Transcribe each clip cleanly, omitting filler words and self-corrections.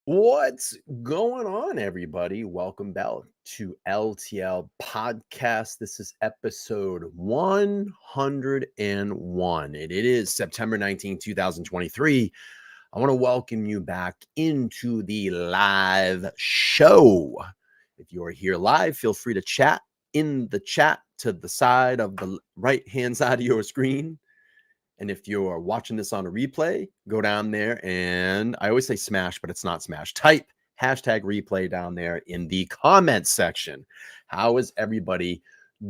What's going on, everybody? Welcome back to LTL Podcast. This is episode 101, and it is September 19, 2023. I want to welcome you back into the live show. If you are here live, feel free to chat in the chat to the side of the right-hand side of your screen. And if you're watching this on a replay, go down there and I always say smash, but it's not smash. Type hashtag replay down there in the comments section. How is everybody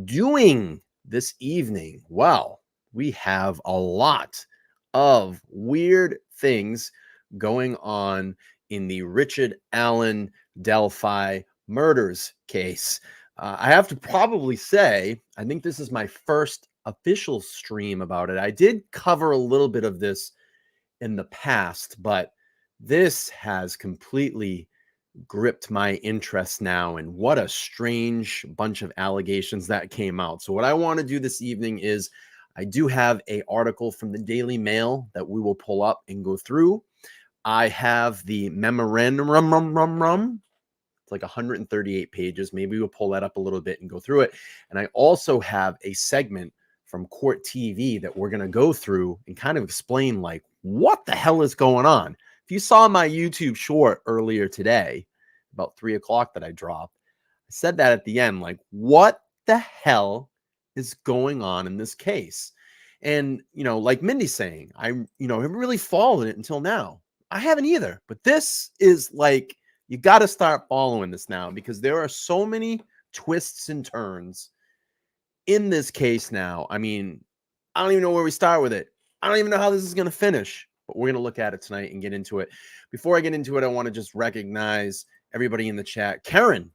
doing this evening? Well, we have a lot of weird things going on in the Richard Allen Delphi murders case. I have to probably say, I think this is my first official stream about it. I did cover a little bit of this in the past, but this has completely gripped my interest now, and what a strange bunch of allegations that came out. So what I want to do this evening is I do have an article from the Daily Mail that we will pull up and go through. I have the memorandum. It's like 138 pages. Maybe we'll pull that up a little bit and go through it. And I also have a segment from Court TV that we're going to go through and kind of explain like what the hell is going on. If you saw my YouTube short earlier today, about 3 o'clock that I dropped, I said that at the end, like, what the hell is going on in this case? And, like Mindy's saying, I haven't really followed it until now. I haven't either, but this is like, you got to start following this now because there are so many twists and turns in this case now. I mean, I don't even know where we start with it. I don't even know how this is going to finish, but we're going to look at it tonight and get into it. Before I get into it, I want to just recognize everybody in the chat. Karen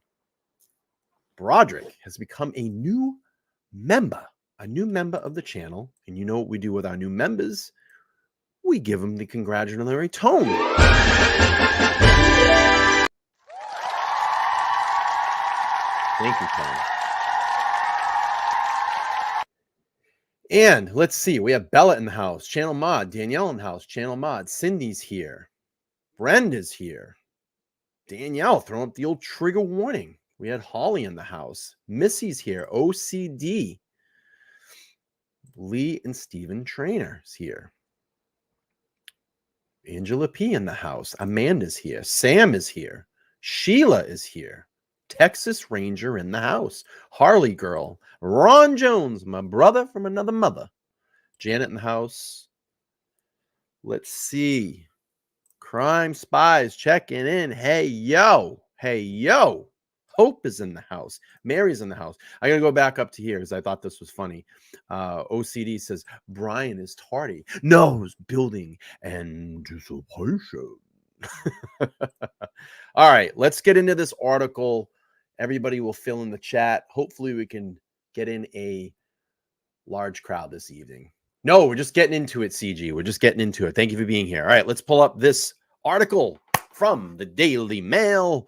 Broderick has become a new member of the channel. And you know what we do with our new members? We give them the congratulatory tone. Thank you, Karen. And let's see, we have Bella in the house, Channel Mod, Danielle in the house, Channel Mod, Cindy's here, Brenda's here, Danielle throwing up the old trigger warning. We had Holly in the house, Missy's here, OCD, Lee and Steven Trainer's here, Angela P in the house, Amanda's here, Sam is here, Sheila is here, Texas Ranger in the house, Harley Girl, Ron Jones, my brother from another mother, Janet in the house. Let's see. Crime Spies checking in. Hey, yo. Hope is in the house. Mary's in the house. I got to go back up to here because I thought this was funny. OCD says, Brian is tardy. Nose building anticipation. All right, let's get into this article. Everybody will fill in the chat. Hopefully we can get in a large crowd this evening. No, we're just getting into it, CG. We're just getting into it. Thank you for being here. All right, let's pull up this article from the Daily Mail.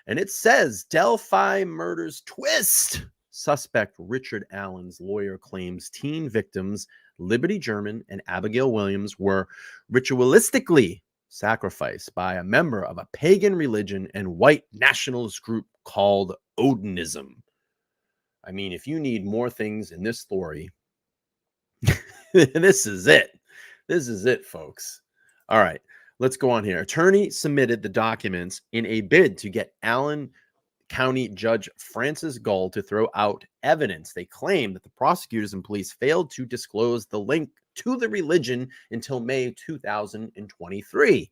And it says, Delphi murders twist. Suspect Richard Allen's lawyer claims teen victims Liberty German and Abigail Williams were ritualistically sacrificed by a member of a pagan religion and white nationalist group called Odinism. I mean, if you need more things in this story, this is it. This is it, folks. All right, let's go on here. Attorney submitted the documents in a bid to get Allen County Judge Francis Gull to throw out evidence. They claim that the prosecutors and police failed to disclose the link to the religion until May 2023.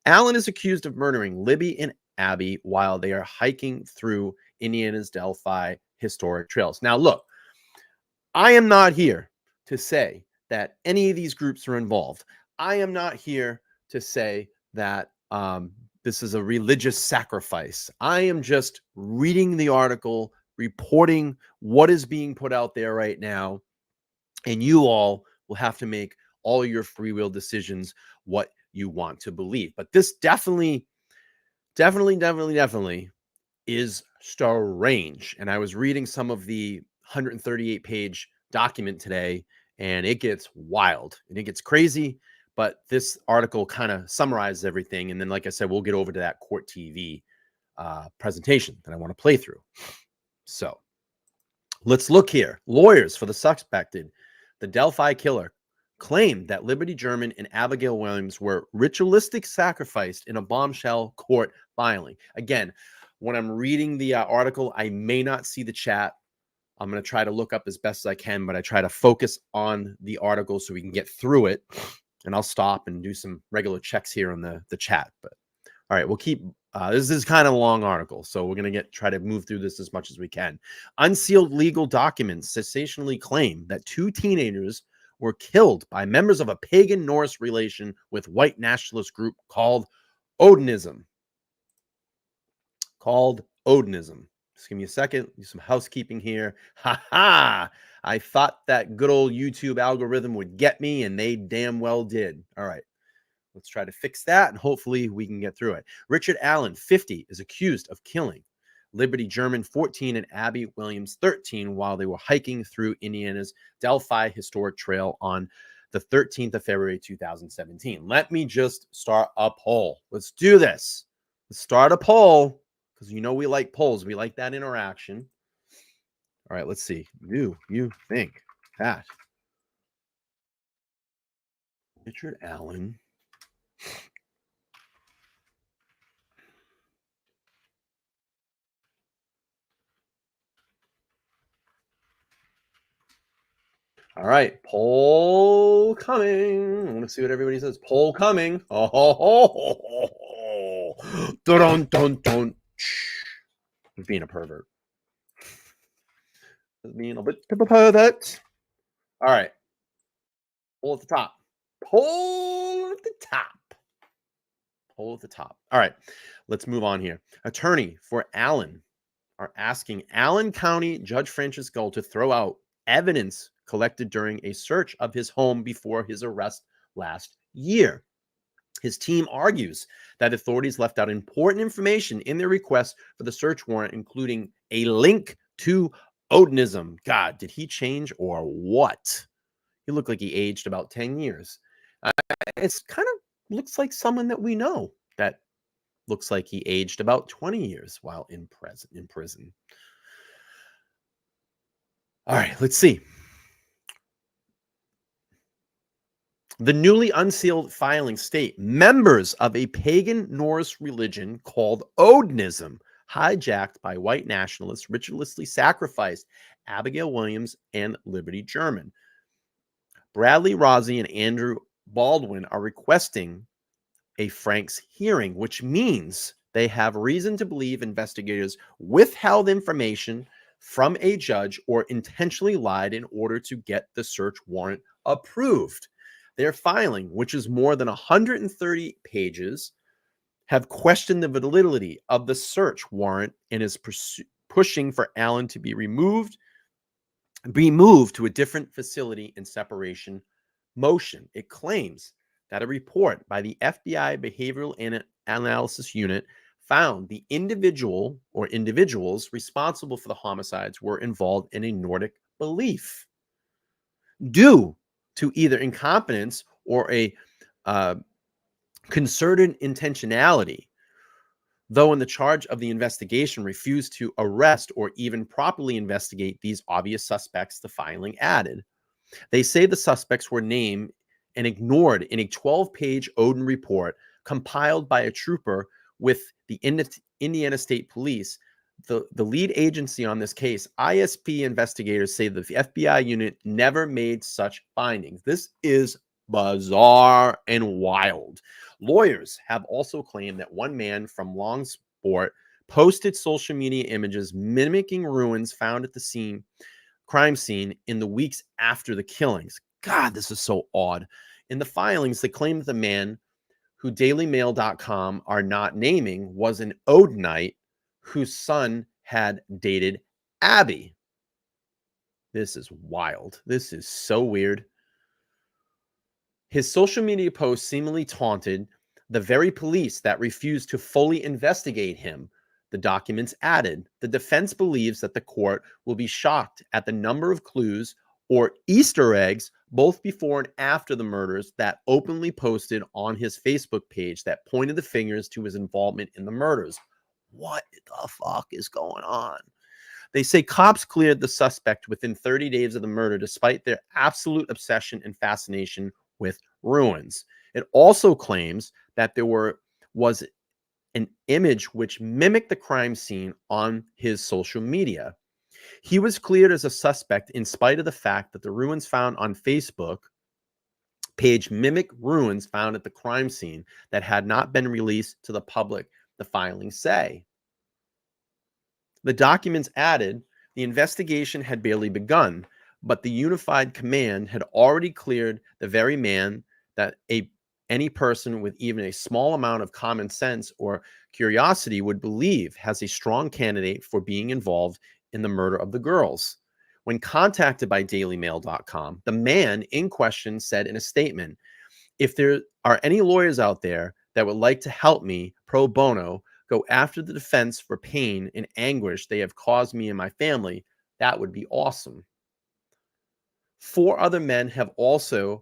Allen is accused of murdering Libby and Abby while they are hiking through Indiana's Delphi historic trails. Now, look, I am not here to say that any of these groups are involved. I am not here to say that this is a religious sacrifice. I am just reading the article, reporting what is being put out there right now, and you all will have to make all your free will decisions what you want to believe. But this definitely is strange. And I was reading some of the 138-page document today, and it gets wild and it gets crazy. But this article kind of summarizes everything. And then, like I said, we'll get over to that court TV presentation that I want to play through. So let's look here. Lawyers for the suspected, the Delphi killer, claimed that Liberty German and Abigail Williams were ritualistic sacrificed in a bombshell court filing. Again, when I'm reading the article, I may not see the chat. I'm going to try to look up as best as I can, but I try to focus on the article so we can get through it. And I'll stop and do some regular checks here on the chat. But all right, we'll keep. This is kind of a long article, so we're going to try to move through this as much as we can. Unsealed legal documents sensationally claim that 2 teenagers were killed by members of a pagan Norse relation with white nationalist group called Odinism. Just give me a second. Do some housekeeping here. Ha ha! I thought that good old YouTube algorithm would get me, and they damn well did. All right. Let's try to fix that, and hopefully we can get through it. Richard Allen, 50, is accused of killing Liberty German, 14, and Abby Williams, 13, while they were hiking through Indiana's Delphi Historic Trail on the 13th of February, 2017. Let me just start a poll. Let's do this. Let's start a poll, because you know we like polls. We like that interaction. All right, let's see. Do you think that Richard Allen All right, poll coming. I want to see what everybody says. Poll coming. Oh, dun dun dun. Being a pervert. Being a bit of a pervert. All right. Poll at the top. Poll at the top. Poll at the top. All right. Let's move on here. Attorney for Allen are asking Allen County Judge Francis Gull to throw out evidence collected during a search of his home before his arrest last year. His team argues that authorities left out important information in their request for the search warrant, including a link to Odinism. God, did he change or what? He looked like he aged about 10 years. It's kind of looks like someone that we know that looks like he aged about 20 years while in prison. All right, let's see. The newly unsealed filing state members of a pagan Norse religion called Odinism, hijacked by white nationalists, ritualistically sacrificed Abigail Williams and Liberty German. Bradley Rossi and Andrew Baldwin are requesting a Frank's hearing, which means they have reason to believe investigators withheld information from a judge or intentionally lied in order to get the search warrant approved. Their filing, which is more than 130 pages, have questioned the validity of the search warrant and is pushing for Allen to be moved to a different facility in separation motion. It claims that a report by the FBI Behavioral Analysis Unit found the individuals responsible for the homicides were involved in a Nordic belief due to either incompetence or a concerted intentionality. though in the charge of the investigation refused to arrest or even properly investigate these obvious suspects, the filing added. They say the suspects were named and ignored in a 12-page Odin report compiled by a trooper with the Indiana State Police. The lead agency on this case, ISP investigators say that the FBI unit never made such findings. This is bizarre and wild. Lawyers have also claimed that one man from Longsport posted social media images mimicking ruins found at the crime scene in the weeks after the killings. God, this is so odd. In the filings, they claim that the man who dailymail.com are not naming was an Odinite whose son had dated Abby. This is wild. This is so weird. His social media posts seemingly taunted the very police that refused to fully investigate him. The documents added, the defense believes that the court will be shocked at the number of clues or Easter eggs, both before and after the murders, that openly posted on his Facebook page that pointed the fingers to his involvement in the murders. What the fuck is going on? They say cops cleared the suspect within 30 days of the murder, despite their absolute obsession and fascination with ruins. It also claims that there was an image which mimicked the crime scene on his social media. He was cleared as a suspect in spite of the fact that the ruins found on Facebook page mimic ruins found at the crime scene that had not been released to the public, the filings say. The documents added the investigation had barely begun, but the unified command had already cleared the very man that any person with even a small amount of common sense or curiosity would believe has a strong candidate for being involved in the murder of the girls. When contacted by dailymail.com, the man in question said in a statement, "If there are any lawyers out there that would like to help me pro bono go after the defense for pain and anguish they have caused me and my family, that would be awesome." Four other men have also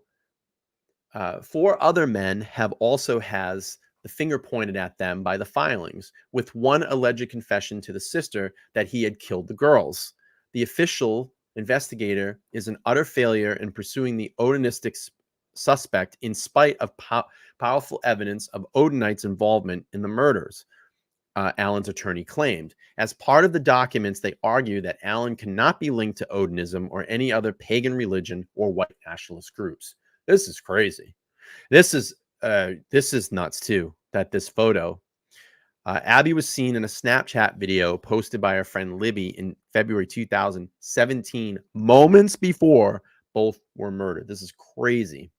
has the finger pointed at them by the filings, with one alleged confession to the sister that he had killed the girls. The official investigator is an utter failure in pursuing the Odinistic suspect in spite of powerful evidence of Odinites' involvement in the murders, Allen's attorney claimed. As part of the documents, they argue that Allen cannot be linked to Odinism or any other pagan religion or white nationalist groups. This is crazy. This is nuts too. That this photo, Abby was seen in a Snapchat video posted by her friend Libby in February 2017, moments before both were murdered. This is crazy.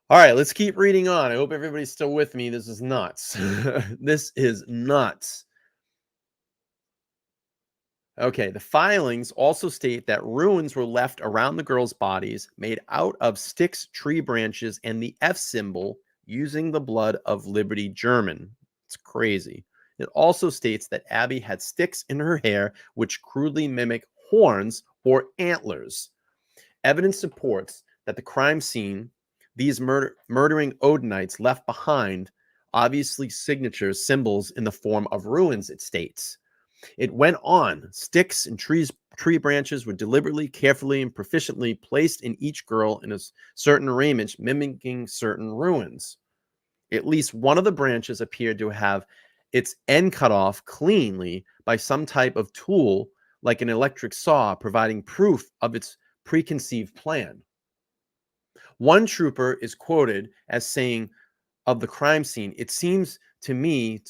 All right, let's keep reading on. I hope everybody's still with me. This is nuts. This is nuts. Okay, the filings also state that ruins were left around the girls' bodies made out of sticks, tree branches, and the F symbol using the blood of Liberty German. It's crazy. It also states that Abby had sticks in her hair which crudely mimic horns or antlers. Evidence supports that the crime scene these murdering Odinites left behind obviously signatures, symbols in the form of ruins, it states. It went on. Sticks and tree branches were deliberately, carefully, and proficiently placed in each girl in a certain arrangement, mimicking certain ruins. At least one of the branches appeared to have its end cut off cleanly by some type of tool, like an electric saw, providing proof of its preconceived plan. One trooper is quoted as saying of the crime scene, "It seems to me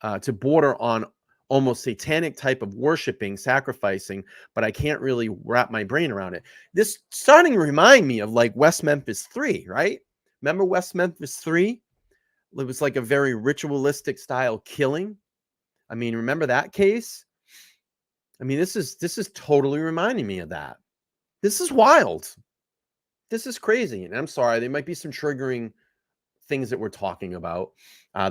to border on almost satanic type of worshiping, sacrificing, but I can't really wrap my brain around it." This starting to remind me of like West Memphis 3, right? Remember West Memphis 3? It was like a very ritualistic style killing. I mean, remember that case? I mean, this is totally reminding me of that. This is wild. This is crazy. And I'm sorry, there might be some triggering things that we're talking about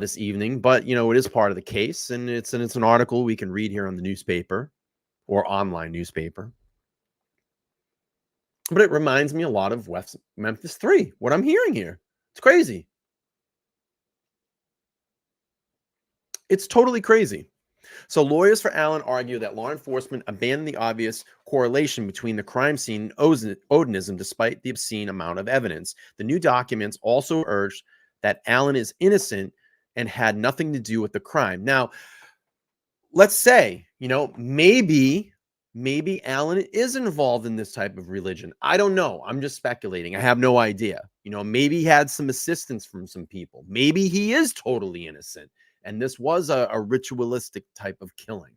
this evening, but it is part of the case, and it's an article we can read here on the newspaper or online newspaper. But it reminds me a lot of West Memphis 3. What I'm hearing here, it's crazy. It's totally crazy. So lawyers for Allen argue that law enforcement abandoned the obvious correlation between the crime scene and Odinism despite the obscene amount of evidence. The new documents also urged that Allen is innocent and had nothing to do with the crime. Now, let's say, maybe Allen is involved in this type of religion. I don't know. I'm just speculating. I have no idea. Maybe he had some assistance from some people. Maybe he is totally innocent. And this was a ritualistic type of killing.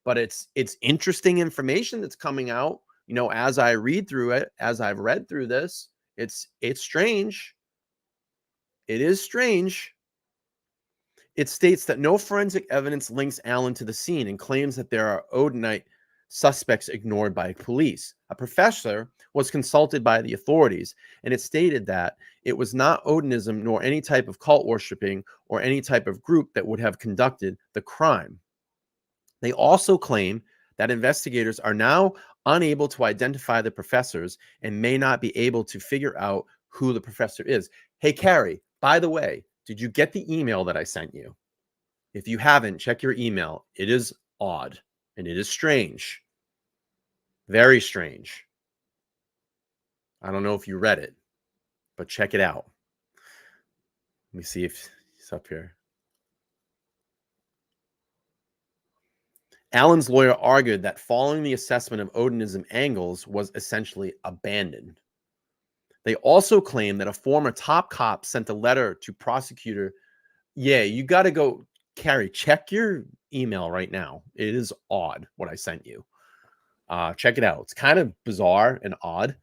But it's interesting information that's coming out, as I read through it, as I've read through this. It's strange. It is strange. It states that no forensic evidence links Allen to the scene and claims that there are Odinite suspects ignored by police. A professor was consulted by the authorities, and it stated that it was not Odinism nor any type of cult worshiping or any type of group that would have conducted the crime. They also claim that investigators are now unable to identify the professors and may not be able to figure out who the professor is. Hey, Carrie, by the way, did you get the email that I sent you? If you haven't, check your email. It is odd and it is strange. Very strange. I don't know if you read it, but check it out. Let me see if it's up here. Allen's lawyer argued that following the assessment of Odinism angles was essentially abandoned. They also claim that a former top cop sent a letter to prosecutor. Yeah, you got to go, Carrie, check your email right now. It is odd what I sent you. Check it out. It's kind of bizarre and odd.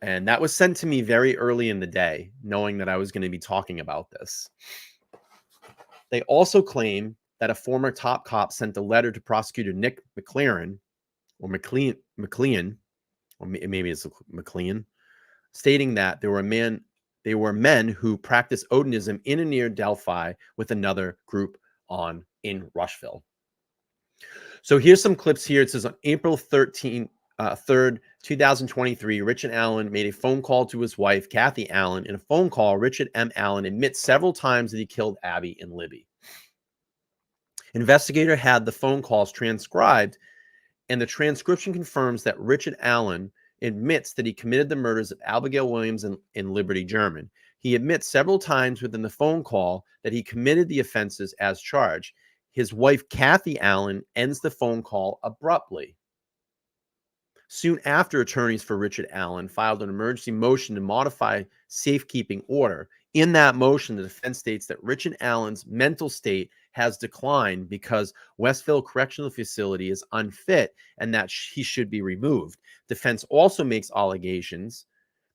And that was sent to me very early in the day, knowing that I was going to be talking about this. They also claim that a former top cop sent a letter to prosecutor Nick McLaren, or McLean, or maybe it's McLean, stating that they were men who practiced Odinism in and near Delphi with another group in Rushville. So here's some clips here. It says on April 3rd, 2023, Richard Allen made a phone call to his wife, Kathy Allen. In a phone call, Richard M. Allen admits several times that he killed Abby and Libby. Investigator had the phone calls transcribed, and the transcription confirms that Richard Allen admits that he committed the murders of Abigail Williams and Liberty German. He admits several times within the phone call that he committed the offenses as charged. His wife, Kathy Allen, ends the phone call abruptly. Soon after, attorneys for Richard Allen filed an emergency motion to modify safekeeping order. In that motion, the defense states that Richard Allen's mental state has declined because Westville Correctional Facility is unfit and that he should be removed. Defense also makes allegations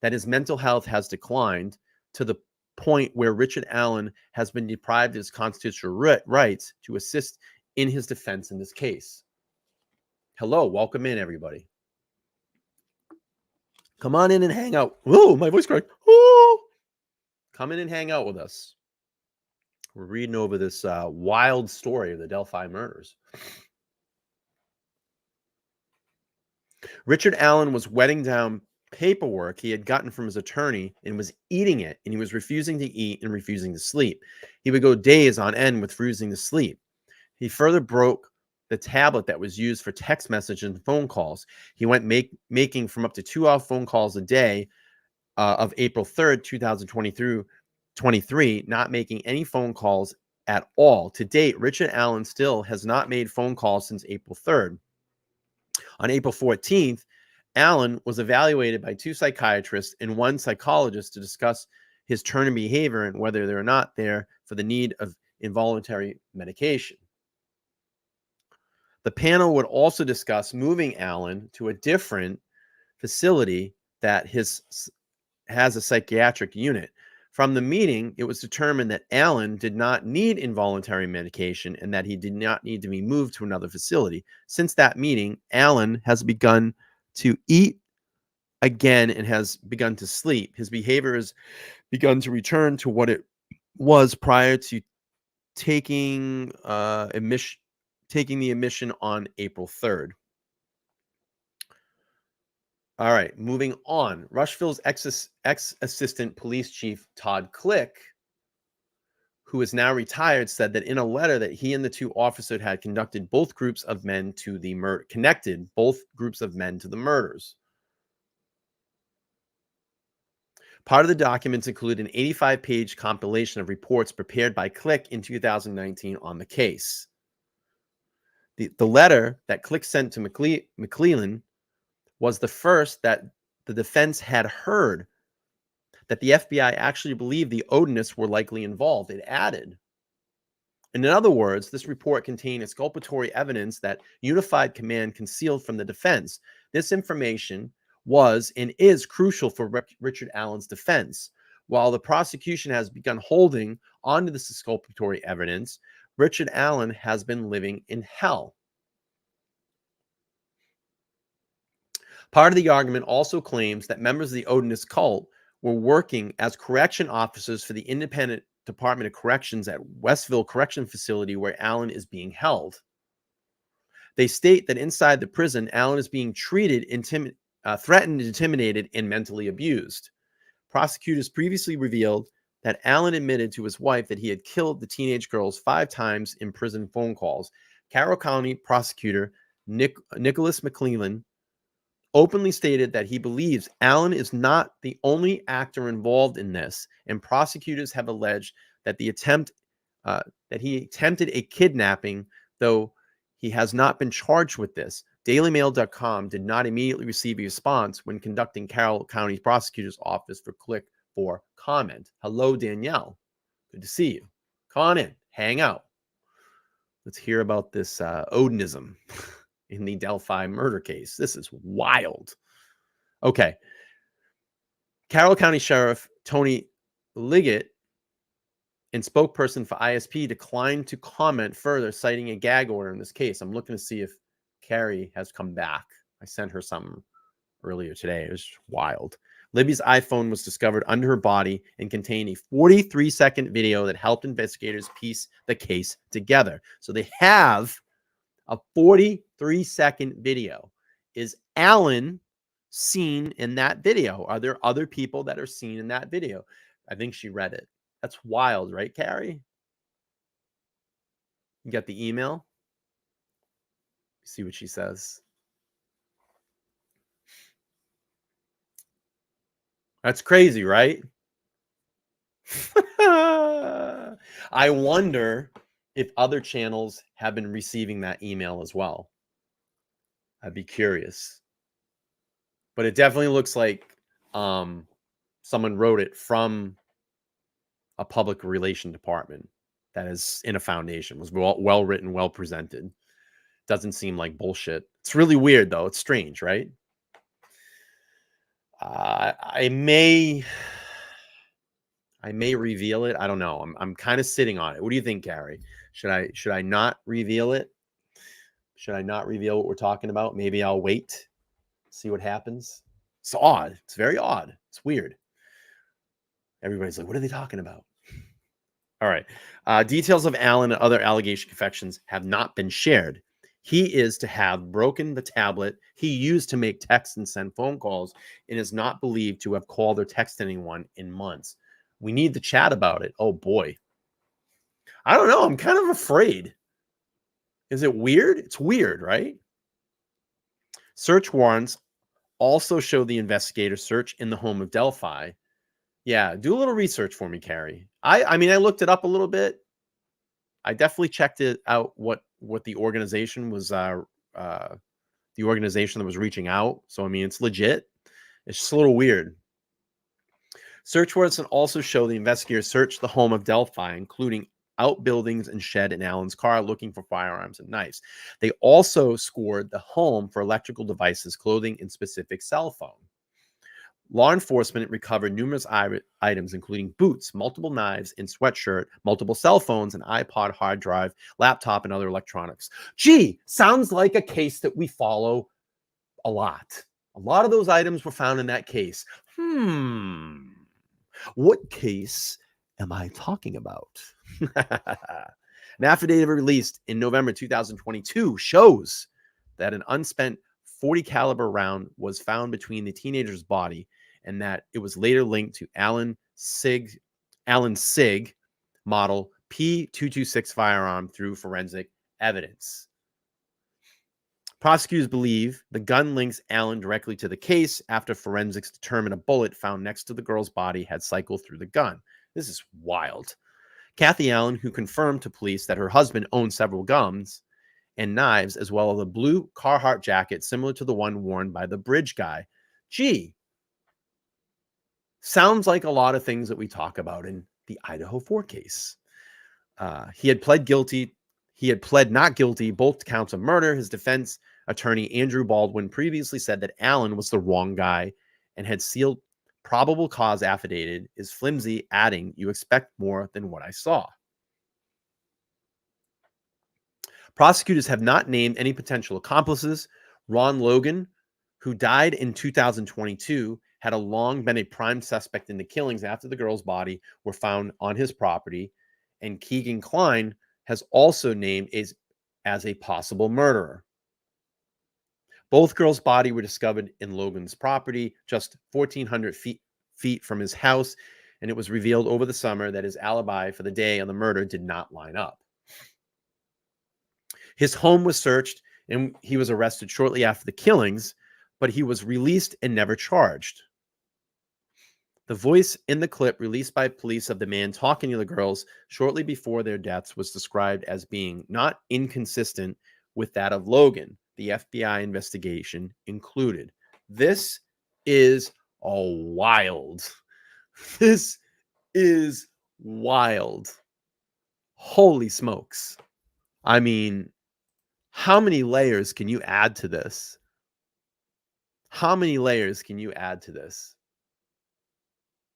that his mental health has declined to the point where Richard Allen has been deprived of his constitutional rights to assist in his defense in this case. Hello, welcome in, everybody. Come on in and hang out. Oh, my voice cracked. Oh, come in and hang out with us. We're reading over this wild story of the Delphi murders. Richard Allen was wetting down paperwork he had gotten from his attorney and was eating it, and he was refusing to eat and refusing to sleep. He would go days on end with refusing to sleep. He further broke the tablet that was used for text message and phone calls. He went making from up to 2-hour phone calls a day of April 3rd, 2023, not making any phone calls at all. To date, Richard Allen still has not made phone calls since April 3rd. On April 14th, Allen was evaluated by 2 psychiatrists and 1 psychologist to discuss his turn in behavior and whether they're not there for the need of involuntary medication. The panel would also discuss moving Allen to a different facility that has a psychiatric unit. From the meeting, it was determined that Allen did not need involuntary medication and that he did not need to be moved to another facility. Since that meeting, Allen has begun to eat again and has begun to sleep. His behavior has begun to return to what it was prior to taking the admission on April 3rd. All right, moving on. Rushville's ex-assistant police chief, Todd Click, who is now retired, said that in a letter that he and the two officers had connected both groups of men to the murders. Part of the documents include an 85-page compilation of reports prepared by Click in 2019 on the case. The letter that Click sent to McClellan was the first that the defense had heard that the FBI actually believed the Odinists were likely involved. It added, and in other words, this report contained exculpatory evidence that Unified Command concealed from the defense. This information was and is crucial for Richard Allen's defense. While the prosecution has begun holding onto this exculpatory evidence, Richard Allen has been living in hell. Part of the argument also claims that members of the Odinist cult were working as correction officers for the Independent Department of Corrections at Westville Correction Facility where Allen is being held. They state that inside the prison, Allen is being treated, threatened, intimidated, and mentally abused. Prosecutors previously revealed that Allen admitted to his wife that he had killed the teenage girls 5 times in prison phone calls. Carroll County prosecutor Nicholas McClellan openly stated that he believes Allen is not the only actor involved in this, and prosecutors have alleged that he attempted a kidnapping, though he has not been charged with this. DailyMail.com did not immediately receive a response when conducting Carroll County Prosecutor's Office for Click for comment. Hello, Danielle. Good to see you. Come on in. Hang out. Let's hear about this Odinism in the Delphi murder case. This is wild. Okay. Carroll County Sheriff Tony Liggett and spokesperson for ISP declined to comment further, citing a gag order in this case. I'm looking to see if Carrie has come back. I sent her something earlier today. It was wild. Libby's iPhone was discovered under her body and contained a 43-second video that helped investigators piece the case together. So they have a 43-second video. Is Allen seen in that video? Are there other people that are seen in that video? I think she read it. That's wild, right, Carrie? You got the email? See what she says. That's crazy, right? I wonder if other channels have been receiving that email as well. I'd be curious. But it definitely looks like someone wrote it from a public relation department that is in a foundation. It was well written, well presented. Doesn't seem like bullshit. It's really weird, though. It's strange, right? I may reveal it. I don't know. I'm kind of sitting on it. What do you think, Gary? Should I not reveal it? Should I not reveal what we're talking about? Maybe I'll wait, see what happens. It's odd. It's very odd. It's weird. Everybody's like, what are they talking about? All right. Details of Allen and other allegation confessions have not been shared. He is to have broken the tablet he used to make texts and send phone calls, and is not believed to have called or texted anyone in months. We need to chat about it. Oh, boy. I don't know. I'm kind of afraid. Is it weird? It's weird, right? Search warrants also show the investigator search in the home of Delphi. Yeah, do a little research for me, Carrie. I mean, I looked it up a little bit. I definitely checked it out, what the organization was, the organization that was reaching out. So, I mean, it's legit. It's just a little weird. Search warrants also show the investigators searched the home of Delphi, including outbuildings and shed in Allen's car, looking for firearms and knives. They also scored the home for electrical devices, clothing, and specific cell phone. Law enforcement recovered numerous items, including boots, multiple knives and sweatshirt, multiple cell phones, an iPod, hard drive, laptop, and other electronics. Gee, sounds like a case that we follow a lot. A lot of those items were found in that case. What case am I talking about? An affidavit released in November 2022 shows that an unspent .40 caliber round was found between the teenager's body, and that it was later linked to Allen Sig model P226 firearm through forensic evidence. Prosecutors believe the gun links Allen directly to the case after forensics determined a bullet found next to the girl's body had cycled through the gun. This is wild. Kathy Allen, who confirmed to police that her husband owned several guns and knives, as well as a blue Carhartt jacket similar to the one worn by the bridge guy. Gee, sounds like a lot of things that we talk about in the Idaho 4 case. He had pled not guilty, both counts of murder. His defense attorney, Andrew Baldwin, previously said that Allen was the wrong guy and had sealed probable cause affidavit is flimsy, adding, "You expect more than what I saw." Prosecutors have not named any potential accomplices. Ron Logan, who died in 2022, had long been a prime suspect in the killings after the girl's body were found on his property, and Keegan Klein has also named as a possible murderer. Both girls' bodies were discovered in Logan's property, just 1,400 feet from his house, and it was revealed over the summer that his alibi for the day of the murder did not line up. His home was searched, and he was arrested shortly after the killings, but he was released and never charged. The voice in the clip released by police of the man talking to the girls shortly before their deaths was described as being not inconsistent with that of Logan. The FBI investigation included. This is wild. This is wild. Holy smokes. I mean, how many layers can you add to this? How many layers can you add to this?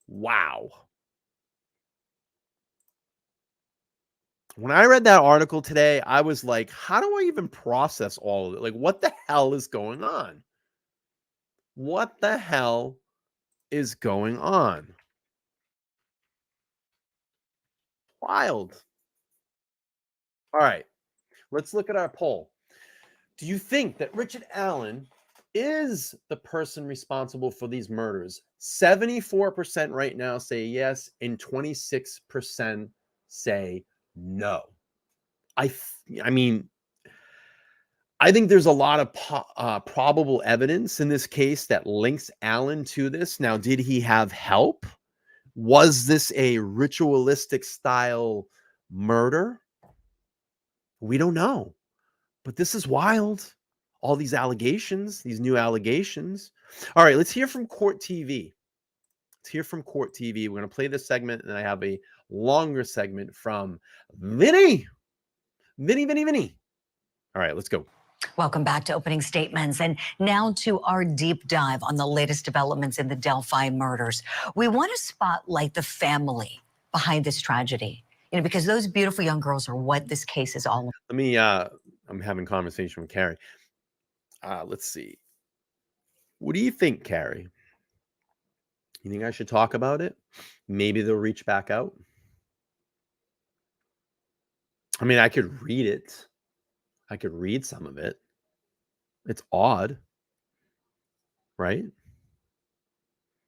Wow. When I read that article today, I was like, how do I even process all of it? Like, what the hell is going on? What the hell is going on? Wild. All right, let's look at our poll. Do you think that Richard Allen is the person responsible for these murders? 74% right now say yes, and 26% say no. I mean, I think there's a lot of probable evidence in this case that links Allen to this. Now, did he have help? Was this a ritualistic style murder? We don't know. But this is wild. All these allegations, these new allegations. All right, let's hear from Court TV. Let's hear from Court TV. We're going to play this segment, and I have a longer segment from Vinny. Vinny. All right, let's go. Welcome back to Opening Statements. And now to our deep dive on the latest developments in the Delphi murders. We want to spotlight the family behind this tragedy, because those beautiful young girls are what this case is all about. Let me, I'm having a conversation with Carrie. Let's see. What do you think, Carrie? You think I should talk about it? Maybe they'll reach back out. I mean, I could read it. I could read some of it. It's odd, right?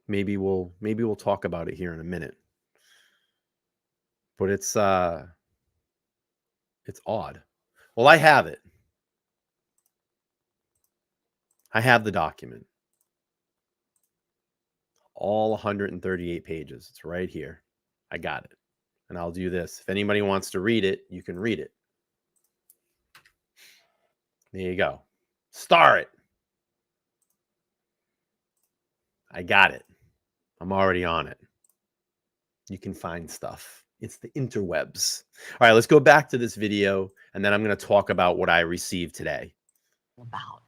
Maybe we'll talk about it here in a minute. But it's odd. Well, I have it. I have the document. All 138 pages. It's right here. I got it. And I'll do this. If anybody wants to read it, you can read it. There you go. Star it. I got it. I'm already on it. You can find stuff. It's the interwebs. All right, let's go back to this video, and then I'm going to talk about what I received today. About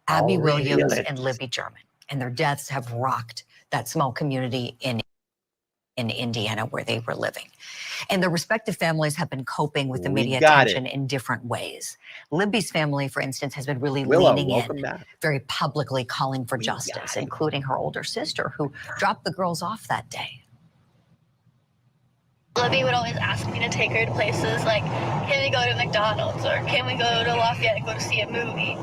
Abby Williams and Libby German, and their deaths have rocked that small community in Indiana where they were living. And their respective families have been coping with the media attention in different ways. Libby's family, for instance, has been really leaning in, very publicly calling for justice, including her older sister who dropped the girls off that day. Libby would always ask me to take her to places like, can we go to McDonald's or can we go to Lafayette and go to see a movie?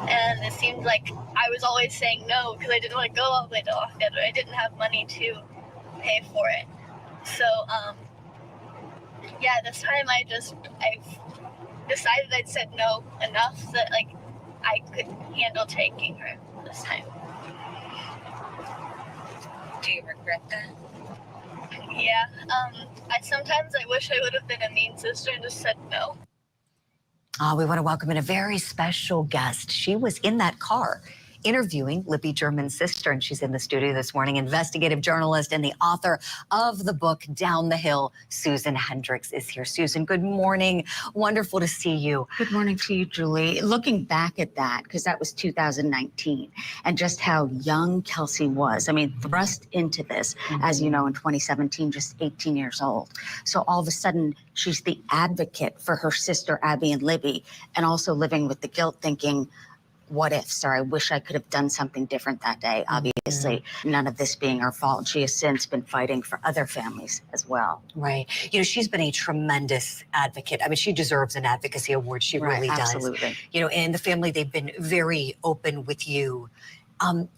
And it seemed like I was always saying no because I didn't want to go all the way to Lafayette, or I didn't have money to pay for it. So yeah, this time I've decided I'd said no enough that like I could handle taking her this time. Do you regret that? Yeah. Sometimes I wish I would have been a mean sister and just said no. We want to welcome in a very special guest. She was in that car interviewing Libby German's sister, and she's in the studio this morning. Investigative journalist and the author of the book Down the Hill, Susan Hendricks, is here. Susan, good morning. Wonderful to see you. Good morning to you, Julie. Looking back at that, because that was 2019, and just how young Kelsey was. I mean, thrust into this, as you know, in 2017, just 18 years old. So all of a sudden, she's the advocate for her sister, Abby and Libby, and also living with the guilt, thinking, what ifs, or I wish I could have done something different that day. Obviously, none of this being her fault. She has since been fighting for other families as well. Right. You know, she's been a tremendous advocate. I mean, she deserves an advocacy award. She really does. Absolutely. You know, and the family, they've been very open with you.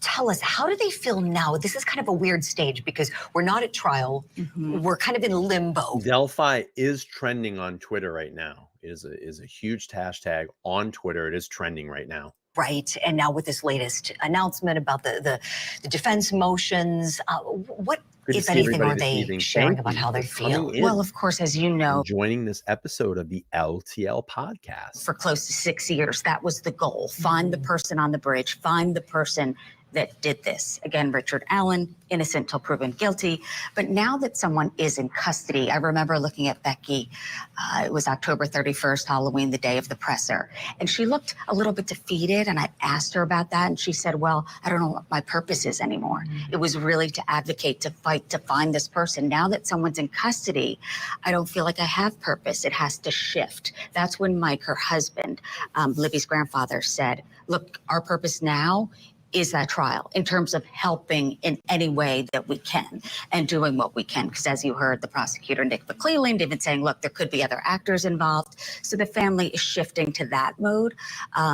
Tell us, how do they feel now? This is kind of a weird stage because we're not at trial. We're kind of in limbo. Delphi is trending on Twitter right now. It is a huge hashtag on Twitter. It is trending right now. Right. And now with this latest announcement about the defense motions, what, if anything, are they sharing about how they feel? Well, of course, as you know, joining this episode of the LTL podcast. For close to 6 years, that was the goal. Find the person on the bridge, find the person that did this. Again, Richard Allen, innocent till proven guilty. But now that someone is in custody, I remember looking at Becky. It was October 31st, Halloween, the day of the presser. And she looked a little bit defeated. And I asked her about that. And she said, well, I don't know what my purpose is anymore. It was really to advocate, to fight, to find this person. Now that someone's in custody, I don't feel like I have purpose. It has to shift. That's when Mike, her husband, Libby's grandfather, said, look, our purpose now is that trial in terms of helping in any way that we can and doing what we can. Because as you heard, the prosecutor, Nick McClelland, even saying, look, there could be other actors involved. So the family is shifting to that mode.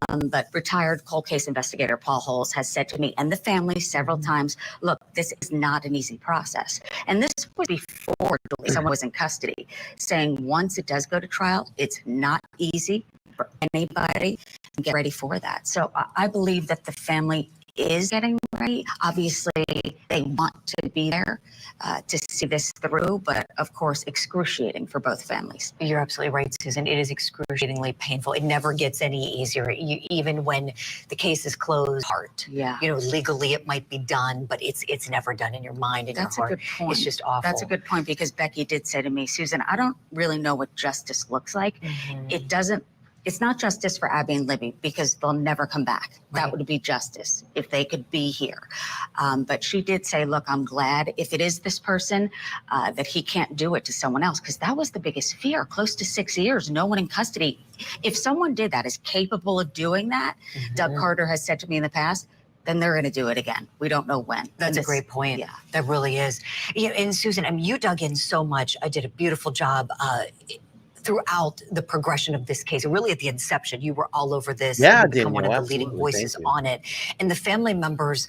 But retired cold case investigator Paul Holes has said to me and the family several times, look, this is not an easy process. And this was before someone was in custody, saying once it does go to trial, it's not easy for anybody. Get ready for that. So I believe that the family is getting ready. Obviously, they want to be there to see this through, but of course, excruciating for both families. You're absolutely right, Susan. It is excruciatingly painful. It never gets any easier. Even when the case is closed, Yeah. You know, legally it might be done, but it's never done in your mind and That's your heart. a good point. It's just awful. That's a good point because Becky did say to me, Susan, I don't really know what justice looks like. It's not justice for Abby and Libby because they'll never come back. Right. That would be justice if they could be here. But she did say, look, I'm glad if it is this person that he can't do it to someone else because that was the biggest fear. Close to 6 years, no one in custody. If someone did that, is capable of doing that, Doug Carter has said to me in the past, then they're going to do it again. We don't know when. That's a great point. Yeah. That really is. You know, and Susan, I mean, you dug in so much. I did a beautiful job throughout the progression of this case. Really at the inception, you were all over this. Yeah, and become one of the leading voices on it. And the family members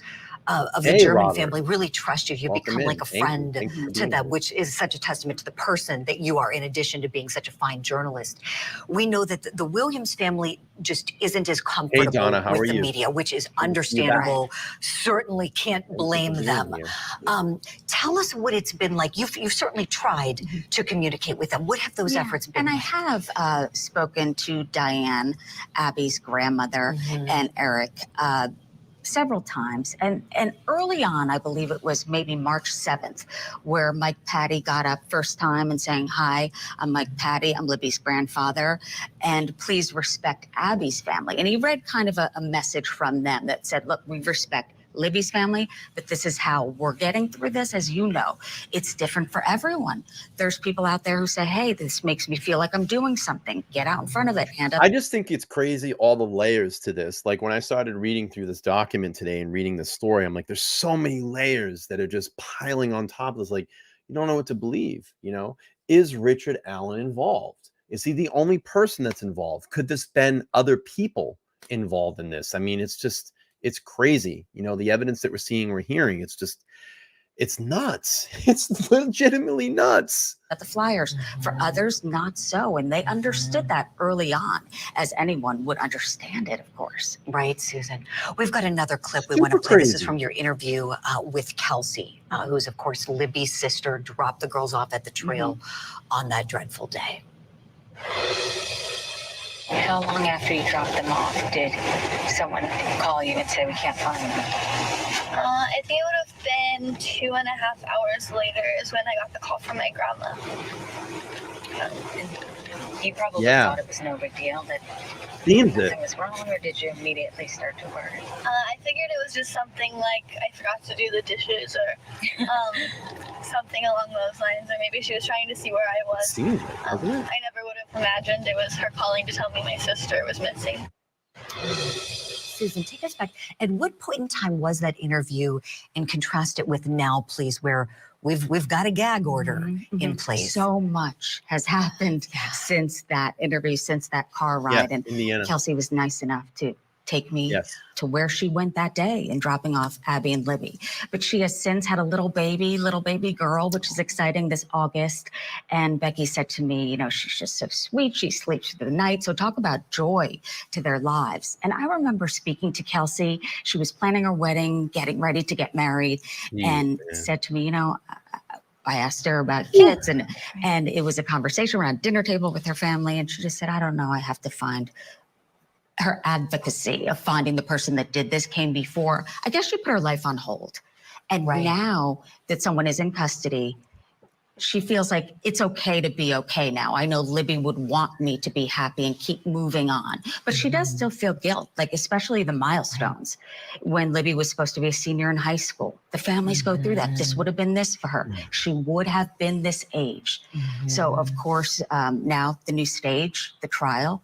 of the German family really trust you. You become like a friend to them, which is such a testament to the person that you are, in addition to being such a fine journalist. We know that the Williams family just isn't as comfortable with the media, which is understandable. Certainly can't blame them. Tell us what it's been like. You've certainly tried to communicate with them. What have those efforts been? And I have spoken to Diane, Abby's grandmother, and Eric several times. And early on, I believe it was maybe March 7th, where Mike Patty got up first time and saying, hi, I'm Mike Patty, I'm Libby's grandfather, and please respect Abby's family. And he read kind of a message from them that said, look, we respect Libby's family, but this is how we're getting through this. As you know, it's different for everyone. There's people out there who say, hey, this makes me feel like I'm doing something. Get out in front of it. Hand up. I just think it's crazy, all the layers to this. Like when I started reading through this document today and reading the story, I'm like, there's so many layers that are just piling on top of this. Like, you don't know what to believe, you know? Is Richard Allen involved? Is he the only person that's involved? Could this been other people involved in this? I mean, it's crazy. You know, the evidence that we're seeing, we're hearing, it's just, It's nuts. It's legitimately nuts. At the flyers. For others, not so. And they understood that early on, as anyone would understand it, of course. Right, Susan. We've got another clip we Super want to play. This is crazy. from your interview with Kelsey, who's, of course, Libby's sister, dropped the girls off at the trail on that dreadful day. How long after you dropped them off did someone call you and say, we can't find them? I think it would have been 2.5 hours later is when I got the call from my grandma. You probably Yeah. thought it was no big deal, that Seems nothing it. was wrong, or did you immediately start to worry? I figured it was just something like I forgot to do the dishes or something along those lines, or maybe she was trying to see where I was. Seems it, doesn't it? I never would have imagined it was her calling to tell me my sister was missing. Susan, take us back. At what point in time was that interview, and contrast it with now, please, where we've got a gag order in place? So much has happened since that interview, since that car ride. Yeah, And Indiana. Kelsey was nice enough to take me to where she went that day and dropping off Abby and Libby. But she has since had a little baby girl, which is exciting, this August. And Becky said to me, you know, she's just so sweet. She sleeps through the night. So talk about joy to their lives. And I remember speaking to Kelsey. She was planning her wedding, getting ready to get married, and said to me, you know, I asked her about kids, and it was a conversation around dinner table with her family. And she just said, I don't know, I have to find. Her advocacy of finding the person that did this came before. I guess she put her life on hold. And now that someone is in custody, she feels like it's okay to be okay now. I know Libby would want me to be happy and keep moving on, but she does still feel guilt, like especially the milestones. When Libby was supposed to be a senior in high school, the families go through that. This would have been this for her. She would have been this age. So of course, now the new stage, the trial,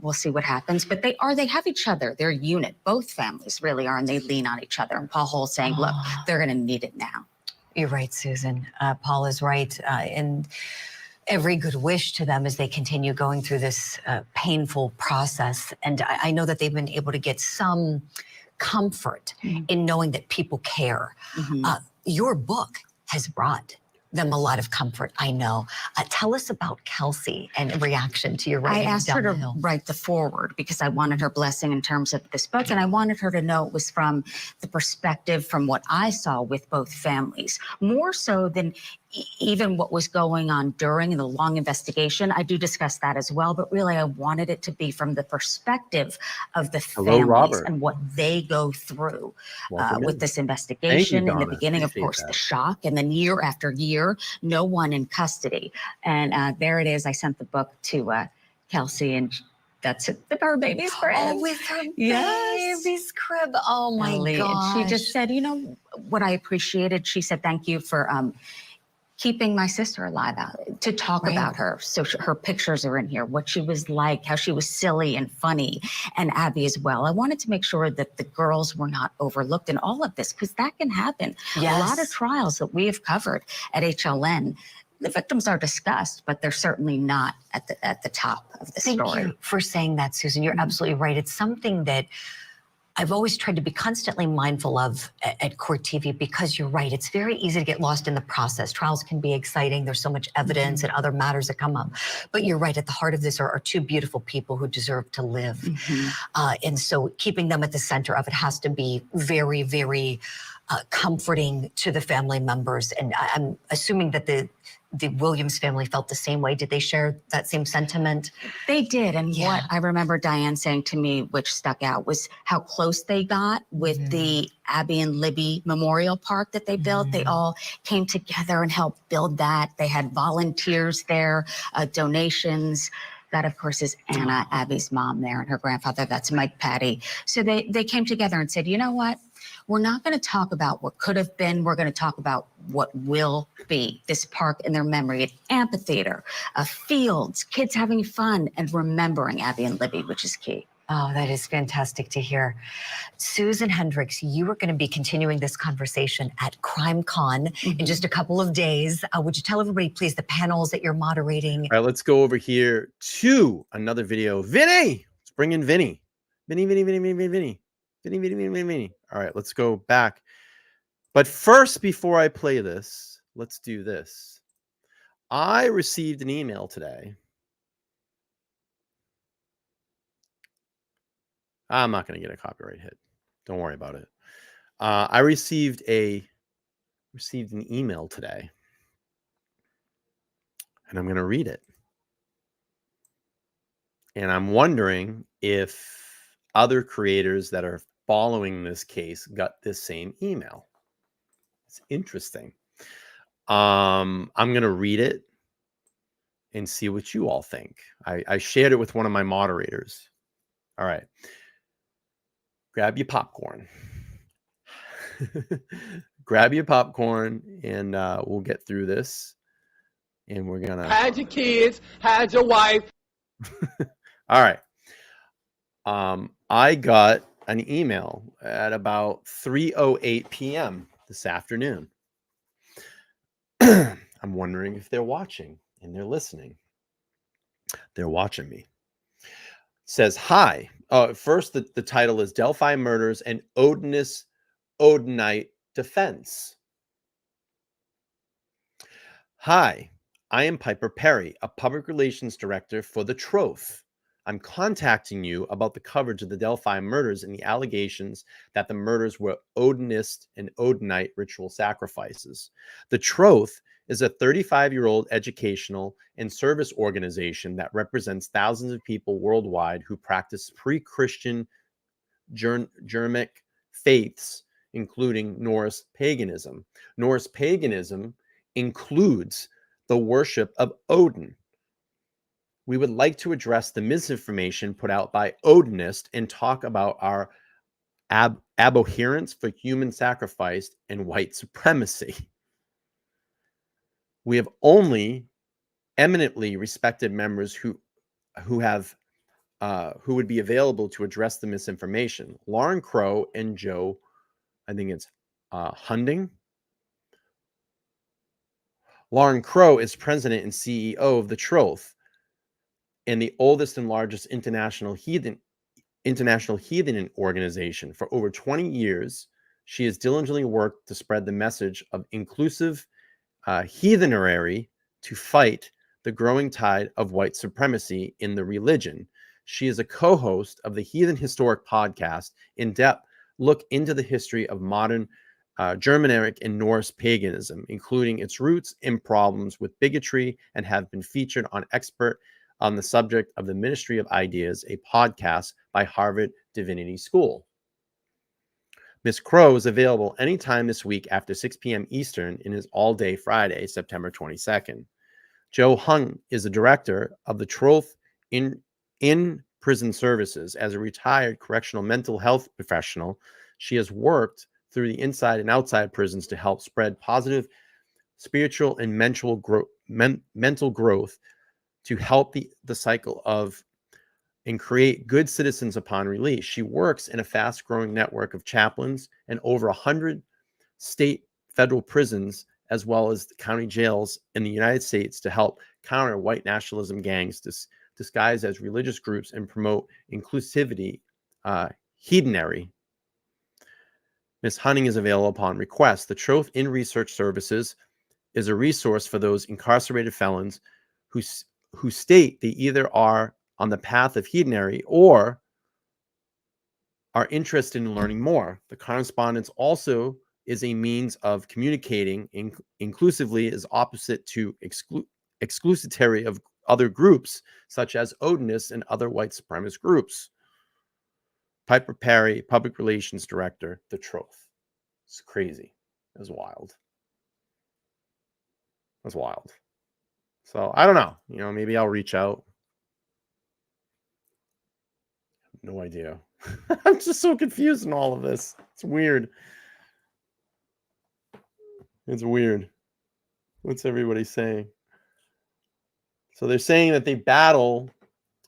we'll see what happens, but they have each other. They're a unit. Both families really are, and they lean on each other. And Paul Hull's saying, look, they're going to need it now. You're right, Susan. Paul is right. And every good wish to them as they continue going through this painful process. And I know that they've been able to get some comfort in knowing that people care. Your book has brought them a lot of comfort, I know. Tell us about Kelsey and reaction to your writing. I asked her to write the foreword because I wanted her blessing in terms of this book, and I wanted her to know it was from the perspective from what I saw with both families, more so than even what was going on during the long investigation. I do discuss that as well, but really I wanted it to be from the perspective of the families and what they go through with this investigation. In the beginning, of course, the shock, and then year after year, no one in custody. And there it is. I sent the book to Kelsey, and that's it. Her baby's crib. Oh, with her baby's crib. Oh my God. And she just said, you know, what I appreciated, she said, thank you for keeping my sister alive, to talk about her. So her pictures are in here, what she was like, how she was silly and funny, and Abby as well. I wanted to make sure that the girls were not overlooked in all of this, because that can happen. A lot of trials that we have covered at HLN, the victims are discussed, but they're certainly not at the top of the story. Thank you for saying that, Susan. You're absolutely right. It's something that I've always tried to be constantly mindful of at Court TV, because you're right. It's very easy to get lost in the process. Trials can be exciting. There's so much evidence and other matters that come up. But you're right. At the heart of this are two beautiful people who deserve to live. And so keeping them at the center of it has to be very, very comforting to the family members. And I'm assuming that the Williams family felt the same way. Did they share that same sentiment? They did. And what I remember Diane saying to me, which stuck out, was how close they got with the Abby and Libby Memorial Park that they built. They all came together and helped build that. They had volunteers there, donations. That, of course, is Anna, Abby's mom there, and her grandfather. That's Mike Patty. So they came together and said, you know what? We're not going to talk about what could have been. We're going to talk about what will be. This park in their memory, an amphitheater, fields, kids having fun, and remembering Abby and Libby, which is key. Oh, that is fantastic to hear. Susan Hendricks, you are going to be continuing this conversation at CrimeCon in just a couple of days. Would you tell everybody, please, the panels that you're moderating? All right, let's go over here to another video. Vinny! Let's bring in Vinny. Vinny. All right, let's go back. But first, before I play this, let's do this. I received an email today. I'm not going to get a copyright hit. Don't worry about it. I received an email today, and I'm going to read it. And I'm wondering if other creators that are following this case got this same email. It's interesting. I'm going to read it and see what you all think. I shared it with one of my moderators. All right. Grab your popcorn. Grab your popcorn, and we'll get through this. And we're going to... Hide your kids, hide your wife. All right. I got an email at about 3:08 p.m. this afternoon. I'm wondering if they're watching and they're listening. They're watching me. It says, hi. First, the title is Delphi Murders and Odinite Defense. Hi, I am Piper Perry, a public relations director for The Troth. I'm contacting you about the coverage of the Delphi murders and the allegations that the murders were Odinist and Odinite ritual sacrifices. The Troth is a 35-year-old educational and service organization that represents thousands of people worldwide who practice pre-Christian Germanic faiths, including Norse paganism. Norse paganism includes the worship of Odin. We would like to address the misinformation put out by Odinists and talk about our abhorrence for human sacrifice and white supremacy. We have only eminently respected members who would be available to address the misinformation. Lauren Crow and Joe, I think it's Hunding. Lauren Crow is president and CEO of The Troth, and the oldest and largest international heathen organization. For over 20 years, she has diligently worked to spread the message of inclusive heathenry to fight the growing tide of white supremacy in the religion. She is a co-host of the Heathen Historic podcast, in-depth look into the history of modern Germanic and Norse paganism, including its roots and problems with bigotry, and have been featured on Expert on the subject of the Ministry of Ideas, a podcast by Harvard Divinity School. Ms. Crow is available anytime this week after 6 p.m. Eastern and is all day Friday, September 22nd. Joe Hung is the director of The Troth in Prison Services. As a retired correctional mental health professional, she has worked through the inside and outside prisons to help spread positive spiritual and mental growth to help the cycle of and create good citizens upon release. She works in a fast-growing network of chaplains and over 100 state federal prisons, as well as the county jails in the United States, to help counter white nationalism gangs disguised as religious groups and promote inclusivity, heathenry. Ms. Hunting is available upon request. The Troth in Research Services is a resource for those incarcerated felons who state they either are on the path of heathenry or are interested in learning more. The correspondence also is a means of communicating inclusively, is opposite to exclusivity of other groups, such as Odinists and other white supremacist groups. Piper Perry, Public Relations Director, The Troth. It's crazy. It was wild. It was wild. So I don't know. Maybe I'll reach out. No idea. I'm just so confused in all of this. It's weird. It's weird. What's everybody saying? So they're saying that they battle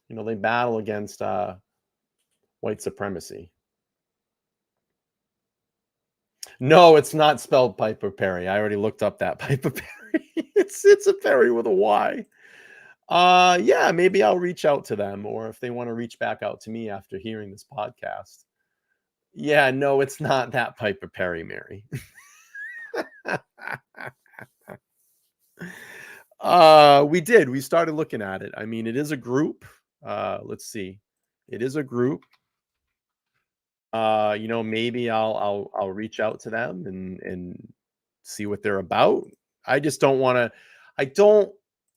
against white supremacy. No, it's not spelled Piper Perry. I already looked up that Piper Perry. It's a Perry with a Y. Yeah, maybe I'll reach out to them, or if they want to reach back out to me after hearing this podcast. Yeah, no, it's not that Piper Perry, Mary. We started looking at it. I mean, it is a group. Let's see. It is a group. Maybe I'll reach out to them and see what they're about. I just don't want to.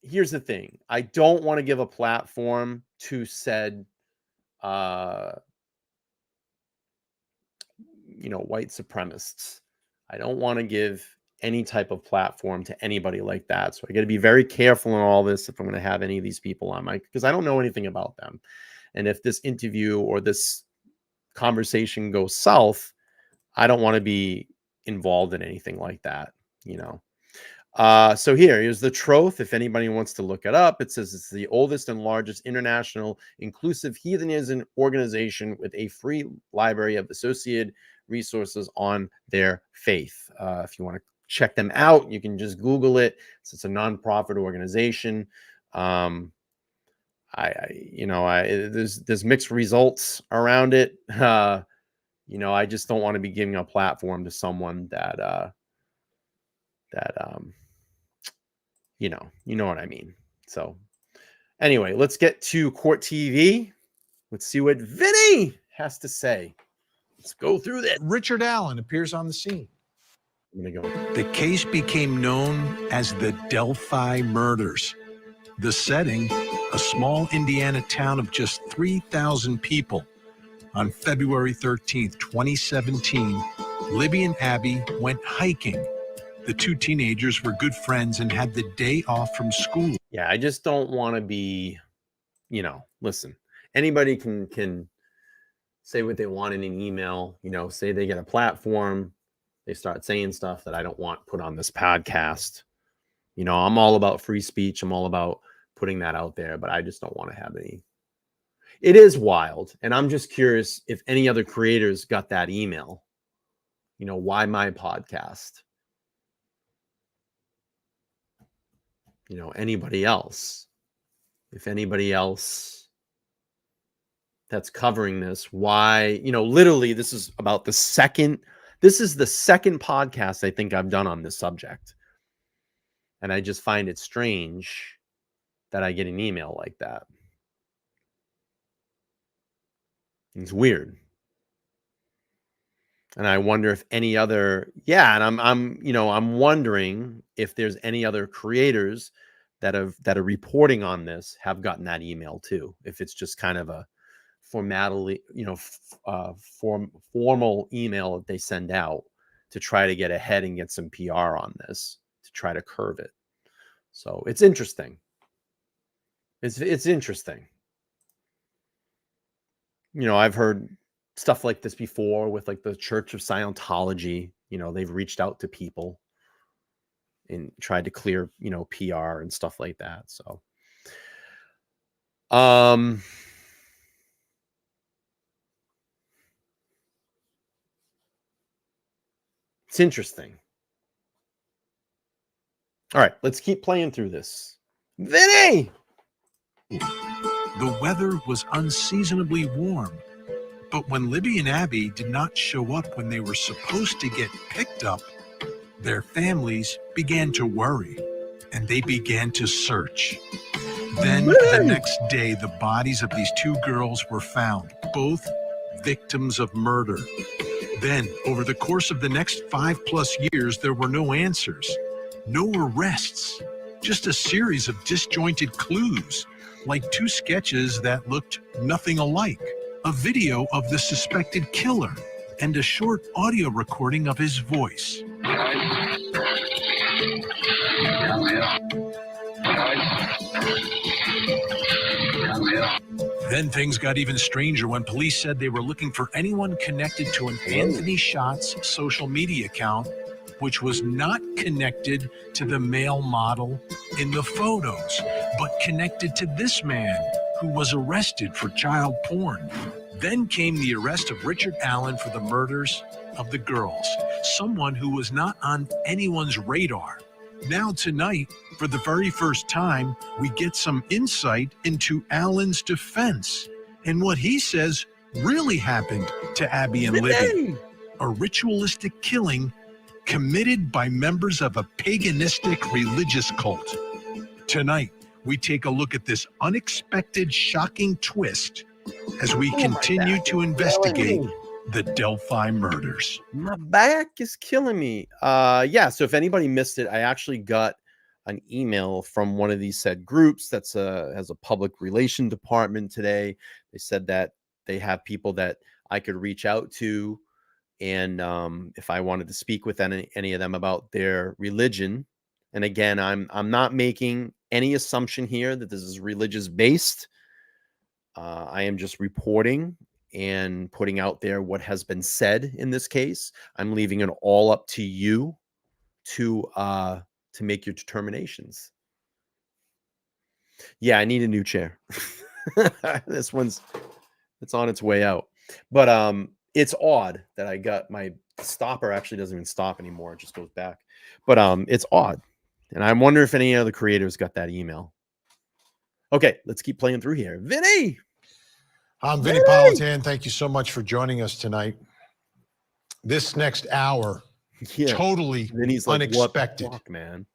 Here's the thing. I don't want to give a platform to said white supremacists. I don't want to give any type of platform to anybody like that. So I got to be very careful in all this if I'm going to have any of these people on because I don't know anything about them. And if this interview or this conversation goes south, I don't want to be involved in anything like that, So here's the Troth. If anybody wants to look it up, it says it's the oldest and largest international inclusive heathenism organization with a free library of associated resources on their faith. If you want to check them out, you can just Google it. It's a nonprofit organization. There's mixed results around it. I just don't want to be giving a platform to someone that you know what I mean. So anyway, let's get to Court TV. Let's see what Vinny has to say. Let's go through this. Richard Allen appears on the scene. I'm gonna go. The case became known as the Delphi murders. The setting, a small Indiana town of just 3,000 people. On February 13th, 2017, Libby and Abby went hiking. The two teenagers were good friends and had the day off from school. Yeah, I just don't want to be, listen, anybody can say what they want in an email, say they get a platform, they start saying stuff that I don't want put on this podcast. I'm all about free speech. I'm all about putting that out there, but I just don't want to have any. It is wild. And I'm just curious if any other creators got that email. Why my podcast? Anybody else? If anybody else that's covering this, why, literally this is the second podcast I think I've done on this subject. And I just find it strange that I get an email like that. It's weird. And I wonder if any other, and I'm wondering if there's any other creators that are reporting on this have gotten that email too. If it's just kind of a formal email that they send out to try to get ahead and get some PR on this, to try to curve it. So it's interesting. It's interesting. I've heard stuff like this before with like the Church of Scientology. They've reached out to people and tried to clear, PR and stuff like that. So, it's interesting. All right, let's keep playing through this. Vinny! The weather was unseasonably warm, but when Libby and Abby did not show up when they were supposed to get picked up, their families began to worry, and they began to search. Then, the next day, the bodies of these two girls were found, both victims of murder. Then, over the course of the next 5+ years, there were no answers, no arrests, just a series of disjointed clues, like two sketches that looked nothing alike, a video of the suspected killer, and a short audio recording of his voice. Then things got even stranger when police said they were looking for anyone connected to an Anthony Schatz social media account, which was not connected to the male model in the photos, but connected to this man who was arrested for child porn. Then came the arrest of Richard Allen for the murders of the girls, someone who was not on anyone's radar. Now tonight, for the very first time, we get some insight into Allen's defense and what he says really happened to Abby and Libby. A ritualistic killing committed by members of a paganistic religious cult. Tonight, we take a look at this unexpected, shocking twist as we continue to investigate the Delphi murders. My back is killing me. Yeah, so if anybody missed it, I actually got an email from one of these said groups that's has a public relation department today. They said that they have people that I could reach out to, and if I wanted to speak with any of them about their religion. And again, I'm not making any assumption here that this is religious based. I am just reporting and putting out there what has been said in this case. I'm leaving it all up to you to make your determinations. Yeah, I need a new chair. It's on its way out. But it's odd that I got my stopper actually doesn't even stop anymore. It just goes back. But it's odd. And I wonder if any other creators got that email. Okay, let's keep playing through here. Vinny! I'm Vinny Politan. Thank you so much for joining us tonight. This next hour, totally Vinny's like, unexpected. What the fuck, man?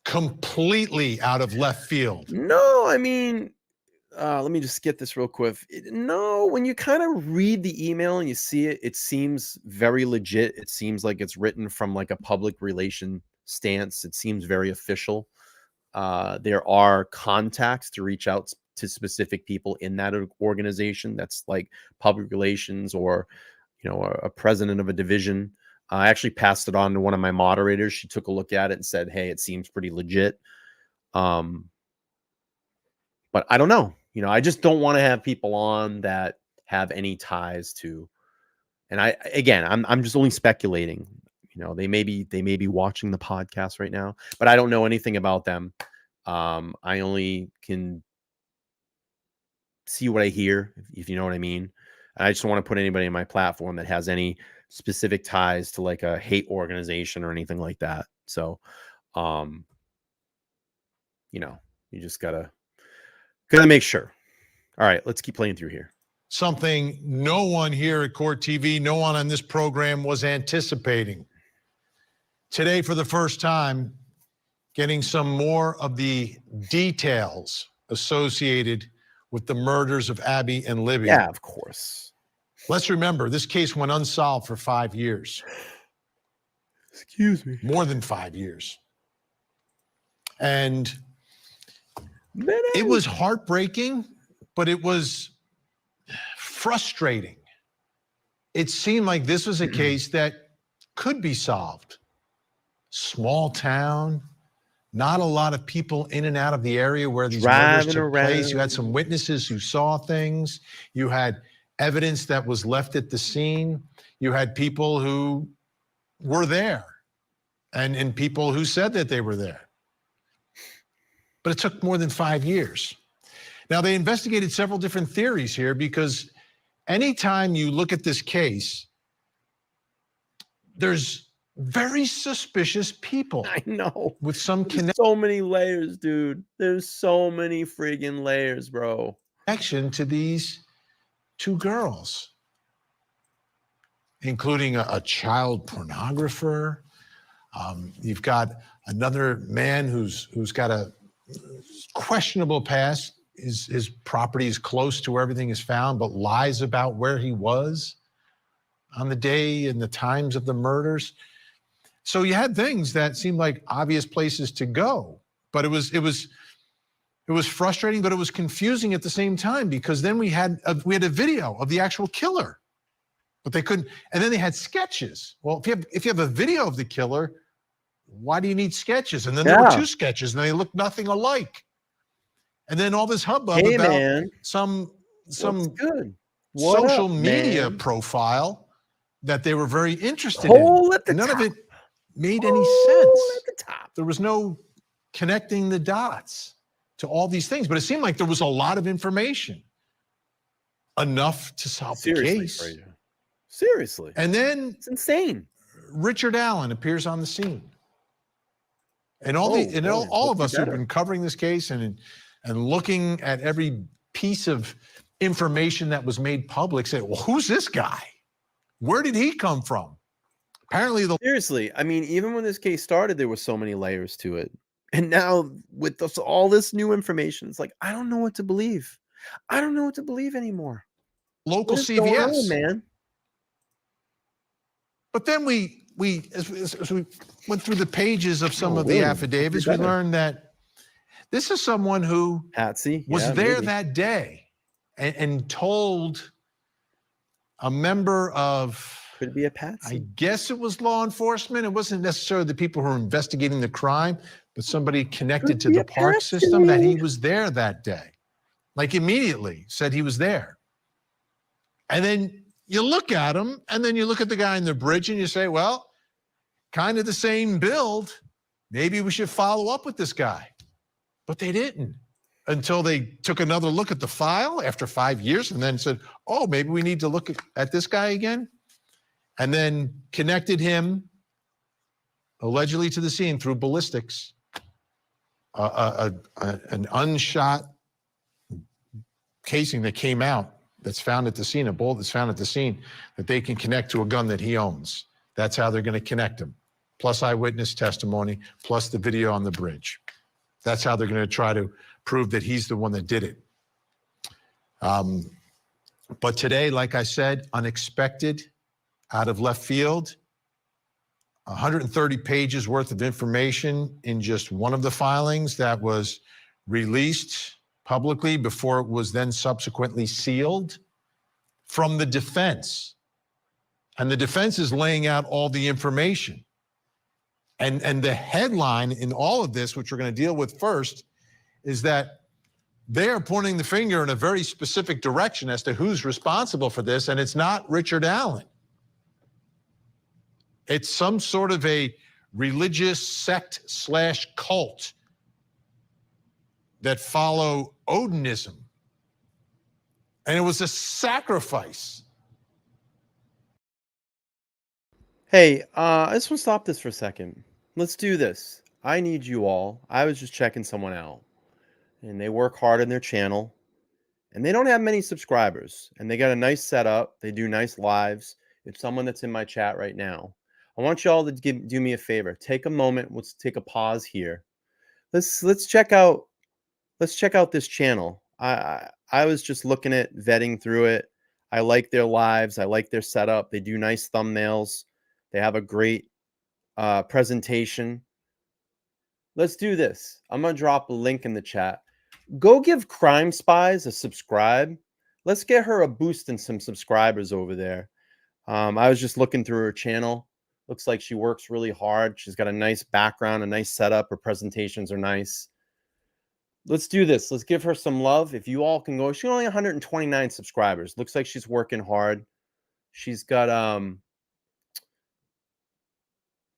Completely out of left field. No, I mean, let me just get this real quick. No, when you kind of read the email and you see it, it seems very legit. It seems like it's written from like a public relation stance. It seems very official. There are contacts to reach out to specific people in that organization. That's like public relations or, you know, a president of a division. I actually passed it on to one of my moderators. She took a look at it and said, hey, it seems pretty legit. But I don't know. You know, I just don't want to have people on that have any ties to. And I'm just only speculating. You know, they may be watching the podcast right now, but I don't know anything about them. I only can see what I hear, if you know what I mean. And I just don't want to put anybody in my platform that has any specific ties to like a hate organization or anything like that. So, you know, you just gotta make sure. All right, let's keep playing through here. Something no one here at Court TV, no one on this program was anticipating. Today, for the first time, getting some more of the details associated with the murders of Abby and Libby. Yeah, of course. Let's remember, this case went unsolved for 5 years. Excuse me. More than 5 years. And it was heartbreaking, but it was frustrating. It seemed like this was a case that could be solved. Small town, not a lot of people in and out of the area where these murders took place. You had some witnesses who saw things. You had evidence that was left at the scene. You had people who were there and people who said that they were there. But it took more than 5 years. Now, they investigated several different theories here because anytime you look at this case, there's very suspicious people. I know. With some so many layers, dude. There's so many friggin' layers, bro. Connection to these two girls, including a child pornographer. You've got another man who's got a questionable past. His property is close to where everything is found, but lies about where he was on the day and the times of the murders. So you had things that seemed like obvious places to go, but it was frustrating, but it was confusing at the same time because then we had a video of the actual killer, but they couldn't. And then they had sketches. Well, if you have a video of the killer, why do you need sketches? And then there were two sketches, and they looked nothing alike. And then all this hubbub about some social media profile that they were very interested in. None of it made any sense. There was no connecting the dots to all these things, but it seemed like there was a lot of information, enough to solve the case. Seriously. And then it's insane. Richard Allen appears on the scene. And all of us who've been covering this case and looking at every piece of information that was made public said, well, who's this guy? Where did he come from? Apparently, Seriously, I mean, even when this case started, there were so many layers to it. And now with all this new information, it's like, I don't know what to believe. I don't know what to believe anymore. local What is going on, CVS. man? But then as we went through the pages of some Oh, of the really? affidavits, Okay, we better. learned that this is someone who Patsy was yeah, there maybe. that day and told a member of, Could it be a I Patsy? guess it was law enforcement. It wasn't necessarily the people who were investigating the crime, but somebody connected Could to be the a park system that Patsy. he was there that day. Like immediately said he was there. And then you look at him, and then you look at the guy in the bridge and you say, well, kind of the same build. Maybe we should follow up with this guy. But they didn't until they took another look at the file after 5 years and then said, oh, maybe we need to look at this guy again. And then connected him allegedly to the scene through ballistics, an unshot casing that came out that's found at the scene, a bullet that's found at the scene that they can connect to a gun that he owns. That's how they're going to connect him. Plus eyewitness testimony, plus the video on the bridge. That's how they're going to try to prove that he's the one that did it. But today, like I said, unexpected, out of left field, 130 pages worth of information in just one of the filings that was released publicly before it was then subsequently sealed from the defense. And the defense is laying out all the information. And the headline in all of this, which we're going to deal with first, is that they are pointing the finger in a very specific direction as to who's responsible for this, and it's not Richard Allen. It's some sort of a religious sect/cult that follow Odinism. And it was a sacrifice. Hey, I just want to stop this for a second. Let's do this. I need you all. I was just checking someone out, and they work hard on their channel, and they don't have many subscribers, and they got a nice setup. They do nice lives. It's someone that's in my chat right now. I want you all to do me a favor. Take a moment. Let's take a pause here. Let's check out this channel. I was just looking at vetting through it. I like their lives. I like their setup. They do nice thumbnails. They have a great presentation. Let's do this. I'm going to drop a link in the chat. Go give Crime Spies a subscribe. Let's get her a boost in some subscribers over there. I was just looking through her channel. Looks like she works really hard. She's got a nice background, a nice setup. Her presentations are nice. Let's do this. Let's give her some love. If you all can go. She's only 129 subscribers. Looks like she's working hard. She's got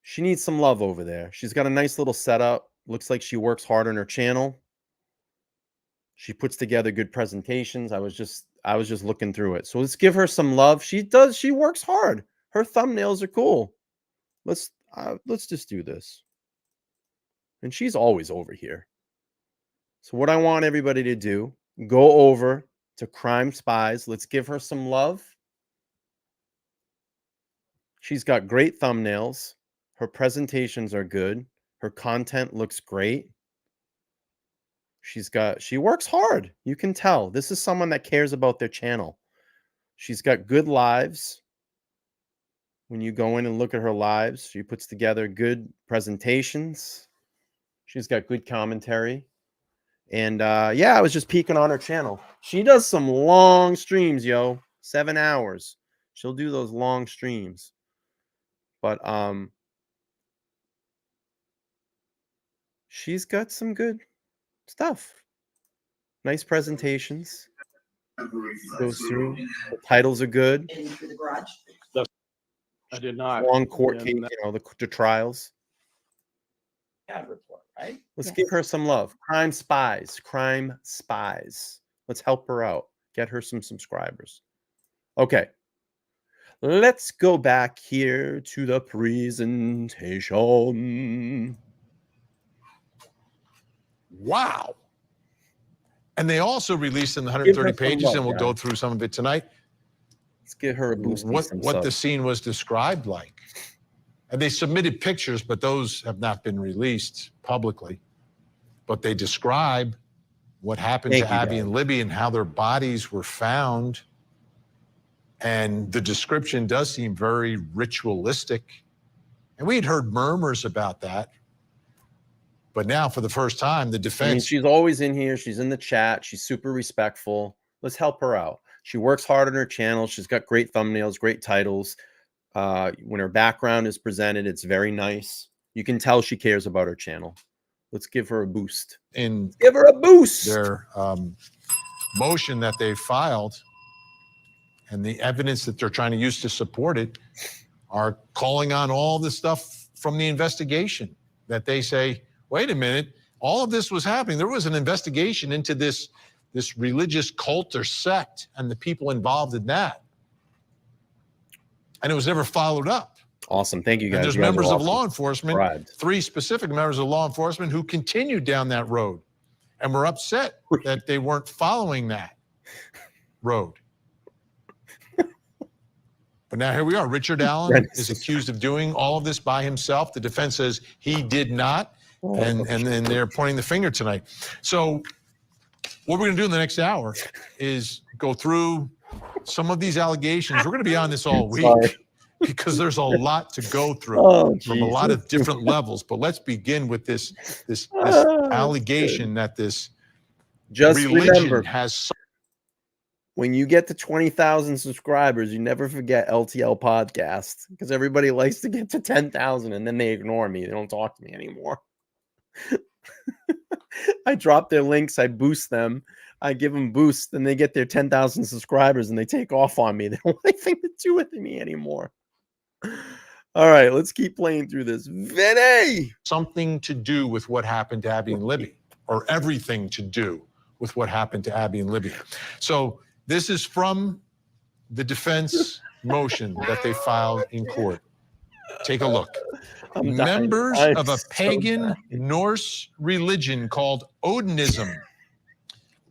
she needs some love over there. She's got a nice little setup. Looks like she works hard on her channel. She puts together good presentations. I was just looking through it. So let's give her some love. She works hard. Her thumbnails are cool. Let's just do this. And she's always over here. So what I want everybody to do, go over to Crime Spies. Let's give her some love. She's got great thumbnails. Her presentations are good. Her content looks great. She works hard. You can tell. This is someone that cares about their channel. She's got good lives. When you go in and look at her lives, she puts together good presentations. She's got good commentary. And yeah, I was just peeking on her channel. She does some long streams, yo. 7 hours. She'll do those long streams. But she's got some good stuff. Nice presentations. Goes through. The titles are good. I did not. Long court case, the trials. Right? Let's give her some love. Crime Spies. Crime Spies. Let's help her out. Get her some subscribers. Okay. Let's go back here to the presentation. Wow. And they also released in the 130 pages, love, and we'll guys. go through some of it tonight, Let's get her a boost. what the scene was described like. And they submitted pictures, but those have not been released publicly. But they describe what happened to Abby and Libby and how their bodies were found. And the description does seem very ritualistic. And we had heard murmurs about that. But now, for the first time, the defense... I mean, she's always in here. She's in the chat. She's super respectful. Let's help her out. She works hard on her channel. She's got great thumbnails, great titles. When her background is presented, it's very nice. You can tell she cares about her channel. Let's give her a boost. And give her a boost. Their motion that they filed and the evidence that they're trying to use to support it are calling on all the stuff from the investigation that they say, wait a minute, all of this was happening. There was an investigation into this religious cult or sect and the people involved in that. And it was never followed up. Awesome. Thank you, guys. And there's members of law enforcement, 3 specific members of law enforcement who continued down that road and were upset that they weren't following that road. But now here we are. Richard Allen is accused of doing all of this by himself. The defense says he did not. And then they're pointing the finger tonight. So what we're going to do in the next hour is go through some of these allegations. We're going to be on this all week because there's a lot to go through from a lot of different levels. But let's begin with this allegation that this religion has. When you get to 20,000 subscribers, you never forget LTL podcast, because everybody likes to get to 10,000 and then they ignore me. They don't talk to me anymore. I drop their links. I boost them. I give them boosts, and they get their 10,000 subscribers and they take off on me. They don't want anything to do with me anymore. All right, let's keep playing through this. Vinny! Something to do with what happened to Abby and Libby, or everything to do with what happened to Abby and Libby. So this is from the defense motion that they filed in court. Take a look. Members of a pagan Norse religion called Odinism.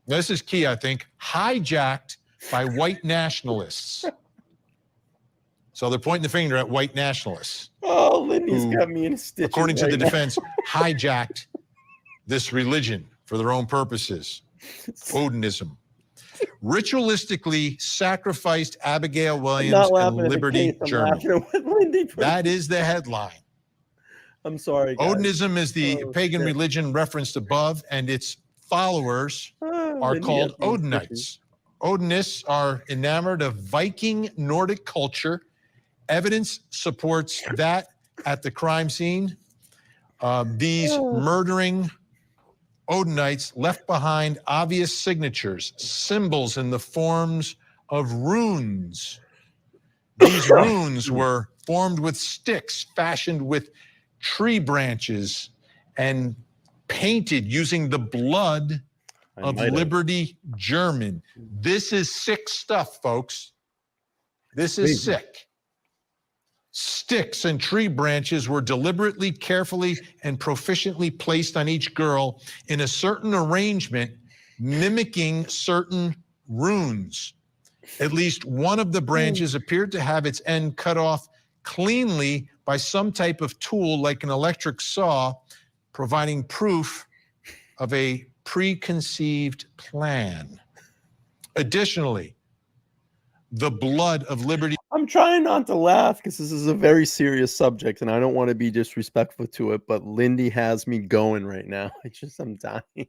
This is key, I think. Hijacked by white nationalists. So they're pointing the finger at white nationalists. Oh, Lindy's got me in a stitch. According to the defense, hijacked this religion for their own purposes. Odinism. Ritualistically sacrificed Abigail Williams and Liberty German. That is the headline. I'm sorry, guys. Odinism is the pagan religion referenced above, and its followers are called Odinists. Odinists are enamored of Viking Nordic culture. Evidence supports that at the crime scene. These murdering Odinites left behind obvious signatures, symbols in the forms of runes. These runes were formed with sticks, fashioned with tree branches, and painted using the blood of Liberty German. This is sick stuff, folks. This is sick. Sticks and tree branches were deliberately, carefully, and proficiently placed on each girl in a certain arrangement, mimicking certain runes. At least one of the branches appeared to have its end cut off cleanly by some type of tool like an electric saw, providing proof of a preconceived plan. Additionally, the blood of Liberty. I'm trying not to laugh because this is a very serious subject and I don't want to be disrespectful to it, but Lindy has me going right now. I'm dying.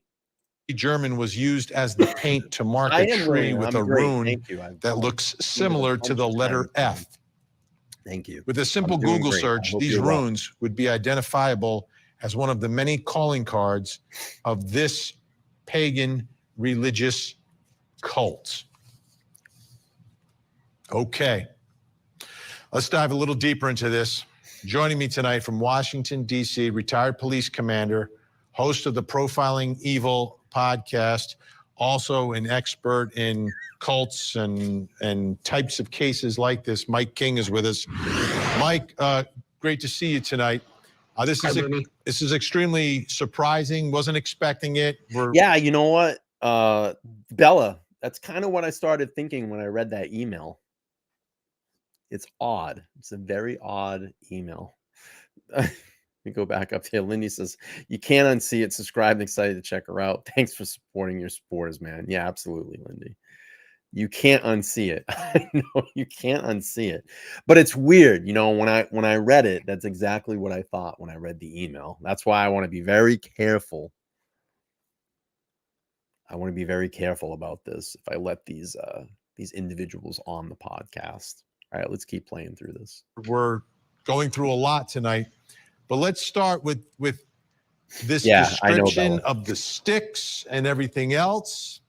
German was used as the paint to mark a tree with a rune that looks similar to the letter F. Thank you. With a simple Google search, these runes would be identifiable as one of the many calling cards of this pagan religious cult. Okay, let's dive a little deeper into this. Joining me tonight from Washington, D.C., retired police commander, host of the Profiling Evil podcast, also an expert in cults and types of cases like this. Mike King is with us. Mike, great to see you tonight. This is extremely surprising. Wasn't expecting it. Yeah, you know what, Bella, that's kind of what I started thinking when I read that email. It's odd. It's a very odd email. We go back up here. Lindy says, you can't unsee it. Subscribe and excited to check her out. Thanks for supporting your supporters, man. Yeah, absolutely, Lindy. You can't unsee it. I know you can't unsee it. But it's weird. You know, when I read it, that's exactly what I thought when I read the email. That's why I want to be very careful. I want to be very careful about this if I let these individuals on the podcast. All right, let's keep playing through this. We're going through a lot tonight, but let's start with this I know, description Bella. of the sticks and everything else,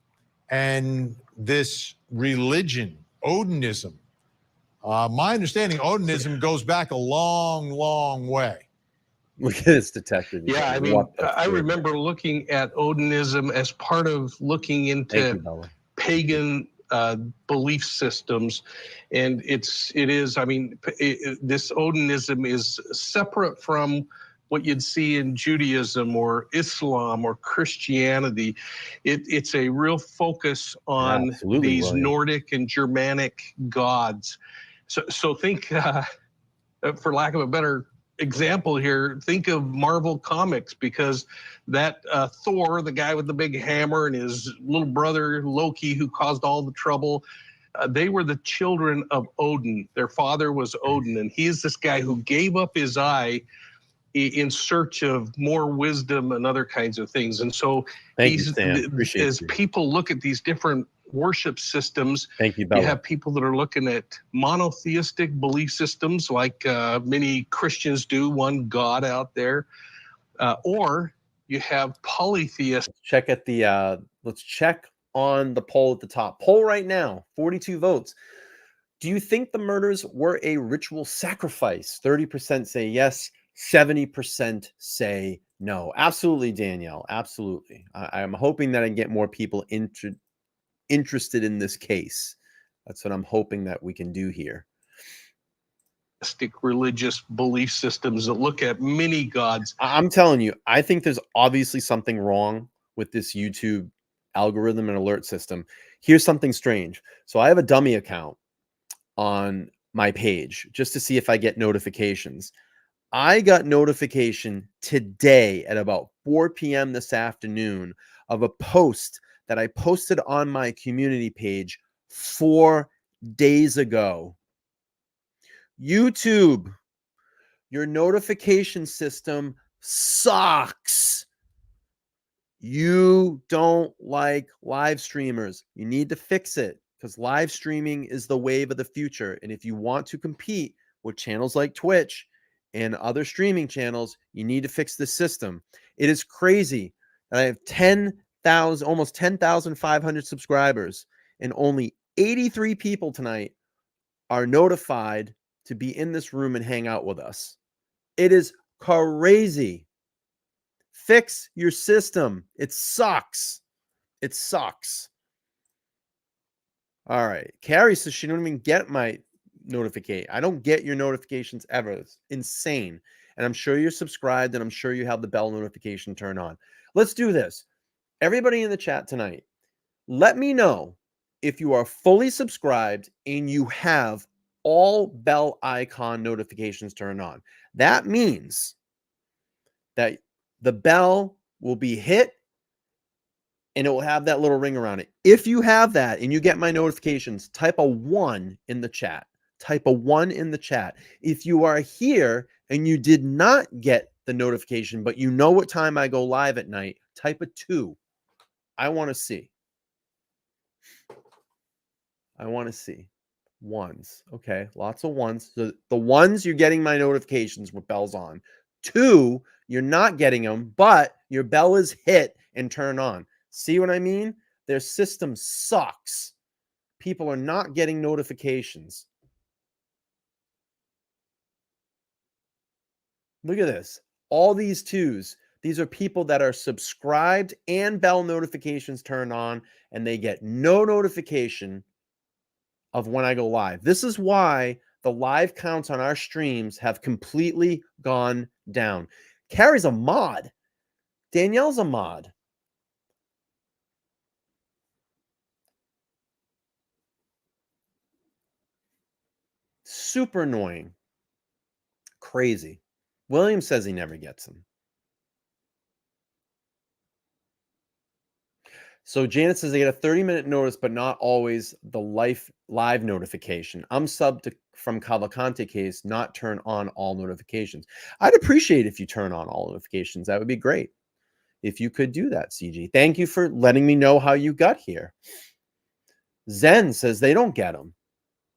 and this religion, Odinism. My understanding, Odinism goes back a long, long way. Look at this detective. Yeah, I mean, I remember looking at Odinism as part of looking into pagan belief systems, and it is. I mean, this Odinism is separate from what you'd see in Judaism or Islam or Christianity. It's a real focus on these Nordic and Germanic gods. So think, for lack of a better example here, think of Marvel Comics, because that Thor, the guy with the big hammer, and his little brother Loki, who caused all the trouble, they were the children of Odin. Their father was Odin, and he is this guy who gave up his eye in search of more wisdom and other kinds of things. And so as people look at these different worship systems, you have people that are looking at monotheistic belief systems, like many Christians do, one God out there, or you have polytheist. Let's check on the poll at the top. Poll right now, 42 votes. Do you think the murders were a ritual sacrifice? 30% say yes, 70% say no. Absolutely, Danielle. Absolutely. I'm hoping that I get more people interested in this case. That's what I'm hoping that we can do here. Religious belief systems that look at many gods. I'm telling you, I think there's obviously something wrong with this YouTube algorithm and alert system. Here's something strange. So I have a dummy account on my page just to see if I get notifications. I got notification today at about 4 p.m. this afternoon of a post that I posted on my community page 4 days ago. YouTube, your notification system sucks. You don't like live streamers. You need to fix it, because live streaming is the wave of the future. And if you want to compete with channels like Twitch and other streaming channels, you need to fix the system. It is crazy that I have 10,000, almost 10,500 subscribers, and only 83 people tonight are notified to be in this room and hang out with us. It is crazy. Fix your system. It sucks. It sucks. All right. Carrie says she don't even get my notification. I don't get your notifications ever. It's insane. And I'm sure you're subscribed, and I'm sure you have the bell notification turned on. Let's do this. Everybody in the chat tonight, let me know if you are fully subscribed and you have all bell icon notifications turned on. That means that the bell will be hit and it will have that little ring around it. If you have that and you get my notifications, type a 1 in the chat. Type a 1 in the chat. If you are here and you did not get the notification, but you know what time I go live at night, type a 2. I want to see. I want to see. Ones. Okay, lots of ones. So the ones, you're getting my notifications with bells on. 2, you're not getting them, but your bell is hit and turned on. See what I mean? Their system sucks. People are not getting notifications. Look at this. All these 2s. These are people that are subscribed and bell notifications turned on, and they get no notification of when I go live. This is why the live counts on our streams have completely gone down. Carrie's a mod. Danielle's a mod. Super annoying. Crazy. William says he never gets them. So Janet says they get a 30-minute notice, but not always the live notification. I'm subbed from Cavalcante case, not turn on all notifications. I'd appreciate if you turn on all notifications. That would be great. If you could do that, CG. Thank you for letting me know how you got here. Zen says they don't get them.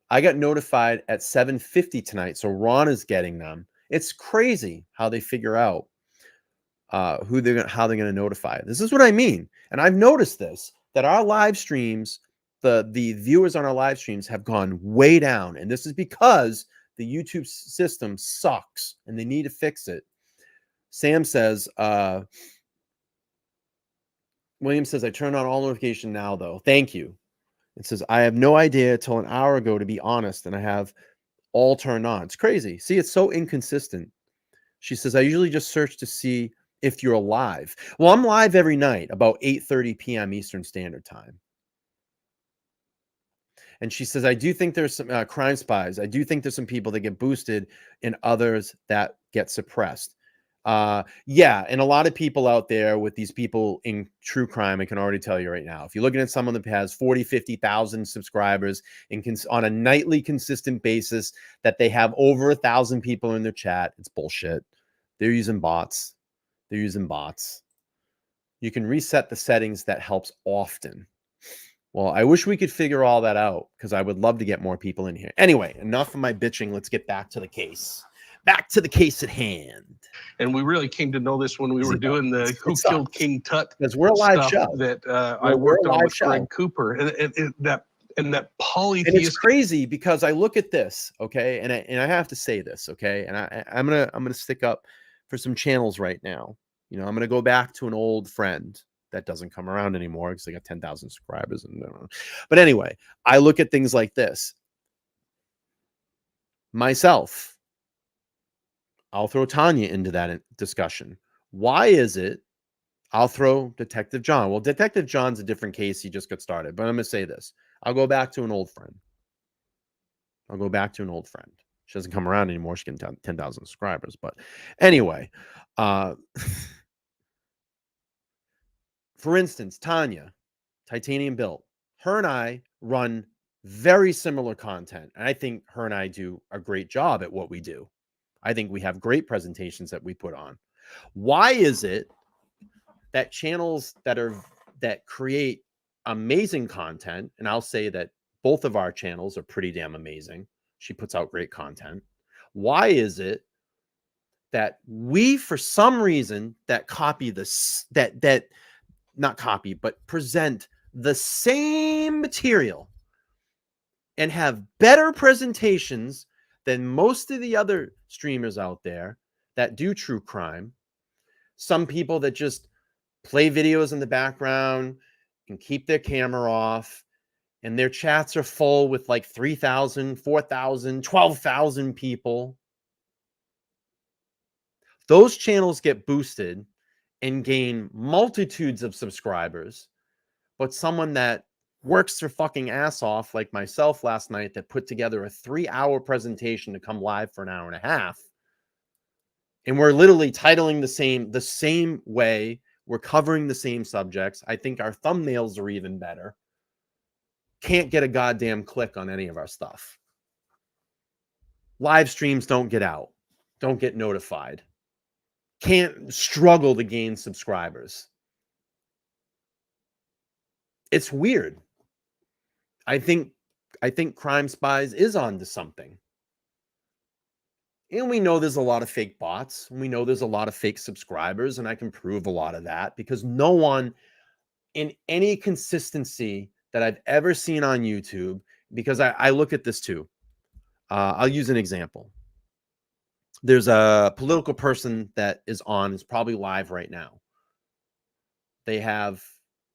I got notified at 7:50 tonight, so Ron is getting them. It's crazy how they figure out how they're going to notify. This is what I mean. And I've noticed this, that our live streams, the viewers on our live streams have gone way down. And this is because the YouTube system sucks and they need to fix it. Sam says, William says, I turned on all notification now, though. Thank you. It says, I have no idea till an hour ago, to be honest, and I have all turned on. It's crazy. See, it's so inconsistent. She says, I usually just search to see if you're live. Well, I'm live every night about 8:30 p.m. Eastern Standard Time. And she says, I do think there's some crime spies. I do think there's some people that get boosted and others that get suppressed. Yeah, and a lot of people out there with these people in true crime, I can already tell you right now, if you're looking at someone that has 40, 50,000 subscribers and on a nightly consistent basis that they have over 1,000 people in their chat, it's bullshit. They're using bots. They're using bots. You can reset the settings. That helps often. Well, I wish we could figure all that out because I would love to get more people in here. Anyway, enough of my bitching. Let's get back to the case. Back to the case at hand. And we really came to know this when we were doing the Who Killed King Tut, because we're a live show that I worked on with Greg Cooper, and that polytheistic. And it's crazy because I look at this, okay, and I have to say this, okay, and I'm gonna stick up for some channels right now. You know, I'm gonna go back to an old friend that doesn't come around anymore because they got 10,000 subscribers. But anyway, I look at things like this. Myself, I'll throw Tanya into that discussion. Why is it? I'll throw Detective John. Well, Detective John's a different case. He just got started. But I'm going to say this. I'll go back to an old friend. She doesn't come around anymore. She's getting 10,000 subscribers. But anyway, for instance, Tanya, Titanium Built, her and I run very similar content. And I think her and I do a great job at what we do. I think we have great presentations that we put on. Why is it that channels that create amazing content, and I'll say that both of our channels are pretty damn amazing. She puts out great content. Why is it that we, for some reason, that copy this, that not copy, but present the same material and have better presentations than most of the other streamers out there that do true crime? Some people that just play videos in the background and keep their camera off, and their chats are full with like 3,000, 4,000, 12,000 people. Those channels get boosted and gain multitudes of subscribers, but someone that works their fucking ass off, like myself last night, that put together a 3-hour presentation to come live for an hour and a half, and we're literally titling the same way, we're covering the same subjects. I think our thumbnails are even better. Can't get a goddamn click on any of our stuff. Live streams don't get out, don't get notified. Can't struggle to gain subscribers. It's weird. I think Crime Spies is onto something. And we know there's a lot of fake bots. And we know there's a lot of fake subscribers. And I can prove a lot of that because no one in any consistency that I've ever seen on YouTube, because I look at this too. I'll use an example. There's a political person that is probably live right now. They have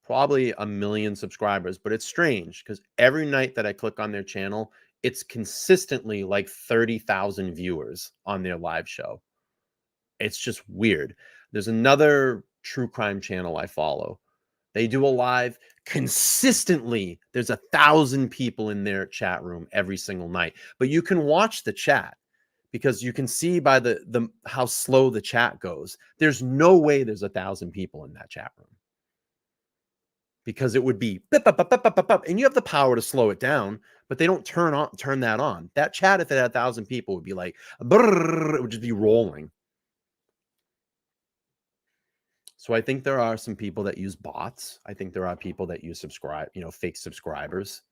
probably 1 million subscribers, but it's strange because every night that I click on their channel, it's consistently like 30,000 viewers on their live show. It's just weird. There's another true crime channel I follow. They do a live consistently. There's 1,000 people in their chat room every single night, but you can watch the chat. because you can see by the how slow the chat goes. There's no way there's 1,000 people in that chat room, because it would be bip, bip, bip, bip, bip, bip, and you have the power to slow it down, but they don't turn that on. That chat, if it had 1,000 people, would be like brrr, it would just be rolling. So I think there are some people that use bots. I think there are people that use fake subscribers.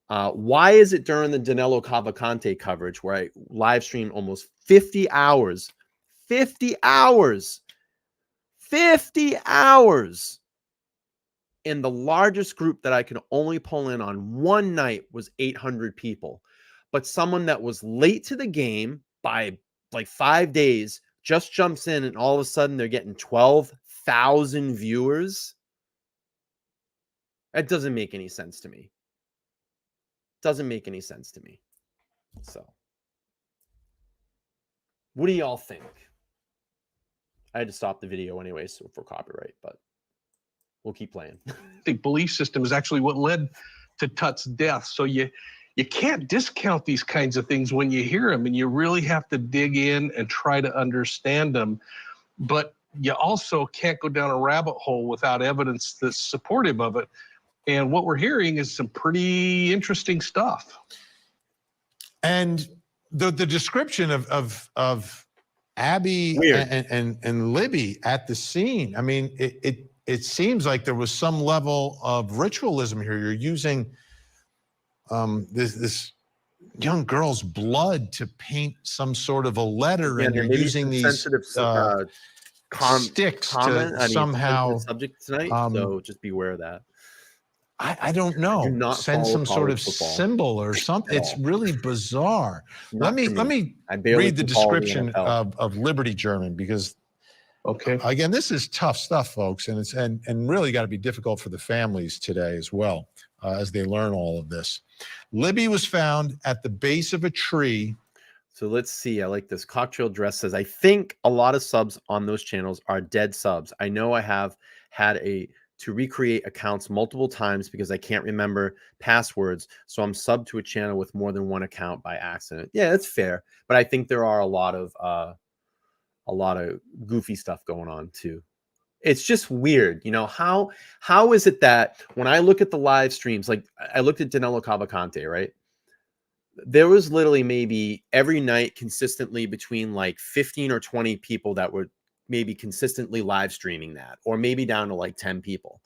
Why is it during the Danilo Cavalcante coverage where I live streamed almost 50 hours, 50 hours, and the largest group that I could only pull in on one night was 800 people, but someone that was late to the game by like 5 days just jumps in and all of a sudden they're getting 12,000 viewers? That doesn't make any sense to me. Doesn't make any sense to me. So, what do y'all think? I had to stop the video anyway, so for copyright, but we'll keep playing. The belief system is actually what led to Tut's death. So you can't discount these kinds of things when you hear them, and you really have to dig in and try to understand them. But you also can't go down a rabbit hole without evidence that's supportive of it. And what we're hearing is some pretty interesting stuff. And the description of Abby and Libby at the scene, I mean, it seems like there was some level of ritualism here. You're using this young girl's blood to paint some sort of a letter, and you're using these sticks to somehow subject tonight. So just beware of that. I don't know. Send some sort of symbol or something. It's really bizarre. Let me read the description of Liberty German, because again, this is tough stuff, folks, and it's and really got to be difficult for the families today as well, as they learn all of this. Libby was found at the base of a tree. So let's see. I like this. Cocktail Dress says, I think a lot of subs on those channels are dead subs. I know I have had to recreate accounts multiple times because I can't remember passwords. So I'm subbed to a channel with more than one account by accident. Yeah, that's fair. But I think there are a lot of goofy stuff going on too. It's just weird. You know, how is it that when I look at the live streams, like I looked at Danilo Cavalcante, right? There was literally maybe every night consistently between like 15 or 20 people that were maybe consistently live streaming that, or maybe down to like 10 people.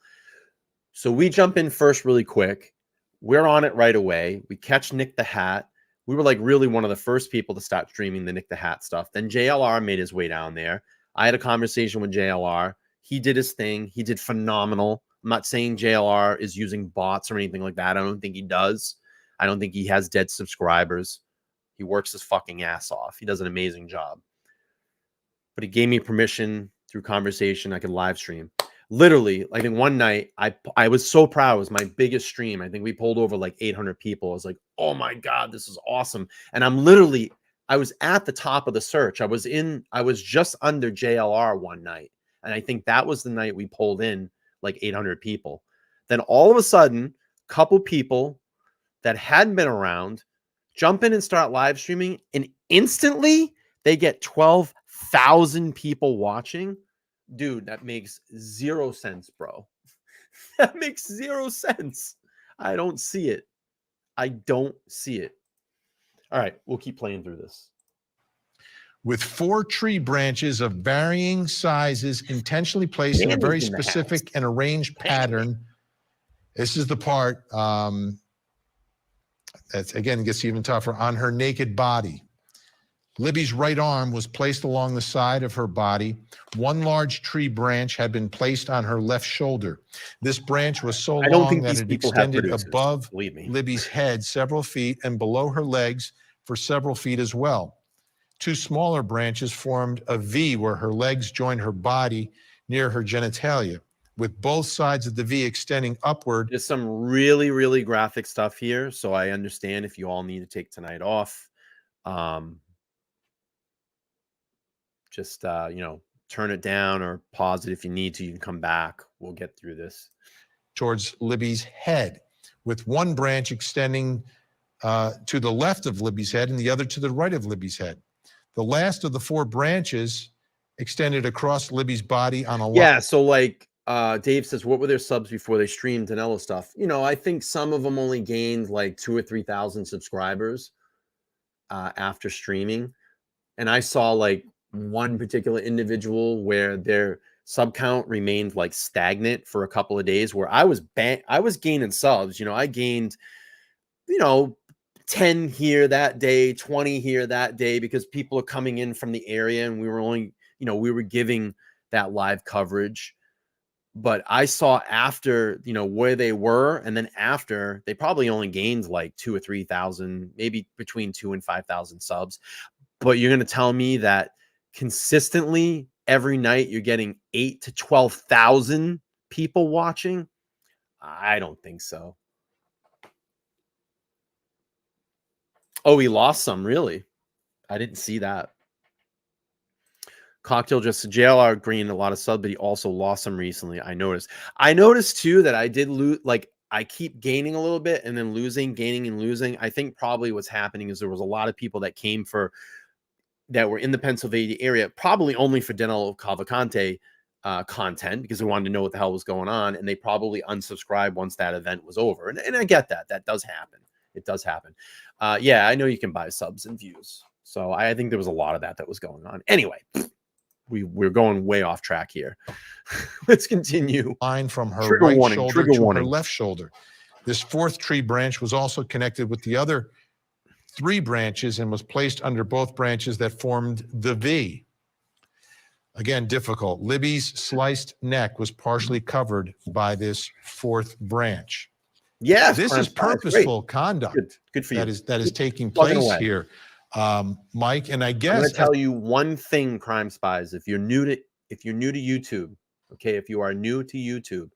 So we jump in first really quick. We're on it right away. We catch Nick the Hat. We were like really one of the first people to start streaming the Nick the Hat stuff. Then JLR made his way down there. I had a conversation with JLR. He did his thing. He did phenomenal. I'm not saying JLR is using bots or anything like that. I don't think he does. I don't think he has dead subscribers. He works his fucking ass off. He does an amazing job. But he gave me permission through conversation. I could live stream. Literally, I think one night I was so proud. It was my biggest stream. I think we pulled over like 800 people. I was like, oh my God, this is awesome. And I was at the top of the search. I was just under JLR one night. And I think that was the night we pulled in like 800 people. Then all of a sudden, a couple people that hadn't been around jump in and start live streaming, and instantly they get 12,000 people watching. Dude, that makes 0 sense, bro. That makes 0 sense. I don't see it. I don't see it. All right, we'll keep playing through this. With 4 tree branches of varying sizes intentionally placed in a very specific and arranged pattern. This is the part that, again, gets even tougher. On her naked body. Libby's right arm was placed along the side of her body. One large tree branch had been placed on her left shoulder. This branch was so long that it extended above Libby's head several feet and below her legs for several feet as well. 2 smaller branches formed a V where her legs joined her body near her genitalia, with both sides of the V extending upward. There's some really, really graphic stuff here, so I understand if you all need to take tonight off. Just, turn it down or pause it if you need to. You can come back. We'll get through this. Towards Libby's head, with one branch extending to the left of Libby's head and the other to the right of Libby's head. The last of the 4 branches extended across Libby's body on a line. Yeah, so like Dave says, what were their subs before they streamed Danella stuff? You know, I think some of them only gained like 2,000 or 3,000 subscribers after streaming. And I saw like one particular individual where their sub count remained like stagnant for a couple of days, where I was gaining subs. You know, I gained, 10 here that day, 20 here that day, because people are coming in from the area and we were only, we were giving that live coverage. But I saw after, where they were, and then after, they probably only gained like 2,000 or 3,000, maybe between 2,000 and 5,000 subs. But you're going to tell me that consistently every night you're getting 8,000 to 12,000 people watching? I don't think so. Oh, he lost some, really? I didn't see that. Cocktail just JLR gained a lot of subs, but he also lost some recently. I noticed too that I did lose, like I keep gaining a little bit and then losing, gaining and losing. I think probably what's happening is there was a lot of people that came that were in the Pennsylvania area, probably only for Danilo Cavalcante content, because they wanted to know what the hell was going on, and they probably unsubscribed once that event was over. And I get that. That does happen. It does happen. Yeah, I know you can buy subs and views. So I think there was a lot of that was going on. Anyway, we're going way off track here. Let's continue. Line from her Trigger right warning, shoulder trigger to warning. her left shoulder. This 4th tree branch was also connected with the other 3 branches and was placed under both branches that formed the V. Again, difficult. Libby's sliced neck was partially covered by this 4th branch. Yes, this is purposeful conduct. Good for you. That is taking place here, Mike. And I guess I'm going to tell you one thing, Crime Spies. If you're new to YouTube, okay, if you are new to YouTube,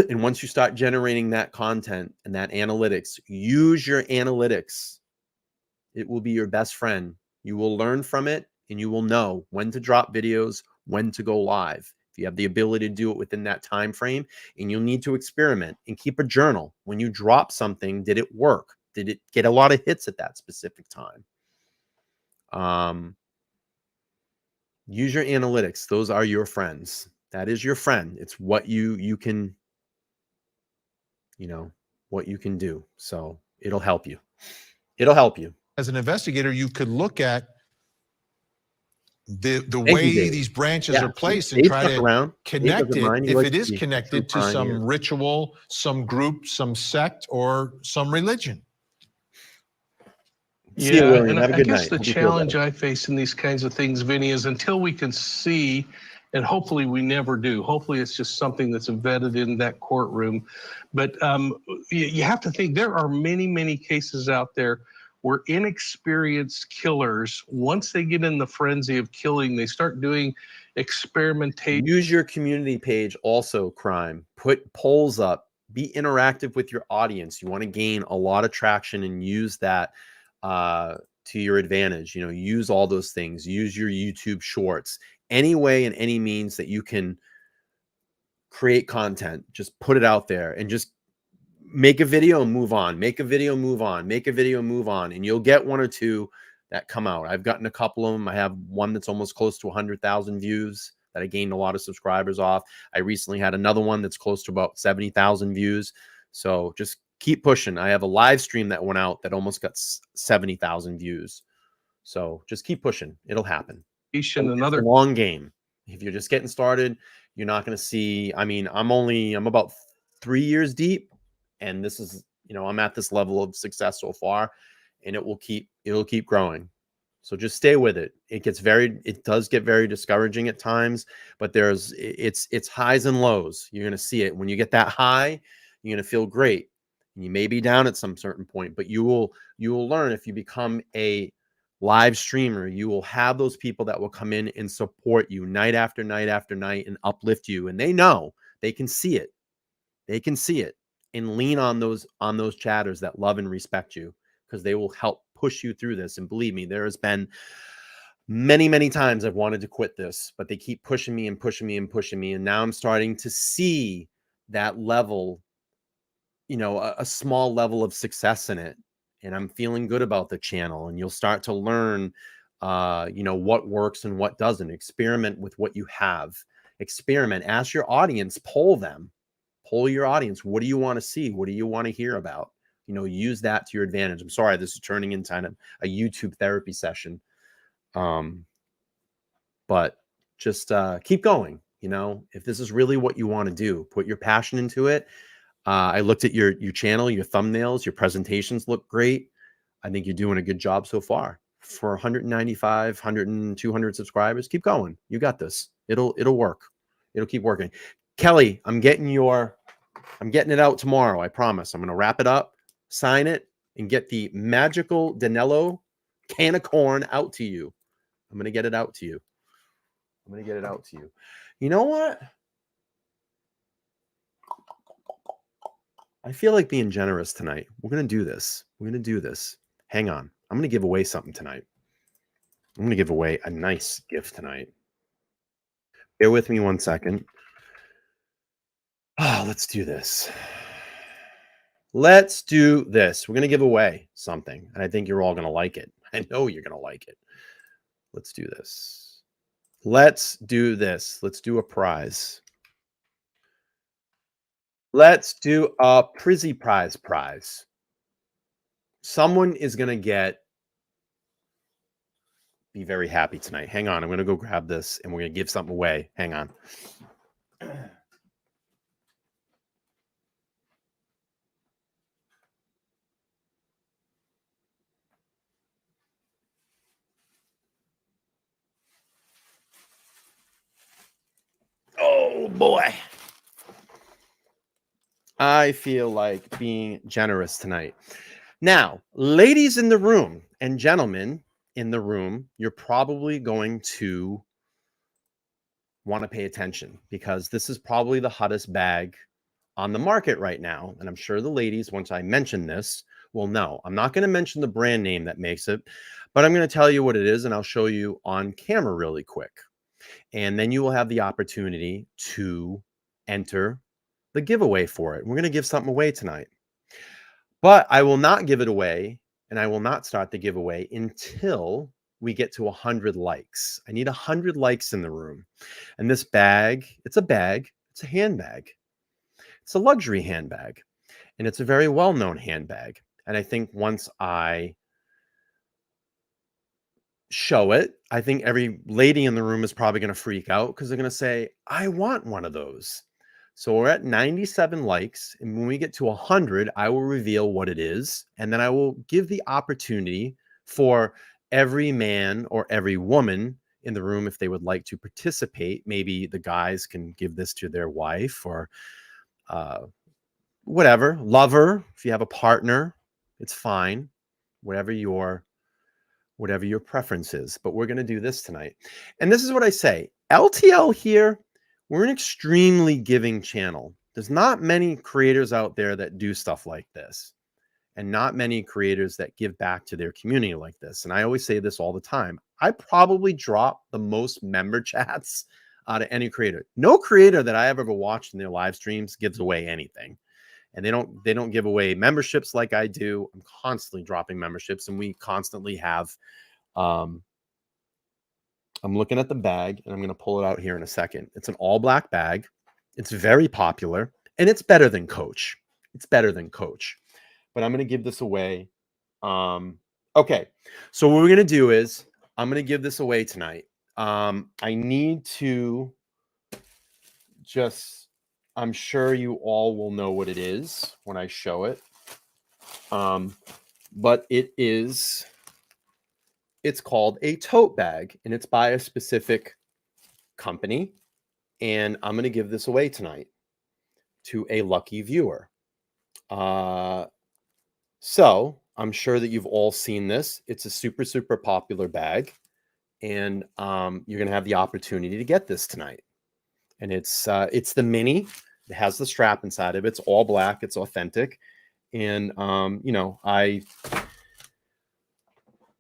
and once you start generating that content and that analytics, use your analytics. It will be your best friend. You will learn from it, and you will know when to drop videos, when to go live. If you have the ability to do it within that time frame, and you'll need to experiment and keep a journal. When you drop something, did it work? Did it get a lot of hits at that specific time? Use your analytics. Those are your friends. That is your friend. It's what you can, what you can do. So it'll help you. It'll help you. As an investigator, you could look at the way these branches are placed and try to connect it, if it is connected to some ritual, some group, some sect, or some religion. Yeah, and I guess the challenge I face in these kinds of things, Vinny, is until we can see, and hopefully we never do, hopefully it's just something that's embedded in that courtroom, but you have to think there are many, many cases out there where inexperienced killers, once they get in the frenzy of killing, they start doing experimentation. Use your community page also, Crime. Put polls up. Be interactive with your audience. You want to gain a lot of traction and use that to your advantage. Use all those things. Use your YouTube shorts. Any way and any means that you can create content, just put it out there and just make a video and move on. Make a video, move on. Make a video, move on. And you'll get 1 or 2 that come out. I've gotten a couple of them. I have one that's almost close to 100,000 views that I gained a lot of subscribers off. I recently had another one that's close to about 70,000 views. So just keep pushing. I have a live stream that went out that almost got 70,000 views. So just keep pushing. It'll happen. It's a long game. If you're just getting started, you're not going to see. I mean, I'm about 3 years deep. And this is, I'm at this level of success so far, and it'll keep growing. So just stay with it. It does get very discouraging at times, but it's highs and lows. You're going to see it. When you get that high, you're going to feel great. And you may be down at some certain point, but you will learn. If you become a live streamer, you will have those people that will come in and support you night after night after night and uplift you. And they know, they can see it. They can see it. And lean on those chatters that love and respect you, because they will help push you through this. And believe me, there has been many, many times I've wanted to quit this, but they keep pushing me and pushing me and pushing me. And now I'm starting to see that level, a small level of success in it. And I'm feeling good about the channel. And you'll start to learn what works and what doesn't. Experiment with what you have. Experiment. Ask your audience. Poll them. Poll your audience. What do you want to see? What do you want to hear about? Use that to your advantage. I'm sorry, this is turning into kind of a YouTube therapy session. But just keep going. If this is really what you want to do, put your passion into it. I looked at your channel, your thumbnails, your presentations look great. I think you're doing a good job so far. For 195, 100, and 200 subscribers, keep going. You got this. It'll work. It'll keep working. Kelly, I'm getting it out tomorrow. I promise. I'm going to wrap it up, sign it, and get the magical Danilo can of corn out to you. I'm going to get it out to you. You know what? I feel like being generous tonight. We're going to do this. Hang on. I'm going to give away something tonight. I'm going to give away a nice gift tonight. Bear with me 1 second. Let's do this. We're going to give away something, and I think you're all going to like it. I know you're going to like it. Let's do this. Let's do a prize. Let's do a Prizzy prize. Someone is going to be very happy tonight. Hang on. I'm going to go grab this, and we're going to give something away. Hang on. Oh, boy. I feel like being generous tonight. Now, ladies in the room and gentlemen in the room, you're probably going to want to pay attention because this is probably the hottest bag on the market right now. And I'm sure the ladies, once I mention this, will know. I'm not going to mention the brand name that makes it, but I'm going to tell you what it is, and I'll show you on camera really quick. And then you will have the opportunity to enter the giveaway for it. We're going to give something away tonight. But I will not give it away, and I will not start the giveaway until we get to 100 likes. I need 100 likes in the room. And this bag, it's a handbag. It's a luxury handbag. And it's a very well-known handbag. And I think once I show it, I think every lady in the room is probably going to freak out because they're going to say, I want one of those. So we're at 97 likes. And when we get to 100, I will reveal what it is. And then I will give the opportunity for every man or every woman in the room, if they would like to participate. Maybe the guys can give this to their wife or whatever, lover. If you have a partner, it's fine. Whatever your preference is. But we're going to do this tonight. And this is what I say. LTL here, we're an extremely giving channel. There's not many creators out there that do stuff like this, and not many creators that give back to their community like this. And I always say this all the time. I probably drop the most member chats out of any creator. No creator that I have ever watched in their live streams gives away anything. And they don't give away memberships like I do. I'm constantly dropping memberships, and we constantly have I'm looking at the bag, and I'm going to pull it out here in a second. It's an all black bag. It's very popular, and it's better than Coach. But I'm going to give this away. Okay. So what we're going to do is I'm going to give this away tonight. I need to I'm sure you all will know what it is when I show it. But it's called a tote bag, and it's by a specific company. And I'm going to give this away tonight to a lucky viewer. So I'm sure that you've all seen this. It's a super, super popular bag. And you're going to have the opportunity to get this tonight. And it's the mini. It has the strap inside of it. It's all black. It's authentic. And, I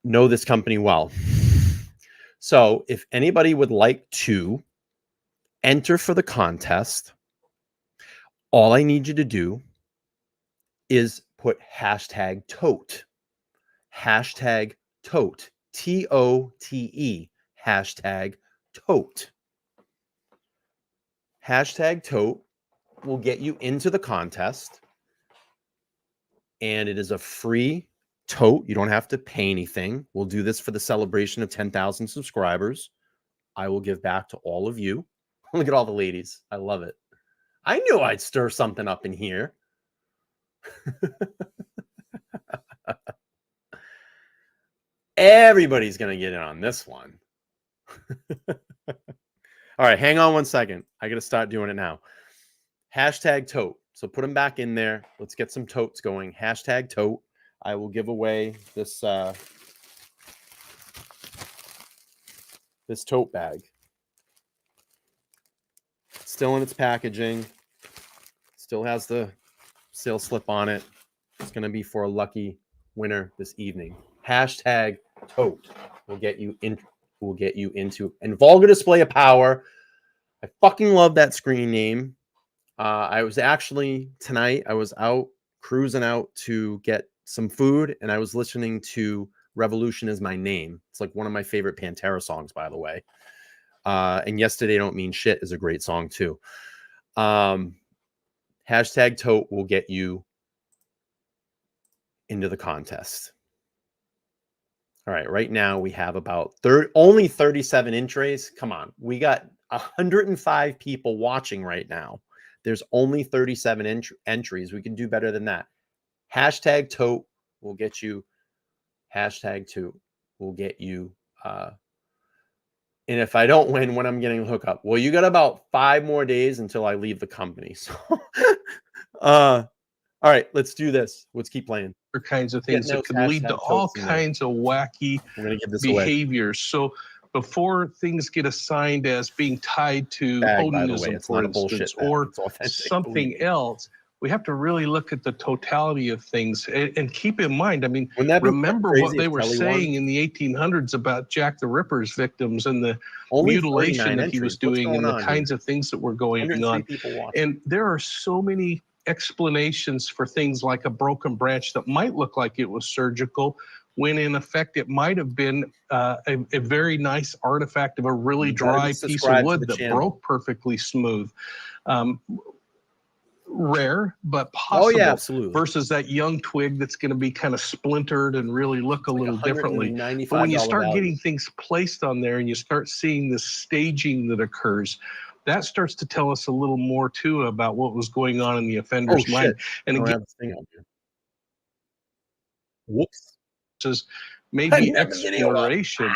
know this company well. So if anybody would like to enter for the contest, all I need you to do is put hashtag tote TOTE, hashtag tote. Hashtag tote will get you into the contest. And it is a free tote. You don't have to pay anything. We'll do this for the celebration of 10,000 subscribers. I will give back to all of you. Look at all the ladies. I love it. I knew I'd stir something up in here. Everybody's going to get in on this one. All right, hang on one second. I got to start doing it now. Hashtag tote. So put them back in there. Let's get some totes going. Hashtag tote. I will give away this this tote bag. It's still in its packaging. Still has the sales slip on it. It's going to be for a lucky winner this evening. Hashtag tote will get you in. Will get you into and vulgar display of power. I fucking love that screen name. I was actually tonight. I was out cruising out to get some food, and I was listening to "Revolution Is My Name." It's like one of my favorite Pantera songs, by the way. And "Yesterday Don't Mean Shit" is a great song too. Hashtag tote will get you into the contest. All right, right now we have about only 37 entries. Come on, we got 105 people watching right now. There's only 37 entries. We can do better than that. Hashtag tote will get you. Hashtag tote will get you. And if I don't win, when I'm getting a hookup, well, you got about 5 more days until I leave the company. So, all right, let's do this. Let's keep playing. Kinds of things that could lead to all kinds of wacky behaviors. So before things get assigned as being tied to Odinism, for instance, or something else, we have to really look at the totality of things and keep in mind, I mean, remember what they were saying in the 1800s about Jack the Ripper's victims and the mutilation that he was doing and the kinds of things that were going on. And there are so many explanations for things like a broken branch that might look like it was surgical, when in effect it might have been a very nice artifact of a really dry piece of wood that broke perfectly smooth. Rare, but possible. Oh, yeah, absolutely. Versus that young twig that's going to be kind of splintered and really look a little differently. But when you start getting things placed on there and you start seeing the staging that occurs, that starts to tell us a little more too about what was going on in the offender's mind. And again, whoops, maybe exploration,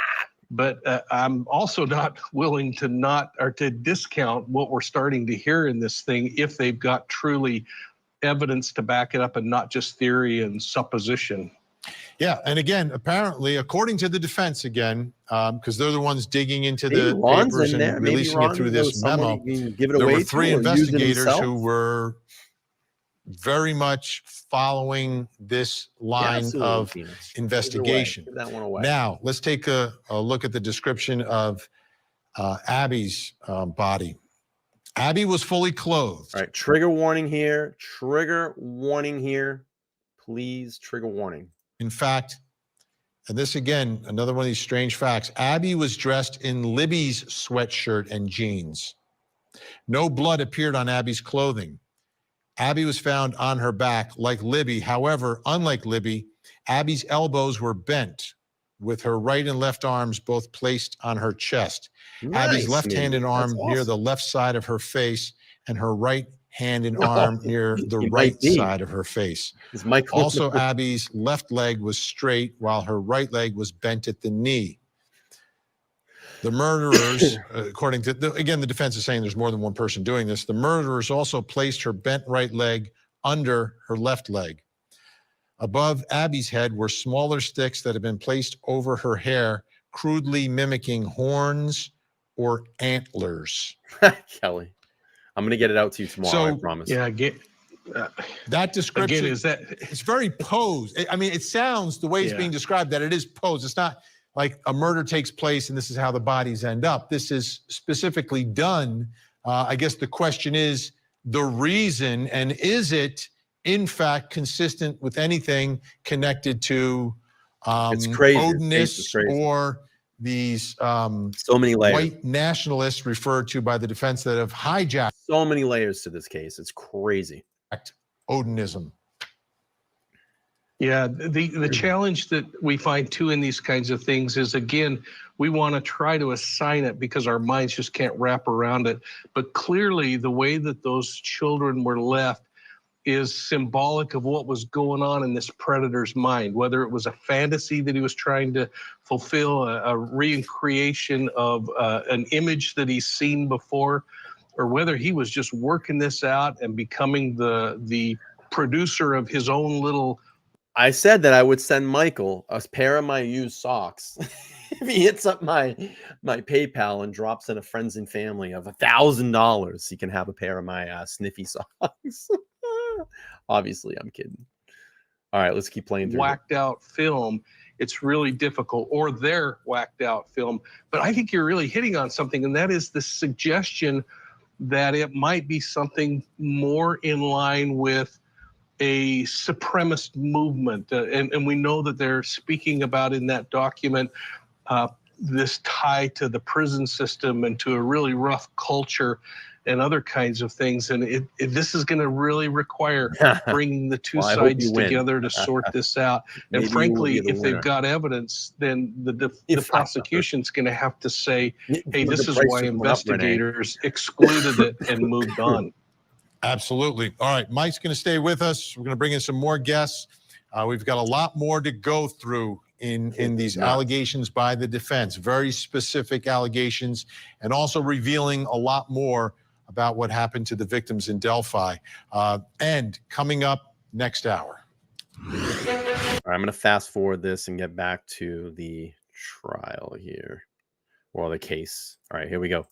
but I'm also not willing to discount what we're starting to hear in this thing if they've got truly evidence to back it up and not just theory and supposition. Yeah, and again, apparently, according to the defense, again, because they're the ones digging into the papers and releasing it through this memo, there were 3 investigators who were very much following this line of investigation. Now, let's take a look at the description of Abby's body. Abby was fully clothed. All right, trigger warning here. Trigger warning here. Please, trigger warning. In fact, and this again, another one of these strange facts, Abby was dressed in Libby's sweatshirt and jeans. No blood appeared on Abby's clothing. Abby was found on her back like Libby. However, unlike Libby, Abby's elbows were bent with her right and left arms both placed on her chest. Nice, Abby's left hand and arm near the left side of her face and her right hand and arm near the right side of her face. Also, Abby's left leg was straight while her right leg was bent at the knee. The murderers, according to, again, the defense is saying there's more than one person doing this. The murderers also placed her bent right leg under her left leg. Above Abby's head were smaller sticks that had been placed over her hair, crudely mimicking horns or antlers. Kelly, I'm going to get it out to you tomorrow, I promise. Yeah, that description again, it's very posed. I mean, it sounds the way it's being described that it is posed. It's not like a murder takes place and this is how the bodies end up. This is specifically done. I guess the question is the reason, and is it in fact consistent with anything connected to It's crazy. Odinists or these so many layers. white nationalists referred to by the defense that have hijacked. So many layers to this case. It's crazy. Odinism. Yeah, the challenge that we find too in these kinds of things is, again, we want to try to assign it because our minds just can't wrap around it. But clearly the way that those children were left is symbolic of what was going on in this predator's mind, whether it was a fantasy that he was trying to fulfill, a recreation of an image that he's seen before, or whether he was just working this out and becoming the producer of his own little. I said that I would send Michael a pair of my used socks. If he hits up my PayPal and drops in a friends and family of $1,000, he can have a pair of my sniffy socks. Obviously, I'm kidding. All right, let's keep playing through. Whacked out film. It's really difficult, or their whacked out film. But I think you're really hitting on something, and that is the suggestion that it might be something more in line with a supremacist movement. And we know that they're speaking about in that document this tie to the prison system and to a really rough culture and other kinds of things. And this is going to really require bringing the two sides together to sort this out. And frankly, if they've got evidence, then the prosecution's going to have to say, hey, this is why investigators excluded it and moved on. Absolutely. All right, Mike's going to stay with us. We're going to bring in some more guests. We've got a lot more to go through in these allegations by the defense, very specific allegations, and also revealing a lot more about what happened to the victims in Delphi. And coming up next hour. All right, I'm going to fast forward this and get back to the trial here, or the case. All right, here we go.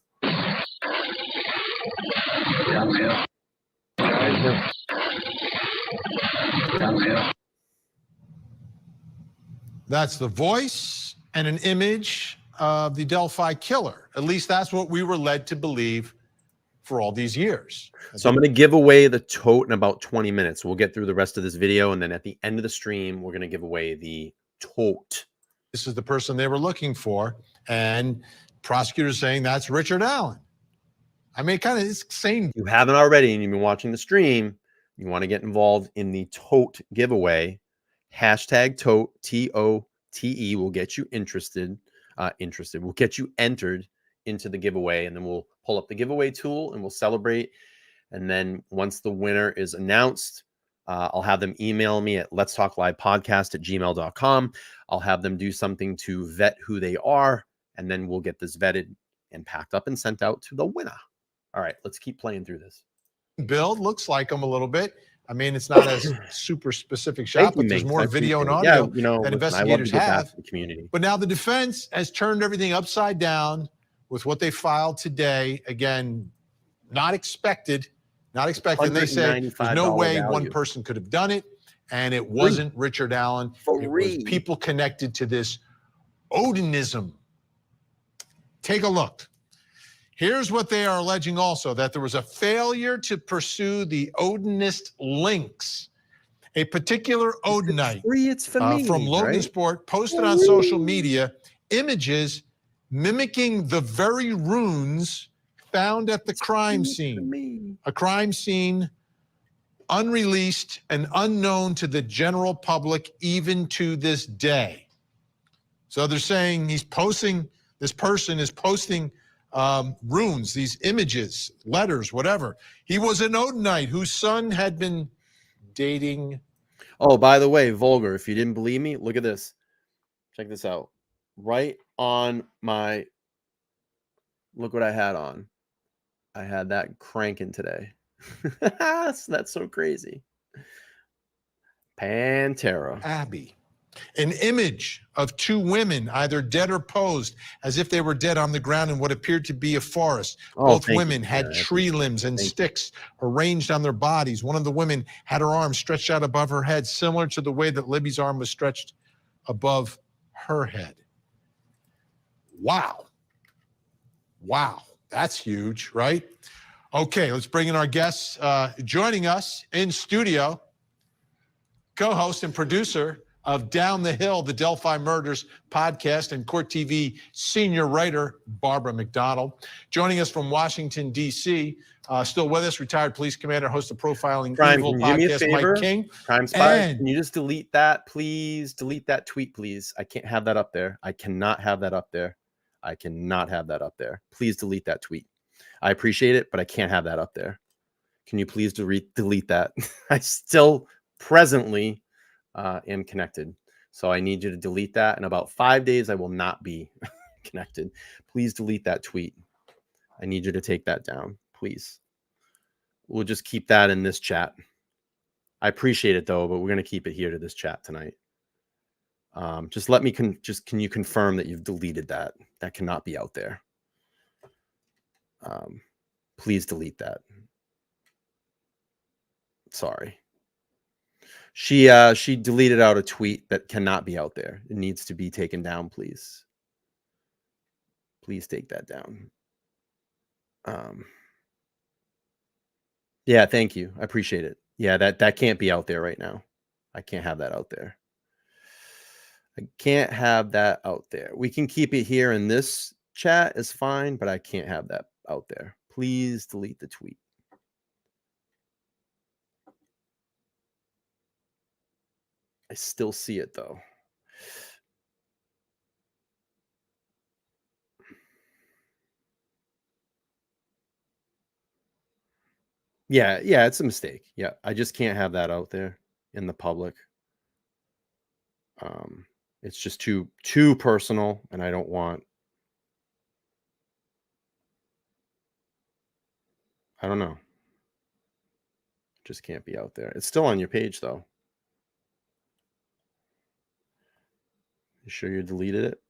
That's the voice and an image of the Delphi killer. At least that's what we were led to believe for all these years. So I'm going to give away the tote in about 20 minutes. We'll get through the rest of this video, and then at the end of the stream, we're going to give away the tote. This is the person they were looking for, and prosecutors saying that's Richard Allen. I mean, kind of insane. If you haven't already and you've been watching the stream, you want to get involved in the tote giveaway. Hashtag tote, T-O-T-E, will get you interested. Will get you entered into the giveaway, and then we'll pull up the giveaway tool and we'll celebrate. And then once the winner is announced, I'll have them email me at ltlpodcast@gmail.com. I'll have them do something to vet who they are, and then we'll get this vetted and packed up and sent out to the winner. All right, let's keep playing through this. Build looks like him a little bit. I mean, it's not a super specific shot, but there's more video and audio that investigators have. The community. But now the defense has turned everything upside down with what they filed today. Again, not expected. They say there's no way one person could have done it, and it wasn't Richard Allen. It was people connected to this Odinism. Take a look. Here's what they are alleging also, that there was a failure to pursue the Odinist links. A particular Odinite from Logansport posted on social media images mimicking the very runes found at the crime scene. A crime scene unreleased and unknown to the general public even to this day. So they're saying this person is posting runes, these images, letters, whatever. He was an Odinite whose son had been dating. Oh, by the way, Vulgar, if you didn't believe me, look at this. Check this out. Right on my, look what I had on. I had that cranking today. That's so crazy. Pantera. Abby. An image of two women, either dead or posed, as if they were dead on the ground in what appeared to be a forest. Both women had tree limbs and sticks arranged on their bodies. One of the women had her arm stretched out above her head, similar to the way that Libby's arm was stretched above her head. Wow. Wow. That's huge, right? Okay, let's bring in our guests. Joining us in studio, co-host and producer of Down the Hill, the Delphi Murders podcast, and Court TV senior writer Barbara McDonald. Joining us from Washington, D.C., still with us, retired police commander, host of Profiling Evil podcast, Mike King. Crime Spy, can you just delete that, please? Delete that tweet, please. I can't have that up there. I cannot have that up there. I cannot have that up there. Please delete that tweet. I appreciate it, but I can't have that up there. Can you please delete that? I still presently am connected. So I need you to delete that. In about 5 days, I will not be connected. Please delete that tweet. I need you to take that down, please. We'll just keep that in this chat. I appreciate it though, but we're going to keep it here to this chat tonight. Just let me, can you confirm that you've deleted that? That cannot be out there. Please delete that. Sorry. She deleted out a tweet that cannot be out there. It needs to be taken down, please. Please take that down. Yeah, thank you. I appreciate it. Yeah, that can't be out there right now. I can't have that out there. I can't have that out there. We can keep it here in this chat is fine, but I can't have that out there. Please delete the tweet. I still see it though. Yeah, it's a mistake. Yeah, I just can't have that out there in the public. It's just too personal, and I don't want. I don't know. Just can't be out there. It's still on your page though. You sure you deleted it?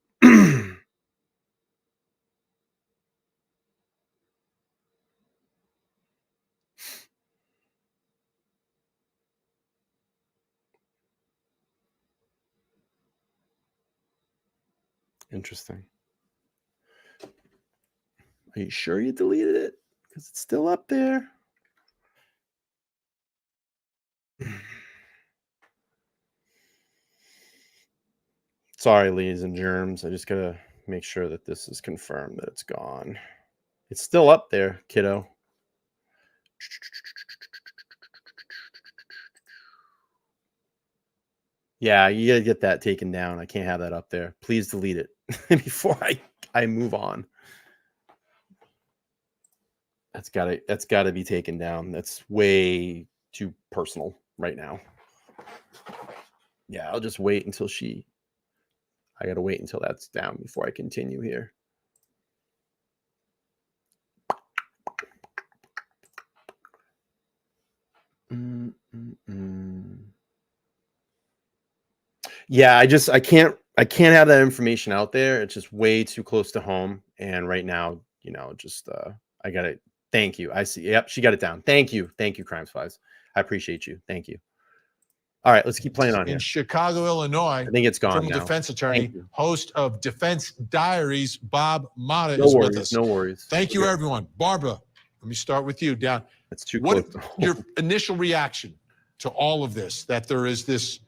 Interesting. Are you sure you deleted it? Because it's still up there. Sorry, ladies and germs. I just gotta make sure that this is confirmed that it's gone. It's still up there, kiddo. Yeah, you gotta get that taken down. I can't have that up there. Please delete it before I move on. That's gotta be taken down. That's way too personal right now. Yeah, I'll just wait until I gotta wait until that's down before I continue here. Yeah, I can't have that information out there. It's just way too close to home. And right now, I got it. Thank you. I see. Yep, she got it down. Thank you. Thank you, Crime Spies. I appreciate you. Thank you. All right, let's keep playing on here. In Chicago, Illinois, I think it's gone criminal now. defense attorney, host of Defense Diaries, Bob Motta No is worries, with us. no worries. Thank you, everyone. Barbara, let me start with you. Down. That's too What close. your initial reaction to all of this? That there is this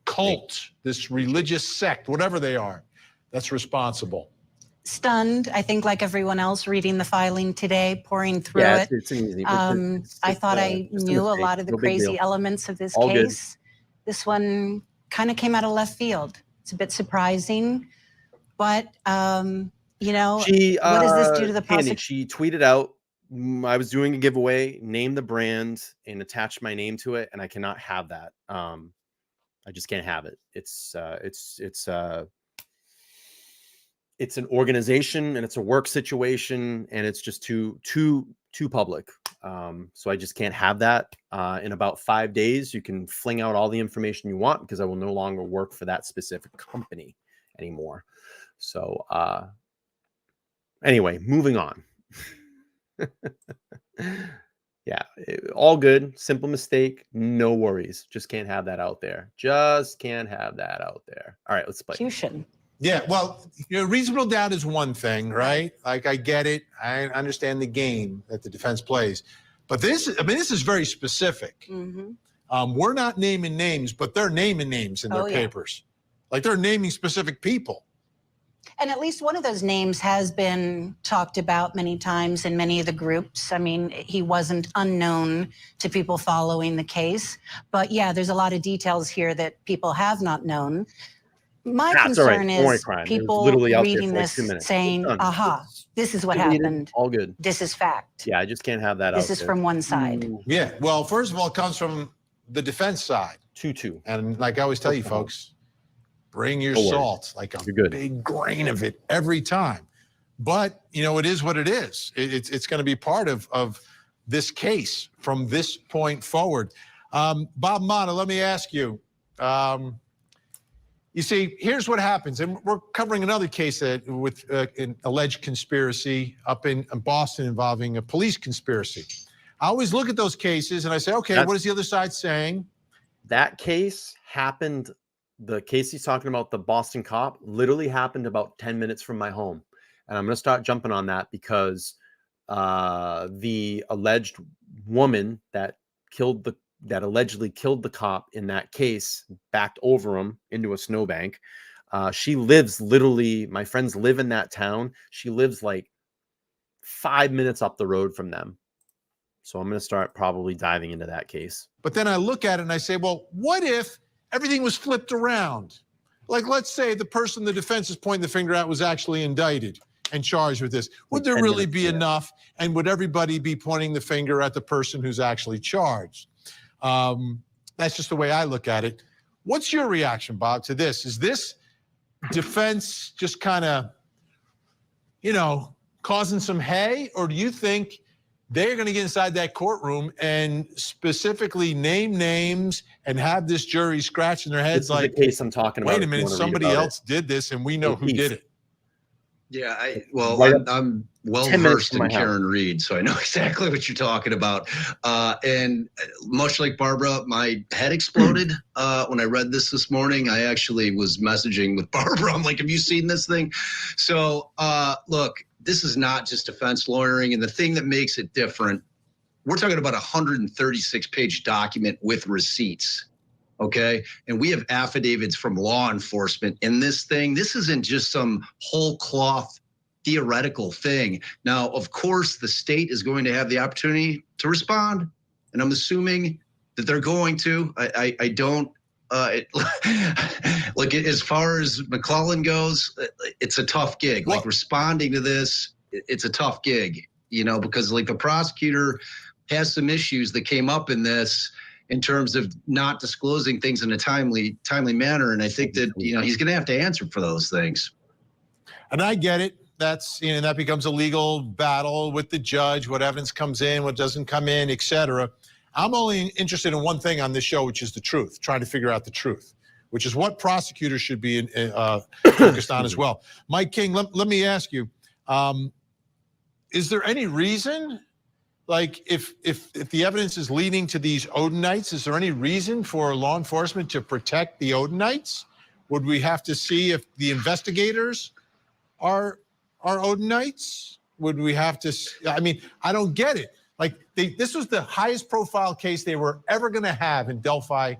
cult, this religious sect, whatever they are, that's responsible. Stunned, I think, like everyone else, reading the filing today, pouring through it. It's easy. I thought I knew a lot of the crazy elements of this case. This one kind of came out of left field. It's a bit surprising, but what does this do to the prosecution? She tweeted out, I was doing a giveaway, name the brand, and attached my name to it, and I cannot have that. I just can't have it. It's an organization and it's a work situation, and it's just too public. So I just can't have that. In about 5 days, you can fling out all the information you want, because I will no longer work for that specific company anymore. So anyway, moving on. Yeah, all good. Simple mistake. No worries. Just can't have that out there. Just can't have that out there. All right, let's play. Yeah, well, reasonable doubt is one thing, right? Like, I get it. I understand the game that the defense plays. But this is very specific. We're not naming names, but they're naming names in their papers. Like they're naming specific people. And at least one of those names has been talked about many times in many of the groups. I mean, he wasn't unknown to people following the case. But yeah, there's a lot of details here that people have not known. My concern is people reading this saying, aha, this is what happened. All good. This is fact. Yeah, I just can't have that This is from one side. Yeah, well, first of all, it comes from the defense side. 2-2. And like I always tell you, folks, bring your salt, like a big grain of it every time. But, you know, it is what it is. It's going to be part of this case from this point forward. Bob Mata, let me ask you, you see, here's what happens. And we're covering another case with an alleged conspiracy up in Boston involving a police conspiracy. I always look at those cases and I say, okay, what is the other side saying? That case happened. The case he's talking about, the Boston cop, literally happened about 10 minutes from my home. And I'm going to start jumping on that because the alleged woman that allegedly killed the cop in that case backed over him into a snowbank. She lives literally, my friends live in that town. She lives like 5 minutes up the road from them. So I'm going to start probably diving into that case. But then I look at it and I say, well, what if everything was flipped around? Like, let's say the person the defense is pointing the finger at was actually indicted and charged with this. Would there really be enough? And would everybody be pointing the finger at the person who's actually charged? That's just the way I look at it. What's your reaction, Bob, to this? Is this defense just kind of, you know, causing some hay? Or do you think they're going to get inside that courtroom and specifically name names and have this jury scratching their heads like, the case I'm talking about. Wait a minute, somebody else did this and we know who did it. Yeah, I'm well versed in Karen Reed, so I know exactly what you're talking about. And much like Barbara, my head exploded when I read this morning. I actually was messaging with Barbara. I'm like, have you seen this thing? So look, this is not just defense lawyering. And the thing that makes it different, we're talking about a 136-page document with receipts. Okay. And we have affidavits from law enforcement in this thing. This isn't just some whole cloth theoretical thing. Now, of course, the state is going to have the opportunity to respond. And I'm assuming that they're going to. I don't like as far as McClellan goes, it's a tough gig. Like responding to this, it's a tough gig, you know, because like the prosecutor has some issues that came up in this in terms of not disclosing things in a timely manner. And I think that, you know, he's going to have to answer for those things. And I get it. That's, you know, that becomes a legal battle with the judge, what evidence comes in, what doesn't come in, et cetera. I'm only interested in one thing on this show, which is the truth, trying to figure out the truth, which is what prosecutors should be focused on as well. Mike King, let me ask you, is there any reason, like if the evidence is leading to these Odinites, is there any reason for law enforcement to protect the Odinites? Would we have to see if the investigators are Odinites? Would we have to, I mean, I don't get it. Like this was the highest profile case they were ever going to have in Delphi,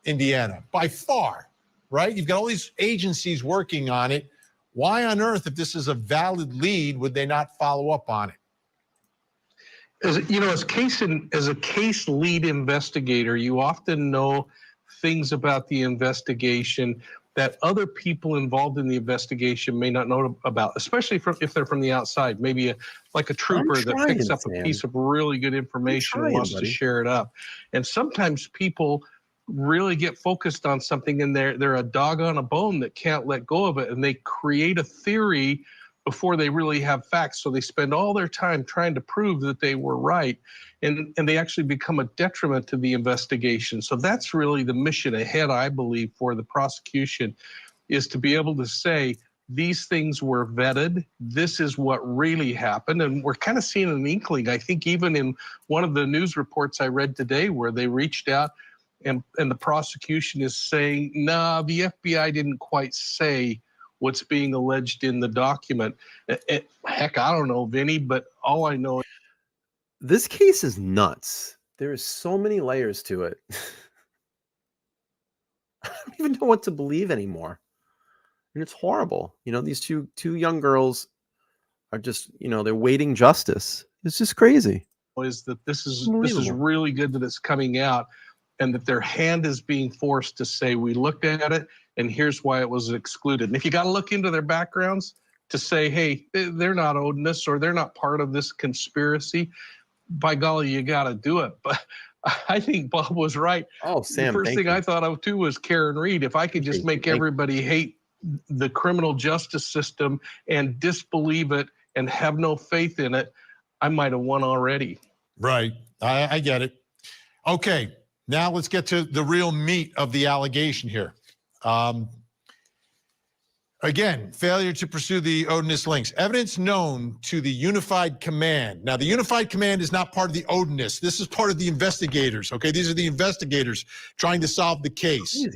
Indiana, by far, right? You've got all these agencies working on it. Why on earth, if this is a valid lead, would they not follow up on it? As you know, as a case lead investigator, you often know things about the investigation that other people involved in the investigation may not know about, especially if they're from the outside. Maybe like a trooper that picks up a piece of really good information and wants to share it up. And sometimes people really get focused on something and they're a dog on a bone that can't let go of it, and they create a theory before they really have facts. So they spend all their time trying to prove that they were right, and they actually become a detriment to the investigation. So that's really the mission ahead, I believe, for the prosecution, is to be able to say, these things were vetted, this is what really happened. And we're kind of seeing an inkling, I think, even in one of the news reports I read today, where they reached out and the prosecution is saying, nah, the FBI didn't quite say what's being alleged in the document. Heck, I don't know, Vinny, but all I know. This case is nuts. There's so many layers to it. I don't even know what to believe anymore. And it's horrible. These two young girls are just, they're waiting justice. It's just crazy. Is that this is really good that it's coming out, and that their hand is being forced to say, we looked at it and here's why it was excluded. And if you got to look into their backgrounds to say, hey, they're not Odinists or they're not part of this conspiracy, by golly, you got to do it. But I think Bob was right. Oh, Sam, the first thing I thought of too was Karen Reed. If I could just make everybody hate the criminal justice system and disbelieve it and have no faith in it, I might have won already. Right. I get it. Okay. Now let's get to the real meat of the allegation here. Again, failure to pursue the Odinist links. Evidence known to the Unified Command. Now, the Unified Command is not part of the Odinists. This is part of the investigators, okay? These are the investigators trying to solve the case.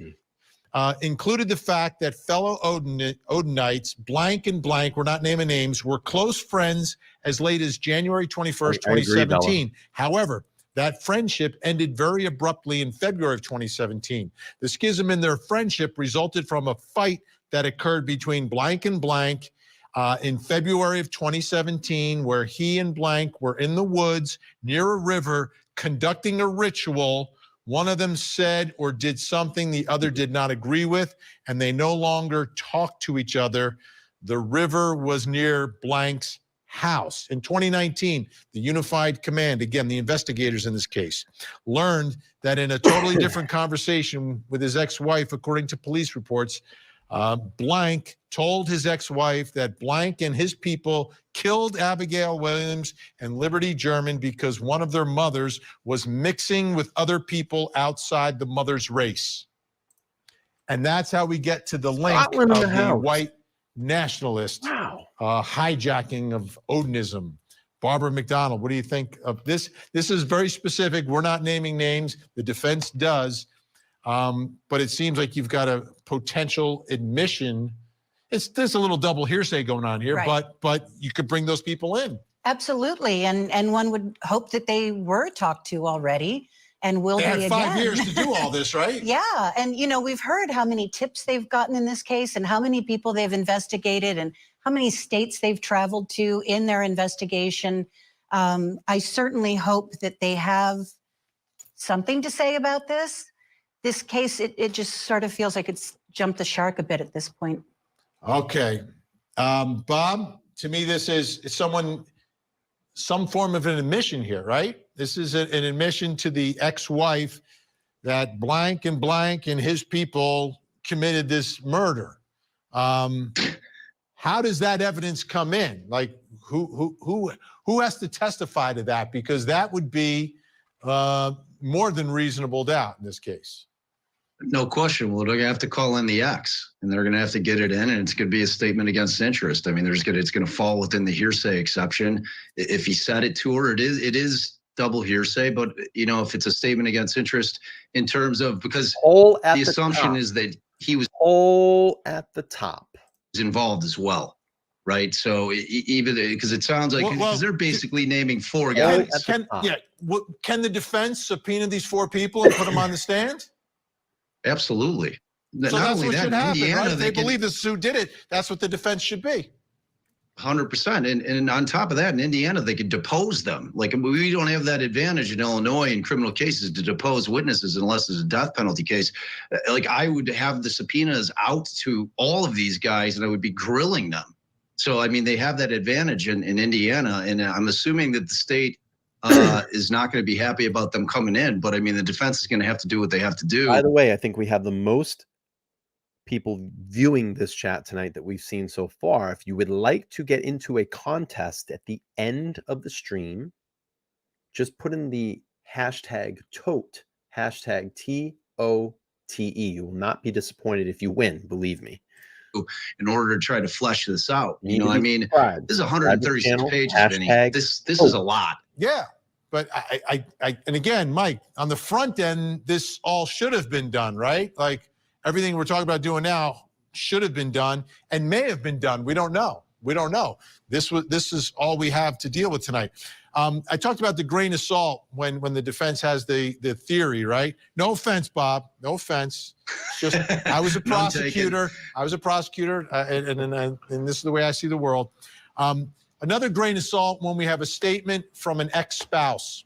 Included the fact that fellow Odinites, blank and blank, we're not naming names, were close friends as late as January 21st, 2017. However, that friendship ended very abruptly in February of 2017. The schism in their friendship resulted from a fight that occurred between blank and blank in February of 2017, where he and blank were in the woods near a river conducting a ritual. One of them said or did something the other did not agree with, and they no longer talked to each other. The river was near blank's house. In 2019, the Unified Command, again, the investigators in this case, learned that in a totally different conversation with his ex-wife, according to police reports, blank told his ex-wife that blank and his people killed Abigail Williams and Liberty German because one of their mothers was mixing with other people outside the mother's race. And that's how we get to the link of the white nationalist hijacking of Odinism. Barbara McDonald, what do you think of this? This is very specific. We're not naming names. The defense does. But it seems like you've got a potential admission. There's a little double hearsay going on here, right. but you could bring those people in. Absolutely, and one would hope that they were talked to already and will be again. They had 5 years to do all this, right? Yeah, and we've heard how many tips they've gotten in this case and how many people they've investigated and how many states they've traveled to in their investigation. I certainly hope that they have something to say about this. This case, it just sort of feels like it's jumped the shark a bit at this point. Okay. Bob, to me, this is some form of an admission here, right? This is an admission to the ex-wife that blank and his people committed this murder. How does that evidence come in? Like, who has to testify to that? Because that would be more than reasonable doubt in this case. No question. Well, they're going to have to call in the ex, and they're going to have to get it in, and it's going to be a statement against interest. I mean, it's going to fall within the hearsay exception. If he said it to her, it is double hearsay. But if it's a statement against interest in terms of because the assumption is that he was all at the top involved as well, right? So even because it sounds like because they're basically naming 4 guys. Can the defense subpoena these 4 people and put them on the stand? Absolutely. So that's what should happen, right? If they believe this who did it, that's what the defense should be. 100%. And on top of that, in Indiana, they could depose them. Like, we don't have that advantage in Illinois in criminal cases to depose witnesses unless it's a death penalty case. Like, I would have the subpoenas out to all of these guys and I would be grilling them. So, I mean, they have that advantage in Indiana. And I'm assuming that the state is not going to be happy about them coming in. But I mean, the defense is going to have to do what they have to do. By the way, I think we have the most people viewing this chat tonight that we've seen so far. If you would like to get into a contest at the end of the stream, just put in the hashtag TOTE, hashtag TOTE. You will not be disappointed if you win, believe me. In order to try to flesh this out. I mean, this is 136 pages, Vinny. This is a lot. Yeah. But and again, Mike, on the front end, this all should have been done, right? Like everything we're talking about doing now should have been done and may have been done. We don't know. This is all we have to deal with tonight. I talked about the grain of salt when the defense has the theory, right? No offense, Bob. No offense. It's just I was a prosecutor. And this is the way I see the world. Another grain of salt when we have a statement from an ex-spouse.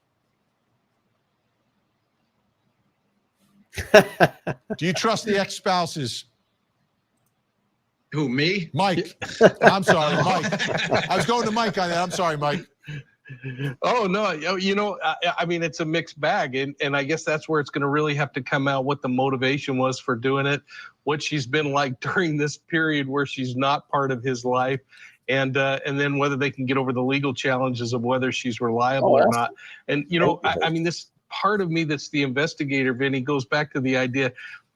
Do you trust the ex-spouses? Who, me? Mike. I'm sorry, Mike. I was going to Mike on that. I'm sorry, Mike. Oh, no, you know, I mean, it's a mixed bag. And I guess that's where it's going to really have to come out what the motivation was for doing it, what she's been like during this period where she's not part of his life. And then whether they can get over the legal challenges of whether she's reliable or not. And, you know, I mean, this part of me that's the investigator, Vinny, goes back to the idea,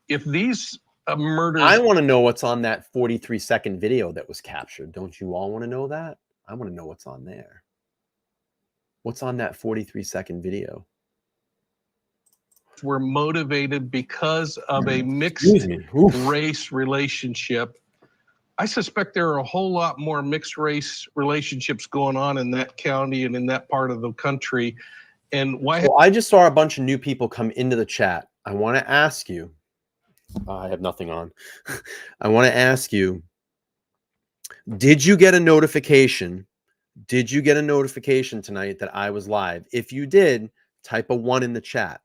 if these murders... I want to know what's on that 43-second video that was captured. Don't you all want to know that? I want to know what's on there. What's on that 43-second video? Were motivated because of a mixed race relationship. I suspect there are a whole lot more mixed race relationships going on in that county and in that part of the country. And why? Well, I just saw a bunch of new people come into the chat. I want to ask you, I have nothing on. I want to ask you, did you get a notification? Did you get a notification tonight that I was live? If you did, type a 1 in the chat.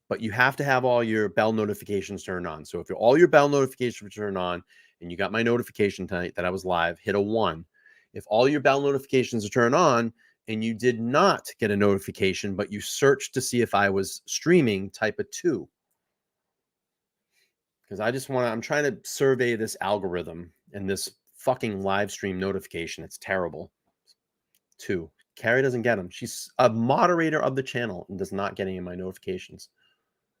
But you have to have all your bell notifications turned on. So if all your bell notifications were turned on and you got my notification tonight that I was live, hit a 1. If all your bell notifications are turned on and you did not get a notification, but you searched to see if I was streaming, type a 2. Because I'm trying to survey this algorithm and this fucking live stream notification. It's terrible. 2. Carrie doesn't get them. She's a moderator of the channel and does not get any of my notifications.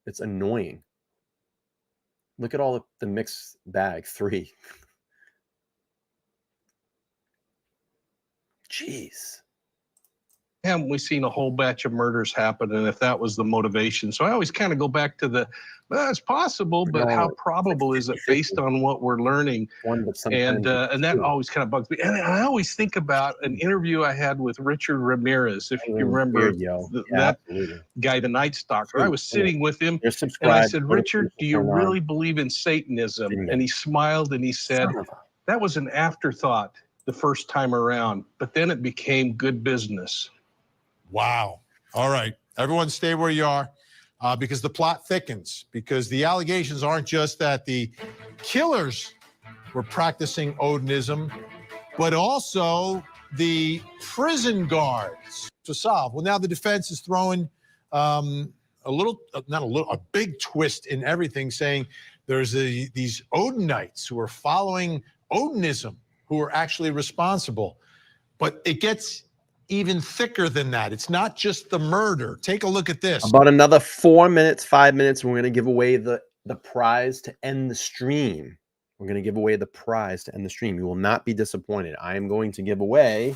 It's annoying. Look at all the mixed bag. 3. Jeez. Haven't we seen a whole batch of murders happen? And if that was the motivation. So I always kind of go back to well, it's possible, but how probable is it based on what we're learning? And that always kind of bugs me. And I always think about an interview I had with Richard Ramirez, if you remember that guy, the Night Stalker. I was sitting with him and I said, Richard, do you really believe in Satanism? And he smiled and he said, that was an afterthought the first time around, but then it became good business. Wow. All right. Everyone stay where you are because the plot thickens, because the allegations aren't just that the killers were practicing Odinism, but also the prison guards to solve. Well, now the defense is throwing a big twist in everything, saying there's these Odinites who are following Odinism who are actually responsible. But it gets even thicker than that. It's not just the murder. Take a look at this. About another 4 minutes, 5 minutes, and we're going to give away the prize to end the stream. We're going to give away the prize to end the stream. You will not be disappointed. I am going to give away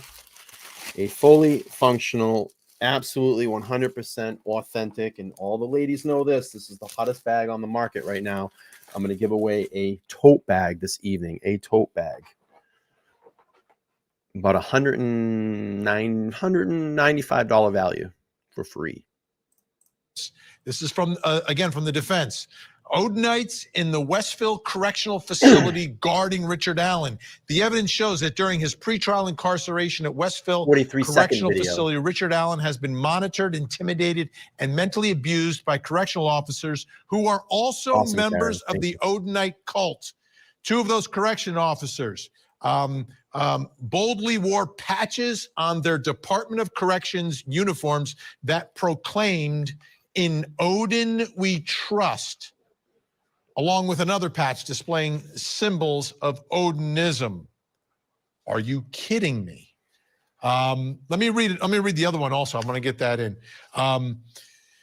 a fully functional, absolutely 100% authentic, and all the ladies know this. This is the hottest bag on the market right now. I'm going to give away a tote bag this evening, a tote bag. About $195 value for free. This is from, again, from the defense. Odinites in the Westville Correctional Facility guarding Richard Allen. The evidence shows that during his pretrial incarceration at Westville Correctional Facility, Richard Allen has been monitored, intimidated, and mentally abused by correctional officers who are also members of the Odinite cult. 2 of those correction officers boldly wore patches on their Department of Corrections uniforms that proclaimed, "In Odin we trust," along with another patch displaying symbols of Odinism. Are you kidding me? Let me read it. Let me read the other one also. I'm going to get that in.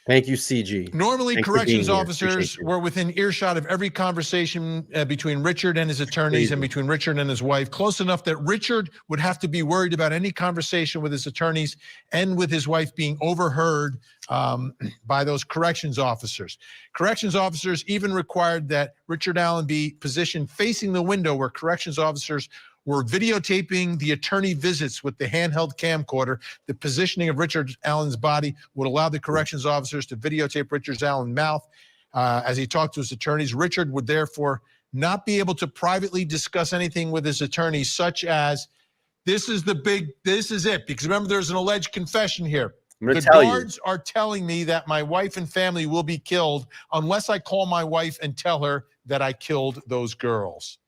Thank you, CG. Normally, corrections officers were within earshot of every conversation between Richard and his attorneys and between Richard and his wife, close enough that Richard would have to be worried about any conversation with his attorneys and with his wife being overheard by those corrections officers. Corrections officers even required that Richard Allen be positioned facing the window where corrections officers were videotaping the attorney visits with the handheld camcorder. The positioning of Richard Allen's body would allow the corrections officers to videotape Richard Allen's mouth as he talked to his attorneys. Richard would therefore not be able to privately discuss anything with his attorneys, such as, this is it. Because remember, there's an alleged confession here. The guards are telling me that my wife and family will be killed unless I call my wife and tell her that I killed those girls.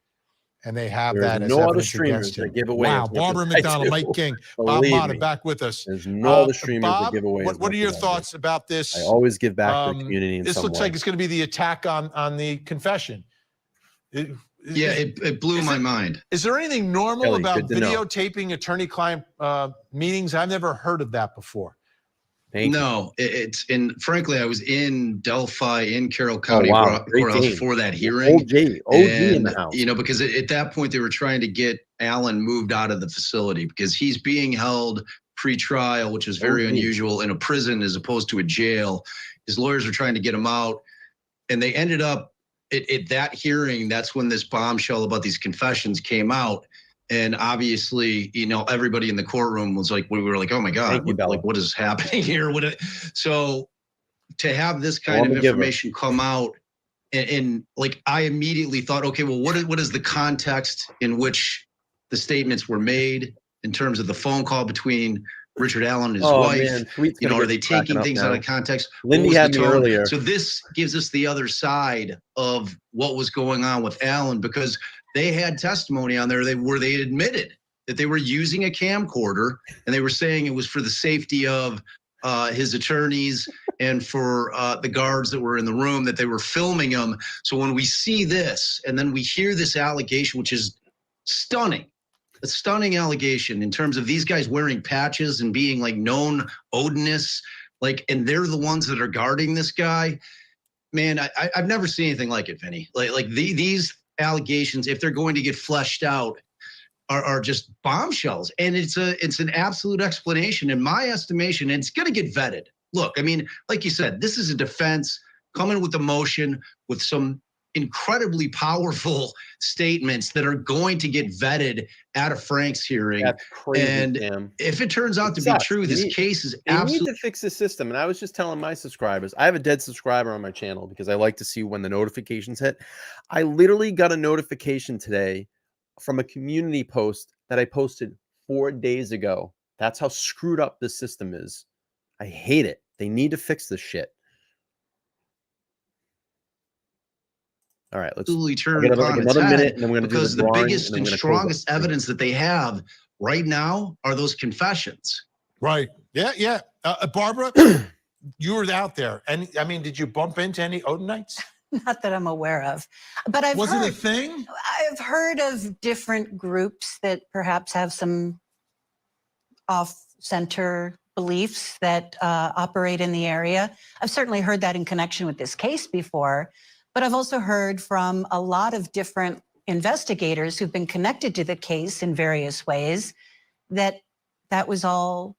And they have that as no other evidence streamers against him. that give away. Wow, Barbara McDonald, Mike King, Bob Motta back with us. There's no other streamers Bob, that give away. What are your thoughts about this? I always give back to the community in This some looks way. like it's going to be the attack on the confession. It blew my mind. Is there anything normal Kelly, about good to know. videotaping attorney-client meetings? I've never heard of that before. No, frankly, I was in Delphi in Carroll County Great courthouse game. for that hearing. OG in the house. You know, because at that point they were trying to get Allen moved out of the facility because he's being held pre-trial, which is very unusual in a prison as opposed to a jail. His lawyers are trying to get him out, and they ended up at that hearing. That's when this bombshell about these confessions came out. And obviously, you know, everybody in the courtroom was like, we were like, oh my God, what is happening here? So to have this kind of information come out and like, I immediately thought, okay, well, what is the context in which the statements were made in terms of the phone call between Richard Allen and his wife? You know, are they taking things out of context? Lindy had me earlier. So this gives us the other side of what was going on with Allen, because they had testimony on there where they admitted that they were using a camcorder, and they were saying it was for the safety of his attorneys and for the guards that were in the room, that they were filming him. So when we see this and then we hear this allegation, which is stunning, a stunning allegation in terms of these guys wearing patches and being like known Odinists, like, and they're the ones that are guarding this guy. Man, I've never seen anything like it, Vinny. These allegations, if they're going to get fleshed out, are just bombshells. And it's an absolute explanation in my estimation. And it's going to get vetted. Look, I mean, like you said, this is a defense coming with emotion, with some incredibly powerful statements that are going to get vetted at a Frank's hearing. That's crazy, and Sam. if it turns out to be true, this case is absolutely. We need to fix the system. And I was just telling my subscribers, I have a dead subscriber on my channel because I like to see when the notifications hit. I literally got a notification today from a community post that I posted 4 days ago. That's how screwed up this system is. I hate it. They need to fix this shit. All right, let's turn it on its head, and then we're going to do the biggest and strongest evidence that they have right now are those confessions. Right. Yeah. Barbara, you were out there, and I mean, did you bump into any Odinites? Not that I'm aware of, but I've Was heard, it a thing? I've heard of different groups that perhaps have some off-center beliefs that operate in the area. I've certainly heard that in connection with this case before. But I've also heard from a lot of different investigators who've been connected to the case in various ways that was all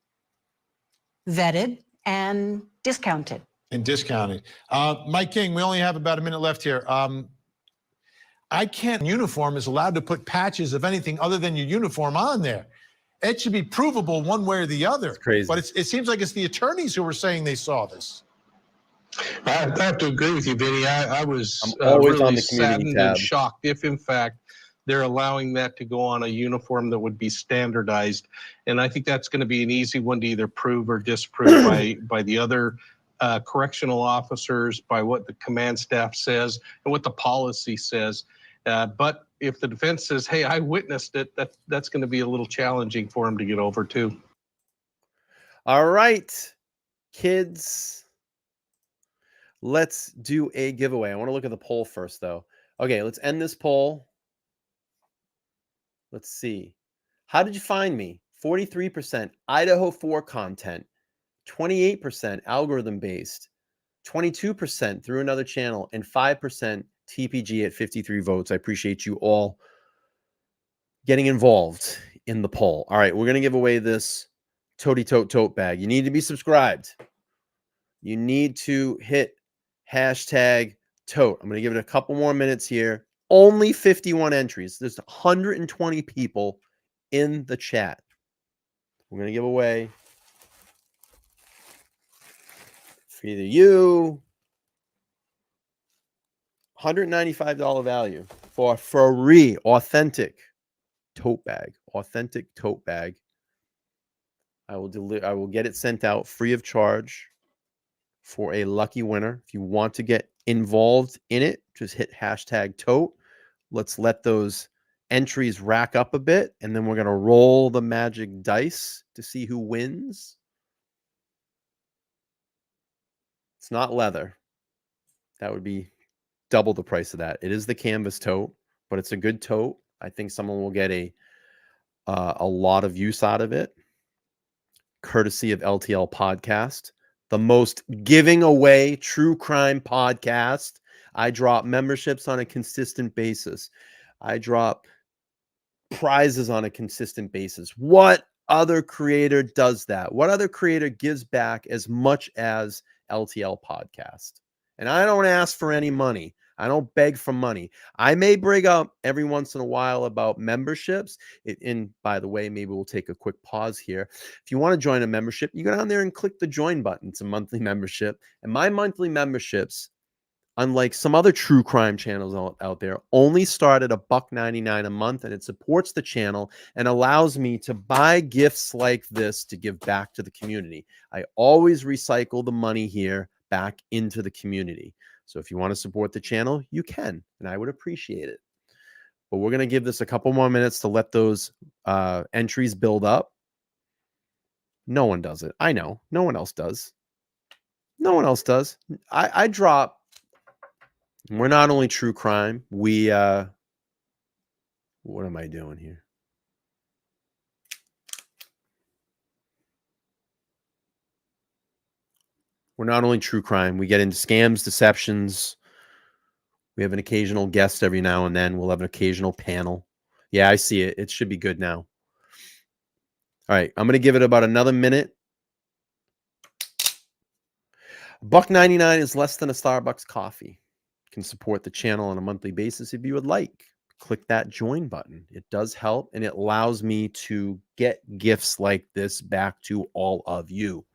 vetted and discounted. Mike King, we only have about a minute left here. Uniform is allowed to put patches of anything other than your uniform on there. It should be provable one way or the other. It's crazy. But it seems like it's the attorneys who were saying they saw this. I have to agree with you, Vinny. I was always really on the community saddened tab. and shocked if, in fact, they're allowing that to go on a uniform that would be standardized. And I think that's going to be an easy one to either prove or disprove by the other correctional officers, by what the command staff says and what the policy says. But if the defense says, hey, I witnessed it, that's going to be a little challenging for them to get over too. All right, kids. Let's do a giveaway. I want to look at the poll first, though. Okay, let's end this poll. Let's see. How did you find me? 43% Idaho 4 content, 28% algorithm-based, 22% through another channel, and 5% TPG at 53 votes. I appreciate you all getting involved in the poll. All right, we're going to give away this Toady Tote bag. You need to be subscribed. You need to hit #tote. I'm going to give it a couple more minutes here. Only 51 entries. There's 120 people in the chat. We're going to give away for either you $195 value for a free authentic tote bag. Authentic tote bag. I will get it sent out free of charge for a lucky winner. If you want to get involved in it, just hit hashtag tote. Let's let those entries rack up a bit, and then we're going to roll the magic dice to see who wins. It's not leather. That would be double the price of that. It is the canvas tote, but it's a good tote. I think someone will get a lot of use out of it, courtesy of LTL Podcast, the most giving away true crime podcast. I drop memberships on a consistent basis. I drop prizes on a consistent basis. What other creator does that? What other creator gives back as much as LTL Podcast? And I don't ask for any money. I don't beg for money. I may bring up every once in a while about memberships. And by the way, maybe we'll take a quick pause here. If you want to join a membership, you go down there and click the join button. It's a monthly membership. And my monthly memberships, unlike some other true crime channels out there, only start at $1.99 a month, and it supports the channel and allows me to buy gifts like this to give back to the community. I always recycle the money here back into the community. So if you want to support the channel, you can, and I would appreciate it. But we're going to give this a couple more minutes to let those entries build up. No one does it. I know. No one else does. No one else does. I drop. We're not only true crime. We, what am I doing here? We're not only true crime. We get into scams, deceptions. We have an occasional guest every now and then. We'll have an occasional panel. Yeah, I see it. It should be good now. All right. I'm going to give it about another minute. $1.99 is less than a Starbucks coffee. You can support the channel on a monthly basis if you would like. Click that join button. It does help, and it allows me to get gifts like this back to all of you.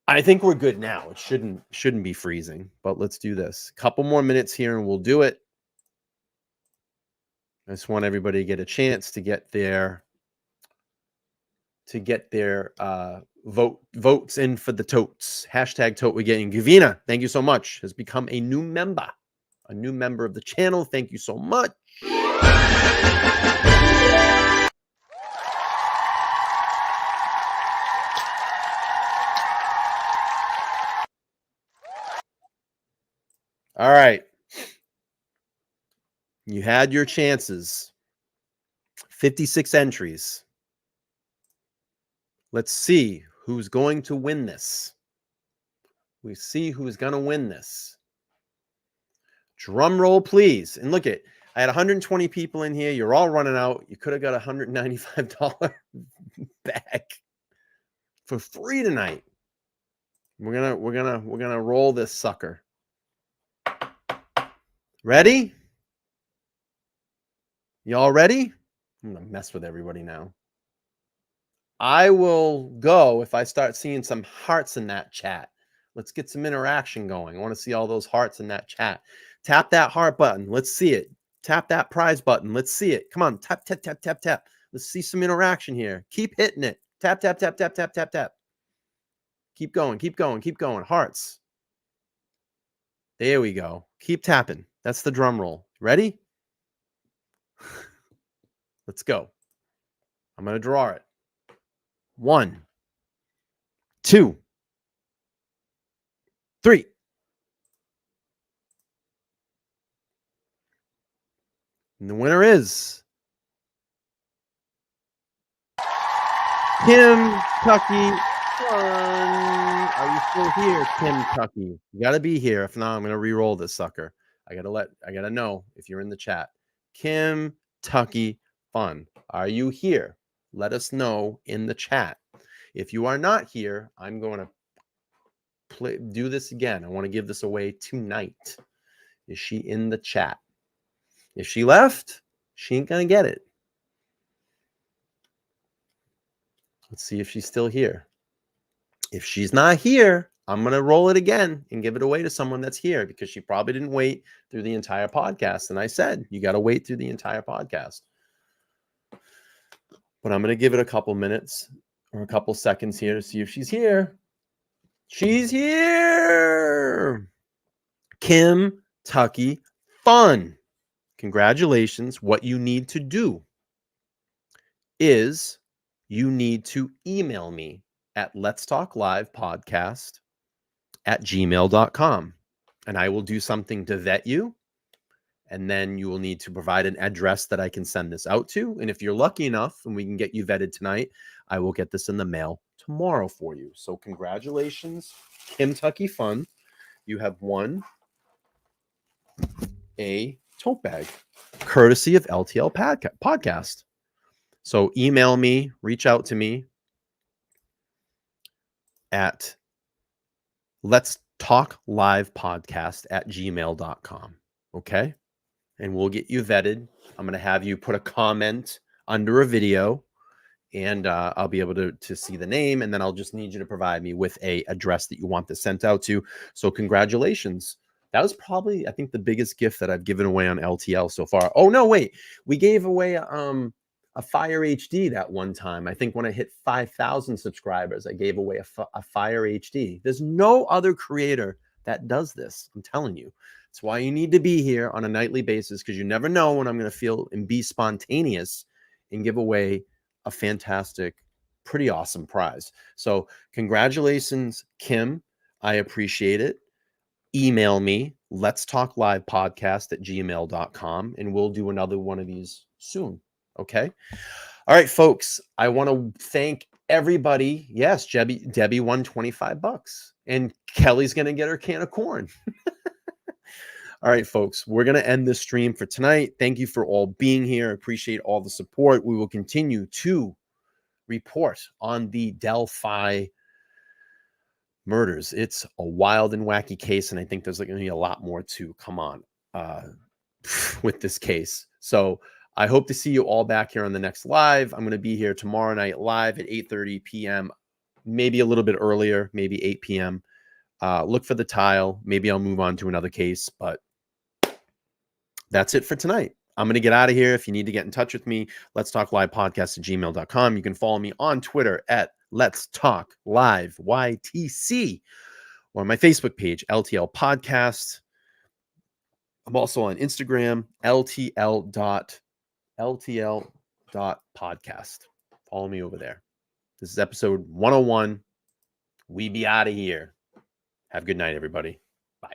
I think we're good now. It shouldn't be freezing, but let's do this. Couple more minutes here and we'll do it. I just want everybody to get a chance to get their votes in for the totes. Hashtag tote we're getting. Gavina, thank you so much, has become a new member of the channel. Thank you so much. All right. You had your chances. 56 entries. Let's see who's going to win this. We see who's going to win this. Drum roll, please. And look at, I had 120 people in here. You're all running out. You could have got a $195 back for free tonight. We're gonna roll this sucker. Ready? Y'all ready? I'm gonna mess with everybody now. I will go if I start seeing some hearts in that chat. Let's get some interaction going. I want to see all those hearts in that chat. Tap that heart button. Let's see it. Tap that prize button. Let's see it. Come on. Tap, tap, tap, tap, tap. Let's see some interaction here. Keep hitting it. Tap, tap, tap, tap, tap, tap, tap. Keep going. Keep going. Keep going. Hearts. There we go. Keep tapping. That's the drum roll. Ready? Let's go. I'm going to draw it. 1, 2, 3. And the winner is Kim Tucky. Are you still here, Kim Tucky? You got to be here. If not, I'm going to re-roll this sucker. I got to know if you're in the chat. Kim Tucky Fun. Are you here? Let us know in the chat. If you are not here, I'm going to do this again. I want to give this away tonight. Is she in the chat? If she left, she ain't going to get it. Let's see if she's still here. If she's not here, I'm going to roll it again and give it away to someone that's here because she probably didn't wait through the entire podcast. And I said, you got to wait through the entire podcast. But I'm going to give it a couple minutes or a couple seconds here to see if she's here. She's here. Kim Tucky Fun. Congratulations. What you need to do is you need to email me at letstalklivepodcast@gmail.com. And I will do something to vet you. And then you will need to provide an address that I can send this out to. And if you're lucky enough and we can get you vetted tonight, I will get this in the mail tomorrow for you. So congratulations, Kim Tucky Fun. You have won a tote bag courtesy of LTL Podcast. So email me, reach out to me at letstalklivepodcast@gmail.com. Okay? And we'll get you vetted. I'm going to have you put a comment under a video, and I'll be able to see the name, and then I'll just need you to provide me with a address that you want this sent out to. So congratulations. That was probably, I think, the biggest gift that I've given away on LTL so far. Oh, no, wait. We gave away a Fire HD that one time. I think when I hit 5,000 subscribers, I gave away a Fire HD. There's no other creator that does this. I'm telling you. That's why you need to be here on a nightly basis, because you never know when I'm going to feel and be spontaneous and give away a fantastic, pretty awesome prize. So congratulations, Kim. I appreciate it. Email me, letstalklivepodcast@gmail.com, and we'll do another one of these soon. Okay. All right, folks. I want to thank everybody. Yes, Debbie won $25, and Kelly's going to get her can of corn. All right, folks, we're going to end this stream for tonight. Thank you for all being here. Appreciate all the support. We will continue to report on the Delphi murders. It's a wild and wacky case, and I think there's going to be a lot more to come on with this case. So I hope to see you all back here on the next live. I'm going to be here tomorrow night live at 8:30 p.m., maybe a little bit earlier, maybe 8 p.m. Look for the tile. Maybe I'll move on to another case, but that's it for tonight. I'm going to get out of here. If you need to get in touch with me, letstalklivepodcast@gmail.com. You can follow me on Twitter at Let's Talk Live YTC, or my Facebook page, LTL Podcast. I'm also on Instagram, ltl.podcast. Follow me over there. This is episode 101. We be out of here. Have a good night, everybody. Bye.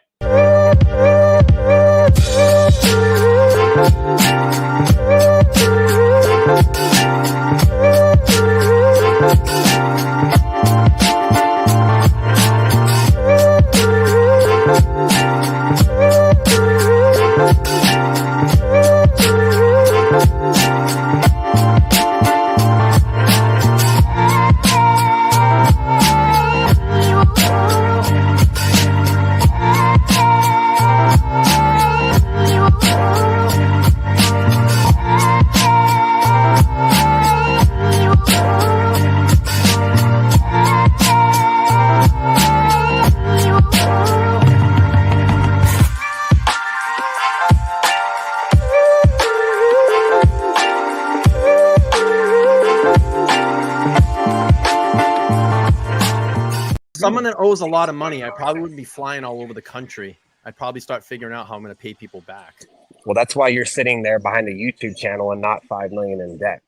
Someone that owes a lot of money, I probably wouldn't be flying all over the country. I'd probably start figuring out how I'm going to pay people back. Well, that's why you're sitting there behind a YouTube channel and not $5 million in debt.